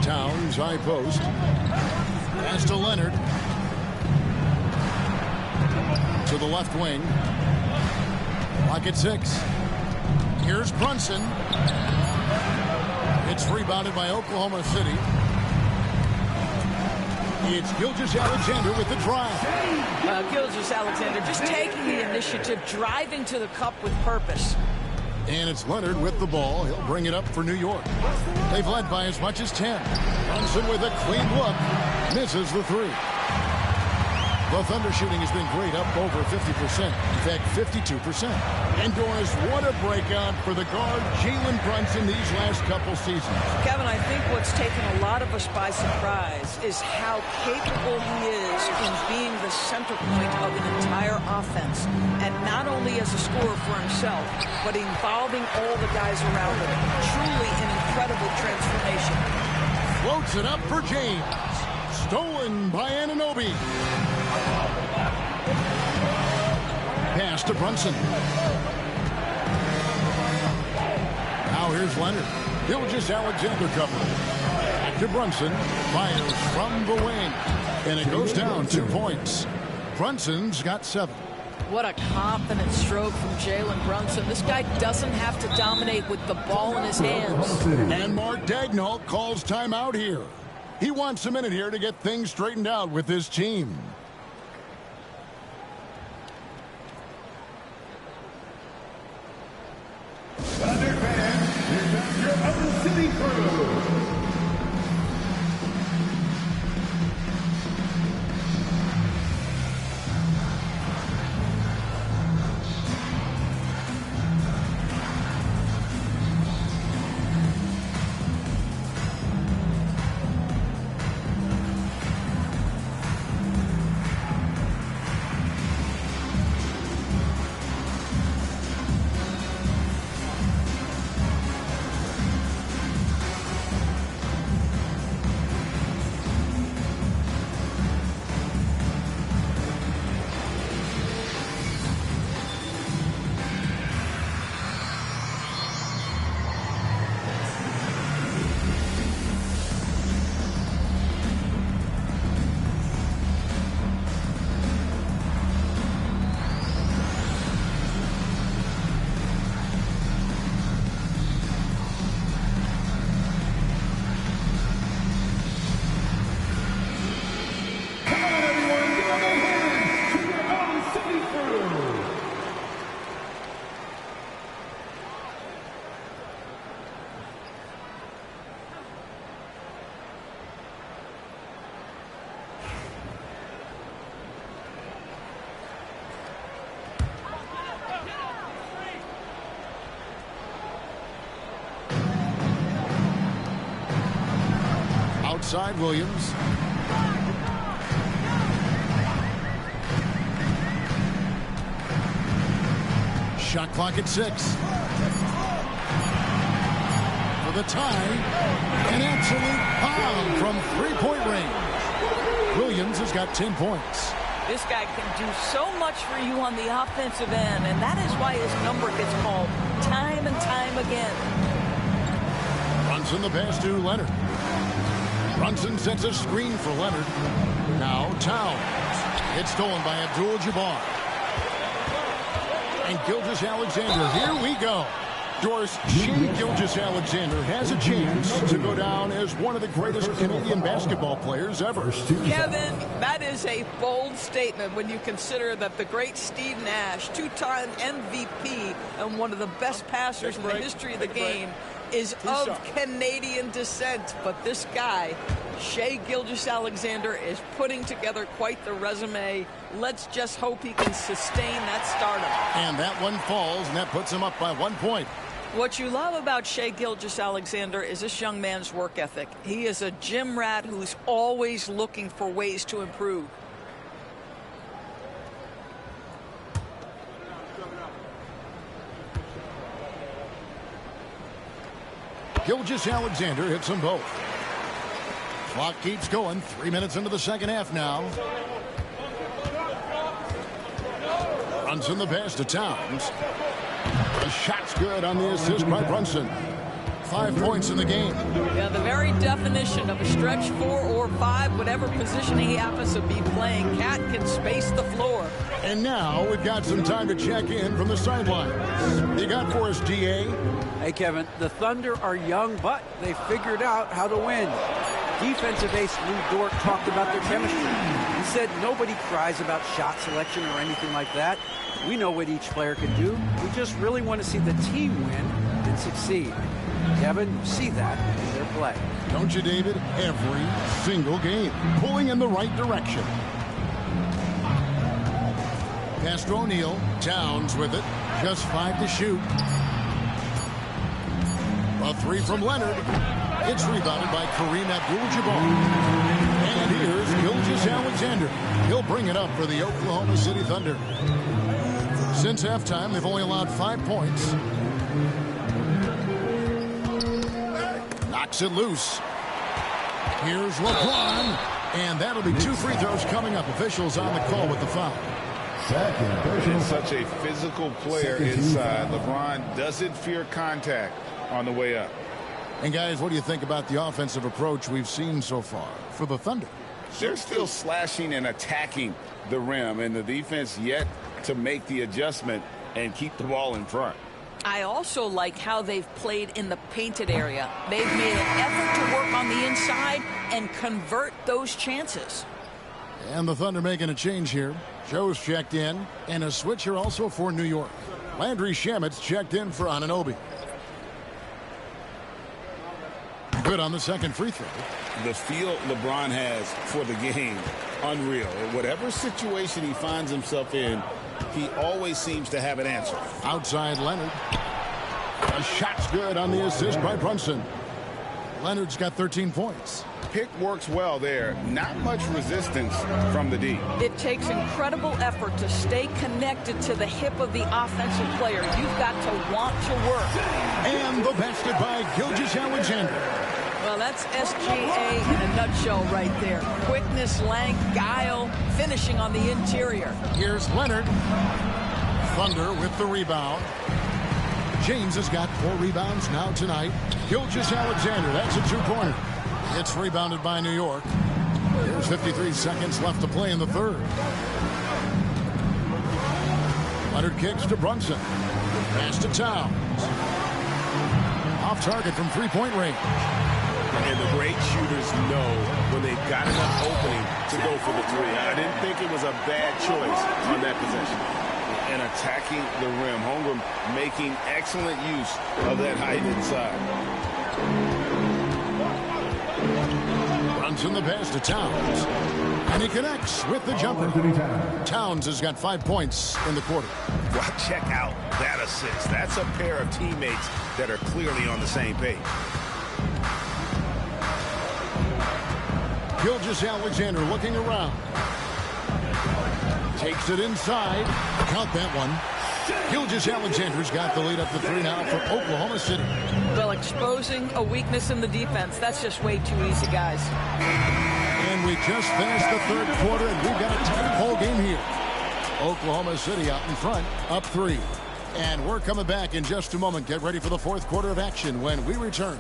Towns, high post. Pass to Leonard. To the left wing. Clock at 6. Here's Brunson. It's rebounded by Oklahoma City. It's Gilgeous-Alexander with the drive. Gilgeous-Alexander just taking the initiative, driving to the cup with purpose. And it's Leonard with the ball. He'll bring it up for New York. They've led by as much as 10. Brunson with a clean look. Misses the 3. The Thunder shooting has been great, up over 50%. In fact, 52%. And Doris, what a breakout for the guard, Jalen Brunson, these last couple seasons. Kevin, I think what's taken a lot of us by surprise is how capable he is in being the center point of an entire offense. And not only as a scorer for himself, but involving all the guys around him. Truly an incredible transformation. Floats it up for James. Stolen by Anunoby. Pass to Brunson. Now here's Leonard. Gilgeous-Alexander cover. Back to Brunson. Fires from the wing. And it goes down 2 points. Brunson's got 7. What a confident stroke from Jalen Brunson. This guy doesn't have to dominate with the ball in his hands. And Mark Daigneault calls timeout here. He wants a minute here to get things straightened out with his team. Thunder fans, here comes your Oklahoma City crew. Outside Williams. Shot clock at 6. For the tie. An absolute bomb from three-point range. Williams has got 10 points. This guy can do so much for you on the offensive end, and that is why his number gets called time and time again. Brunson the pass to Leonard. Brunson sets a screen for Leonard. Now Towns. It's stolen by Abdul-Jabbar. And Gilgeous-Alexander. Here we go. Doris, Shea Gilgeous-Alexander has a chance to go down as one of the greatest Canadian basketball players ever. Kevin, that is a bold statement when you consider that the great Steve Nash, two-time MVP and one of the best passers in the history of the game, is of Canadian descent. But this guy, Shea Gilgeous-Alexander, is putting together quite the resume. Let's just hope he can sustain that stardom. And that one falls, and that puts him up by 1 point. What you love about Shea Gilgeous-Alexander is this young man's work ethic. He is a gym rat who's always looking for ways to improve. Gilgeous-Alexander hits them both. Clock keeps going. 3 minutes into the second half now. Brunson the pass to Towns. The shot's good on the assist by Brunson. 5 points in the game. Yeah, the very definition of a stretch 4 or 5, whatever position he happens to be playing, Cat can space the floor. And now we've got some time to check in from the sidelines. You got for us, DA? Hey, Kevin, the Thunder are young, but they figured out how to win. Defensive ace Lou Dort talked about their chemistry. He said nobody cries about shot selection or anything like that. We know what each player can do. We just really want to see the team win and succeed. Kevin, you see that in their play. Don't you, David? Every single game. Pulling in the right direction. Pass to O'Neal. Towns with it. Just 5 to shoot. A 3 from Leonard. It's rebounded by Kareem Abdul-Jabbar. And here's Gilgeous-Alexander. He'll bring it up for the Oklahoma City Thunder. Since halftime, they've only allowed 5 points. Knocks it loose. Here's LeBron. And that'll be 2 free throws coming up. Officials on the call with the foul. He's such a physical player inside. LeBron doesn't fear contact on the way up. And guys, what do you think about the offensive approach we've seen so far for the Thunder? They're still slashing and attacking the rim, and the defense yet to make the adjustment and keep the ball in front. I also like how they've played in the painted area. They've made an effort to work on the inside and convert those chances. And the Thunder making a change here. Joe's checked in, and a switcher also for New York. Landry Shamet's checked in for Anunoby. Good on the second free throw. The feel LeBron has for the game, unreal. Whatever situation he finds himself in, he always seems to have an answer. Outside Leonard. A shot's good on the assist by Brunson. Leonard's got 13 points. Pick works well there. Not much resistance from the D. It takes incredible effort to stay connected to the hip of the offensive player. You've got to want to work. And the basket by Gilgeous-Alexander. Well, that's SGA in a nutshell right there. Quickness, length, guile, finishing on the interior. Here's Leonard. Thunder with the rebound. James has got 4 rebounds now tonight. Gilgeous-Alexander, that's a two-pointer. It's rebounded by New York. There's 53 seconds left to play in the third. Leonard kicks to Brunson. Pass to Towns. Off target from three-point range. And the great shooters know when they've got enough opening to go for the three. I didn't think it was a bad choice on that possession. And attacking the rim. Holmgren making excellent use of that height inside. Brunson the pass to Towns. And he connects with the jumper. Towns has got 5 points in the quarter. Well, check out that assist. That's a pair of teammates that are clearly on the same page. Gilgeous-Alexander looking around. Takes it inside. Count that one. Gilgeous-Alexander's got the lead up to 3 now for Oklahoma City. Well, exposing a weakness in the defense, that's just way too easy, guys. And we just finished the third quarter, and we've got a tight ball game here. Oklahoma City out in front, up 3. And we're coming back in just a moment. Get ready for the fourth quarter of action when we return.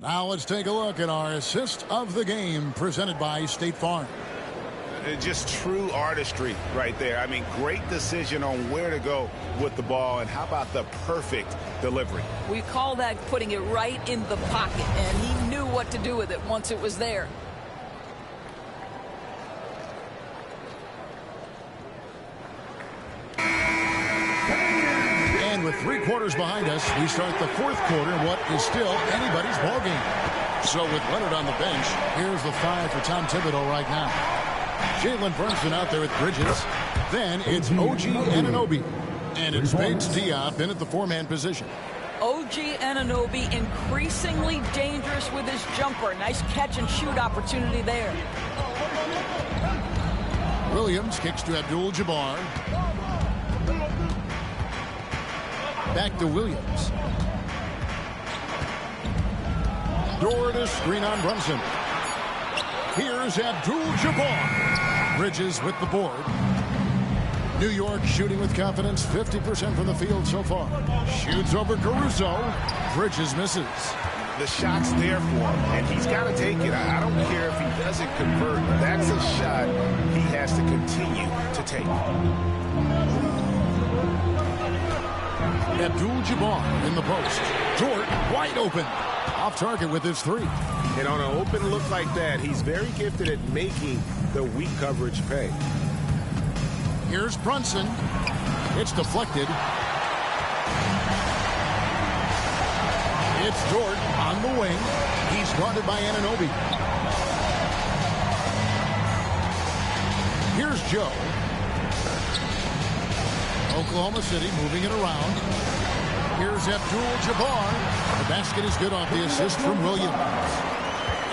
Now let's take a look at our assist of the game presented by State Farm. Just true artistry right there. I mean, great decision on where to go with the ball, and how about the perfect delivery? We call that putting it right in the pocket, and he knew what to do with it once it was there. And with 3 quarters behind us, we start the fourth quarter in what is still anybody's ball game. So with Leonard on the bench, here's the 5 for Tom Thibodeau right now. Jalen Brunson out there with Bridges. Then it's OG Anunoby. And it's Bates Diop in at the 4-man position. OG Anunoby increasingly dangerous with his jumper. Nice catch and shoot opportunity there. Williams kicks to Abdul-Jabbar. Back to Williams. Door to screen on Brunson. Here's Abdul-Jabbar. Bridges with the board. New York shooting with confidence, 50% from the field so far. Shoots over Caruso. Bridges misses. The shot's there for him, and he's got to take it. I don't care if he doesn't convert. That's a shot he has to continue to take. Abdul-Jabbar in the post. Dort wide open. Off target with his 3. And on an open look like that, he's very gifted at making the weak coverage pay. Here's Brunson. It's deflected. It's Dort on the wing. He's guarded by Anunoby. Here's Joe. Oklahoma City moving it around. Here's Abdul-Jabbar. The basket is good off the assist from Williams.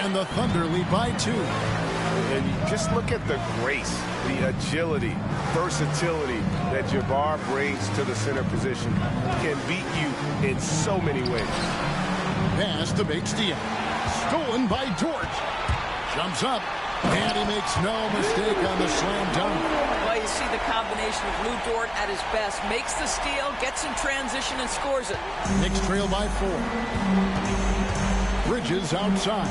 And the Thunder lead by 2. And you just look at the grace, the agility, versatility that Jabbar brings to the center position. Can beat you in so many ways. Pass to Bates Diop. Stolen by Dort. Jumps up. And he makes no mistake on the slam dunk. Well, to see the combination of Lou Dort at his best. Makes the steal, gets in transition, and scores it. Knicks trail by 4. Bridges outside.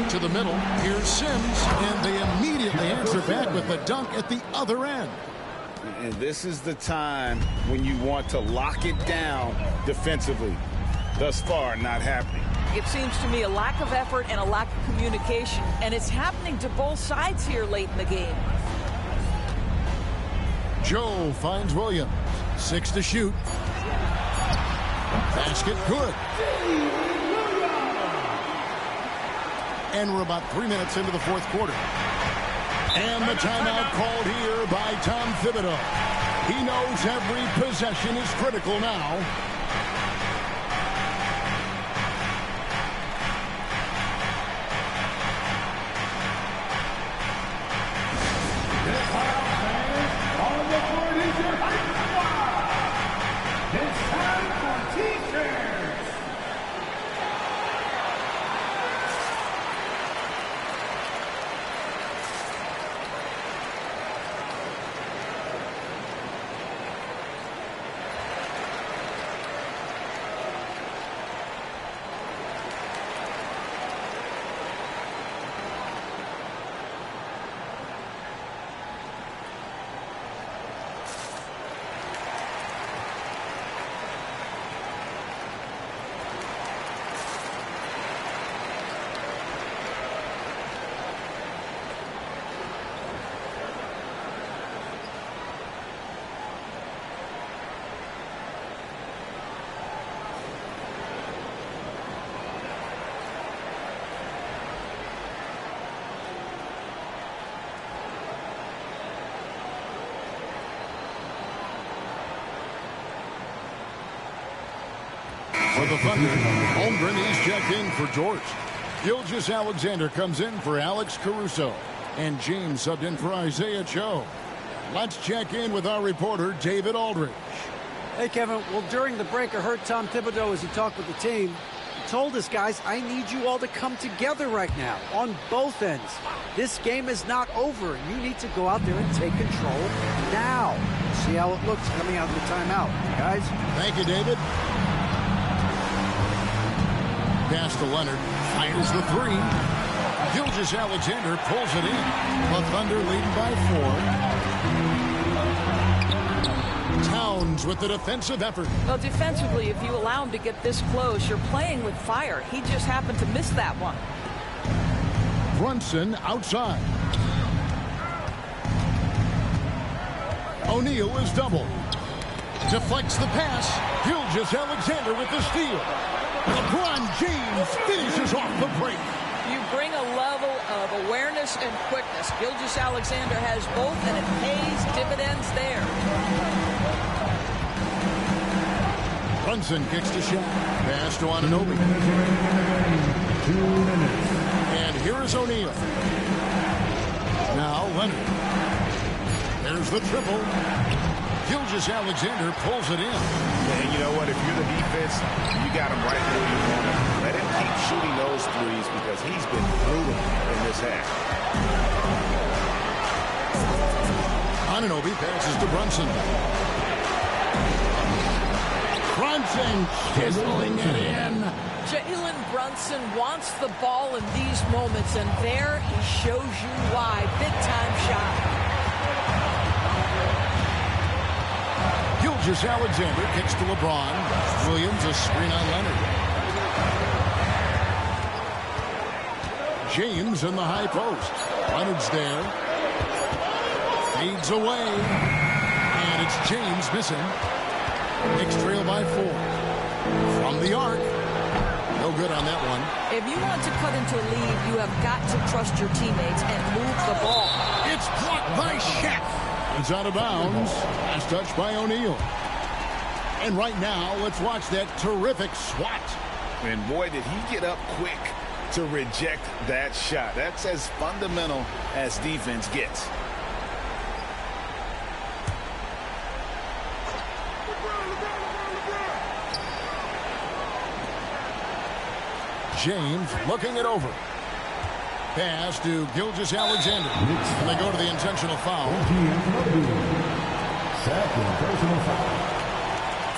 To the middle. Here's Sims, and they immediately answer back with the dunk at the other end. And this is the time when you want to lock it down defensively. Thus far, not happening. It seems to me a lack of effort and a lack of communication, and it's happening to both sides here late in the game. Joe finds Williams. 6 to shoot. Basket good. And we're about 3 minutes into the fourth quarter. And the timeout called here by Tom Thibodeau. He knows every possession is critical now. On the court is your high squad. It's time for T-shirts. For the Thunder, Holmgren is checked in for George. Gilgeous-Alexander comes in for Alex Caruso. And James subbed in for Isaiah Cho. Let's check in with our reporter, David Aldridge. Hey, Kevin. Well, during the break, I heard Tom Thibodeau as he talked with the team. He told us, guys, I need you all to come together right now on both ends. This game is not over. You need to go out there and take control now. See how it looks coming out of the timeout, guys. Thank you, David. Pass to Leonard. Fires the 3. Gilgeous-Alexander pulls it in. The Thunder leading by 4. Towns with the defensive effort. Well, defensively, if you allow him to get this close, you're playing with fire. He just happened to miss that one. Brunson outside. O'Neal is doubled. Deflects the pass. Gilgeous-Alexander with the steal. LeBron James finishes off the break. You bring a level of awareness and quickness. Gilgeous-Alexander has both, and it pays dividends there. Brunson kicks to shot. Pass to Anunoby. 2 minutes. And here is O'Neal. Now Leonard. There's the triple. Gilgeous-Alexander pulls it in. And you know what? If you're the defense, you got him right where you want him. Let him keep shooting those threes because he's been brutal in this half. Anunoby passes to Brunson. Brunson chiseling it in. Jalen Brunson wants the ball in these moments, and there he shows you why. Big-time shot. Gilgeous-Alexander kicks to LeBron. Williams a screen on Leonard. James in the high post. Leonard's there. Fades away. And it's James missing. Knicks trail by 4. From the arc. No good on that one. If you want to cut into a lead, you have got to trust your teammates and move the ball. It's blocked by Shaq. It's out of bounds. Last touch by O'Neal. And right now, let's watch that terrific swat. And boy, did he get up quick to reject that shot. That's as fundamental as defense gets. James looking it over. pass to Gilgeous-Alexander. They go to the intentional foul. Second personal foul.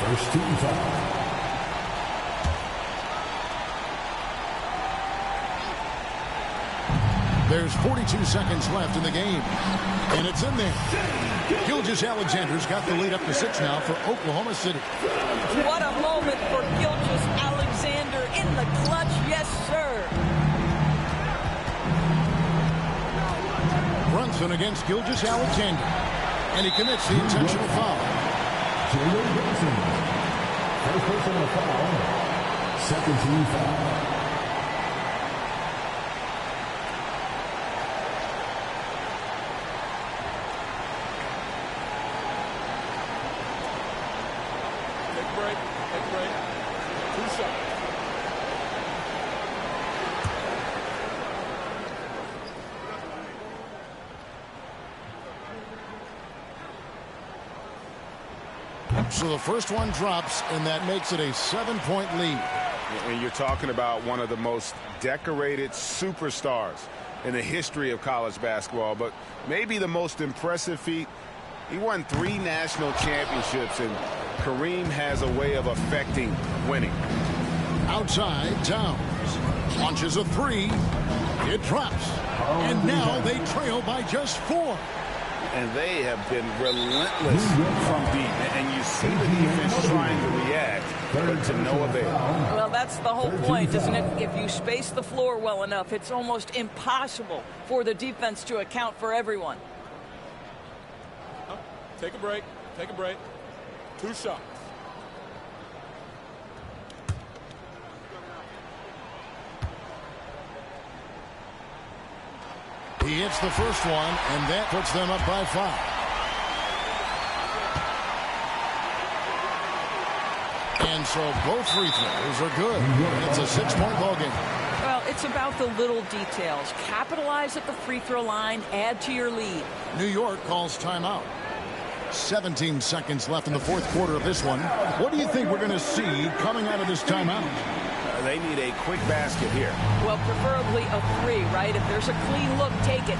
First team foul. There's 42 seconds left in the game. And it's in there. Gilgeous-Alexander's got the lead up to 6 now for Oklahoma City. What a moment for Gilgeous-Alexander in the clutch. Yes, sir. Brunson against Gilgeous-Alexander. And he commits the intentional foul. Jalen Brunson. First personal foul. Second team foul. So the first one drops, and that makes it a 7-point lead. And you're talking about one of the most decorated superstars in the history of college basketball, but maybe the most impressive feat. He won 3 national championships, and Kareem has a way of affecting winning. Outside, Towns launches a 3. It drops. And now they trail by just 4. And they have been relentless from deep. And you see the defense trying to react, but to no avail. Well, that's the whole point, isn't it? If you space the floor well enough, it's almost impossible for the defense to account for everyone. Take a break. Take a break. 2 shots. He hits the first one, and that puts them up by 5. And so both free throws are good. It's a 6-point ball game. Well, it's about the little details. Capitalize at the free throw line, add to your lead. New York calls timeout. 17 seconds left in the fourth quarter of this one. What do you think we're going to see coming out of this timeout? They need a quick basket here. Well, preferably a 3, right? If there's a clean look, take it.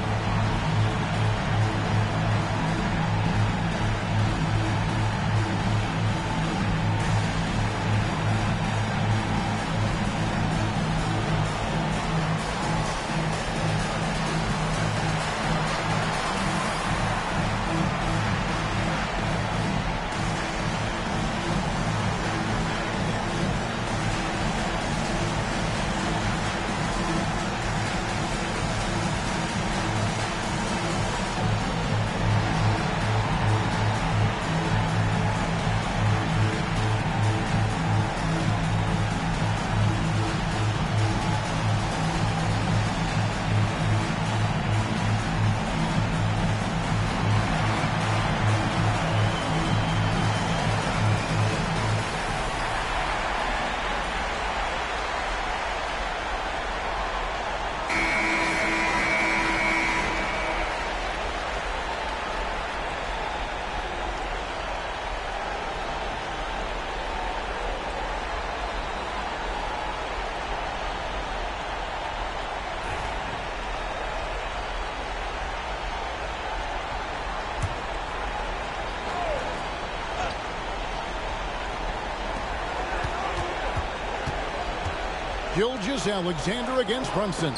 Gilgeous-Alexander against Brunson.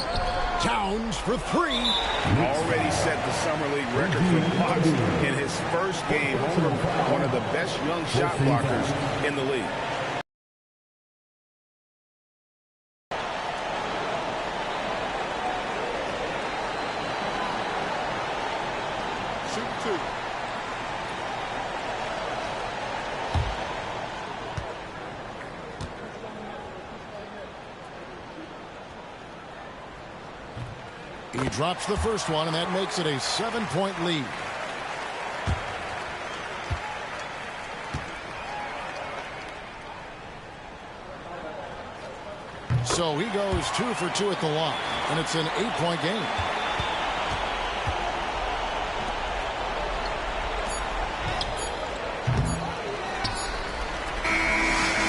Towns for 3. Already set the Summer League record for blocks in his first game over one of the best young shot blockers in the league. Shoot 2. He drops the first one, and that makes it a 7-point lead. So he goes 2 for 2 at the line, and it's an 8-point game.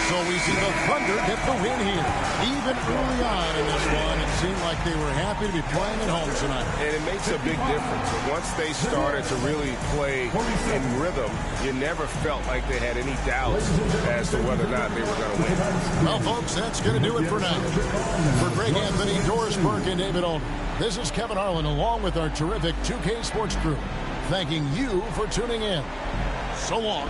So we see the Thunder get the win here. Even early on in this one, it seemed like they were happy to be playing at home tonight. And it makes a big difference. Once they started to really play in rhythm, you never felt like they had any doubts as to whether or not they were going to win. Well, folks, that's going to do it for now. For Greg Anthony, Doris Burke, and David Olden, this is Kevin Harlan along with our terrific 2K Sports crew, thanking you for tuning in. So long.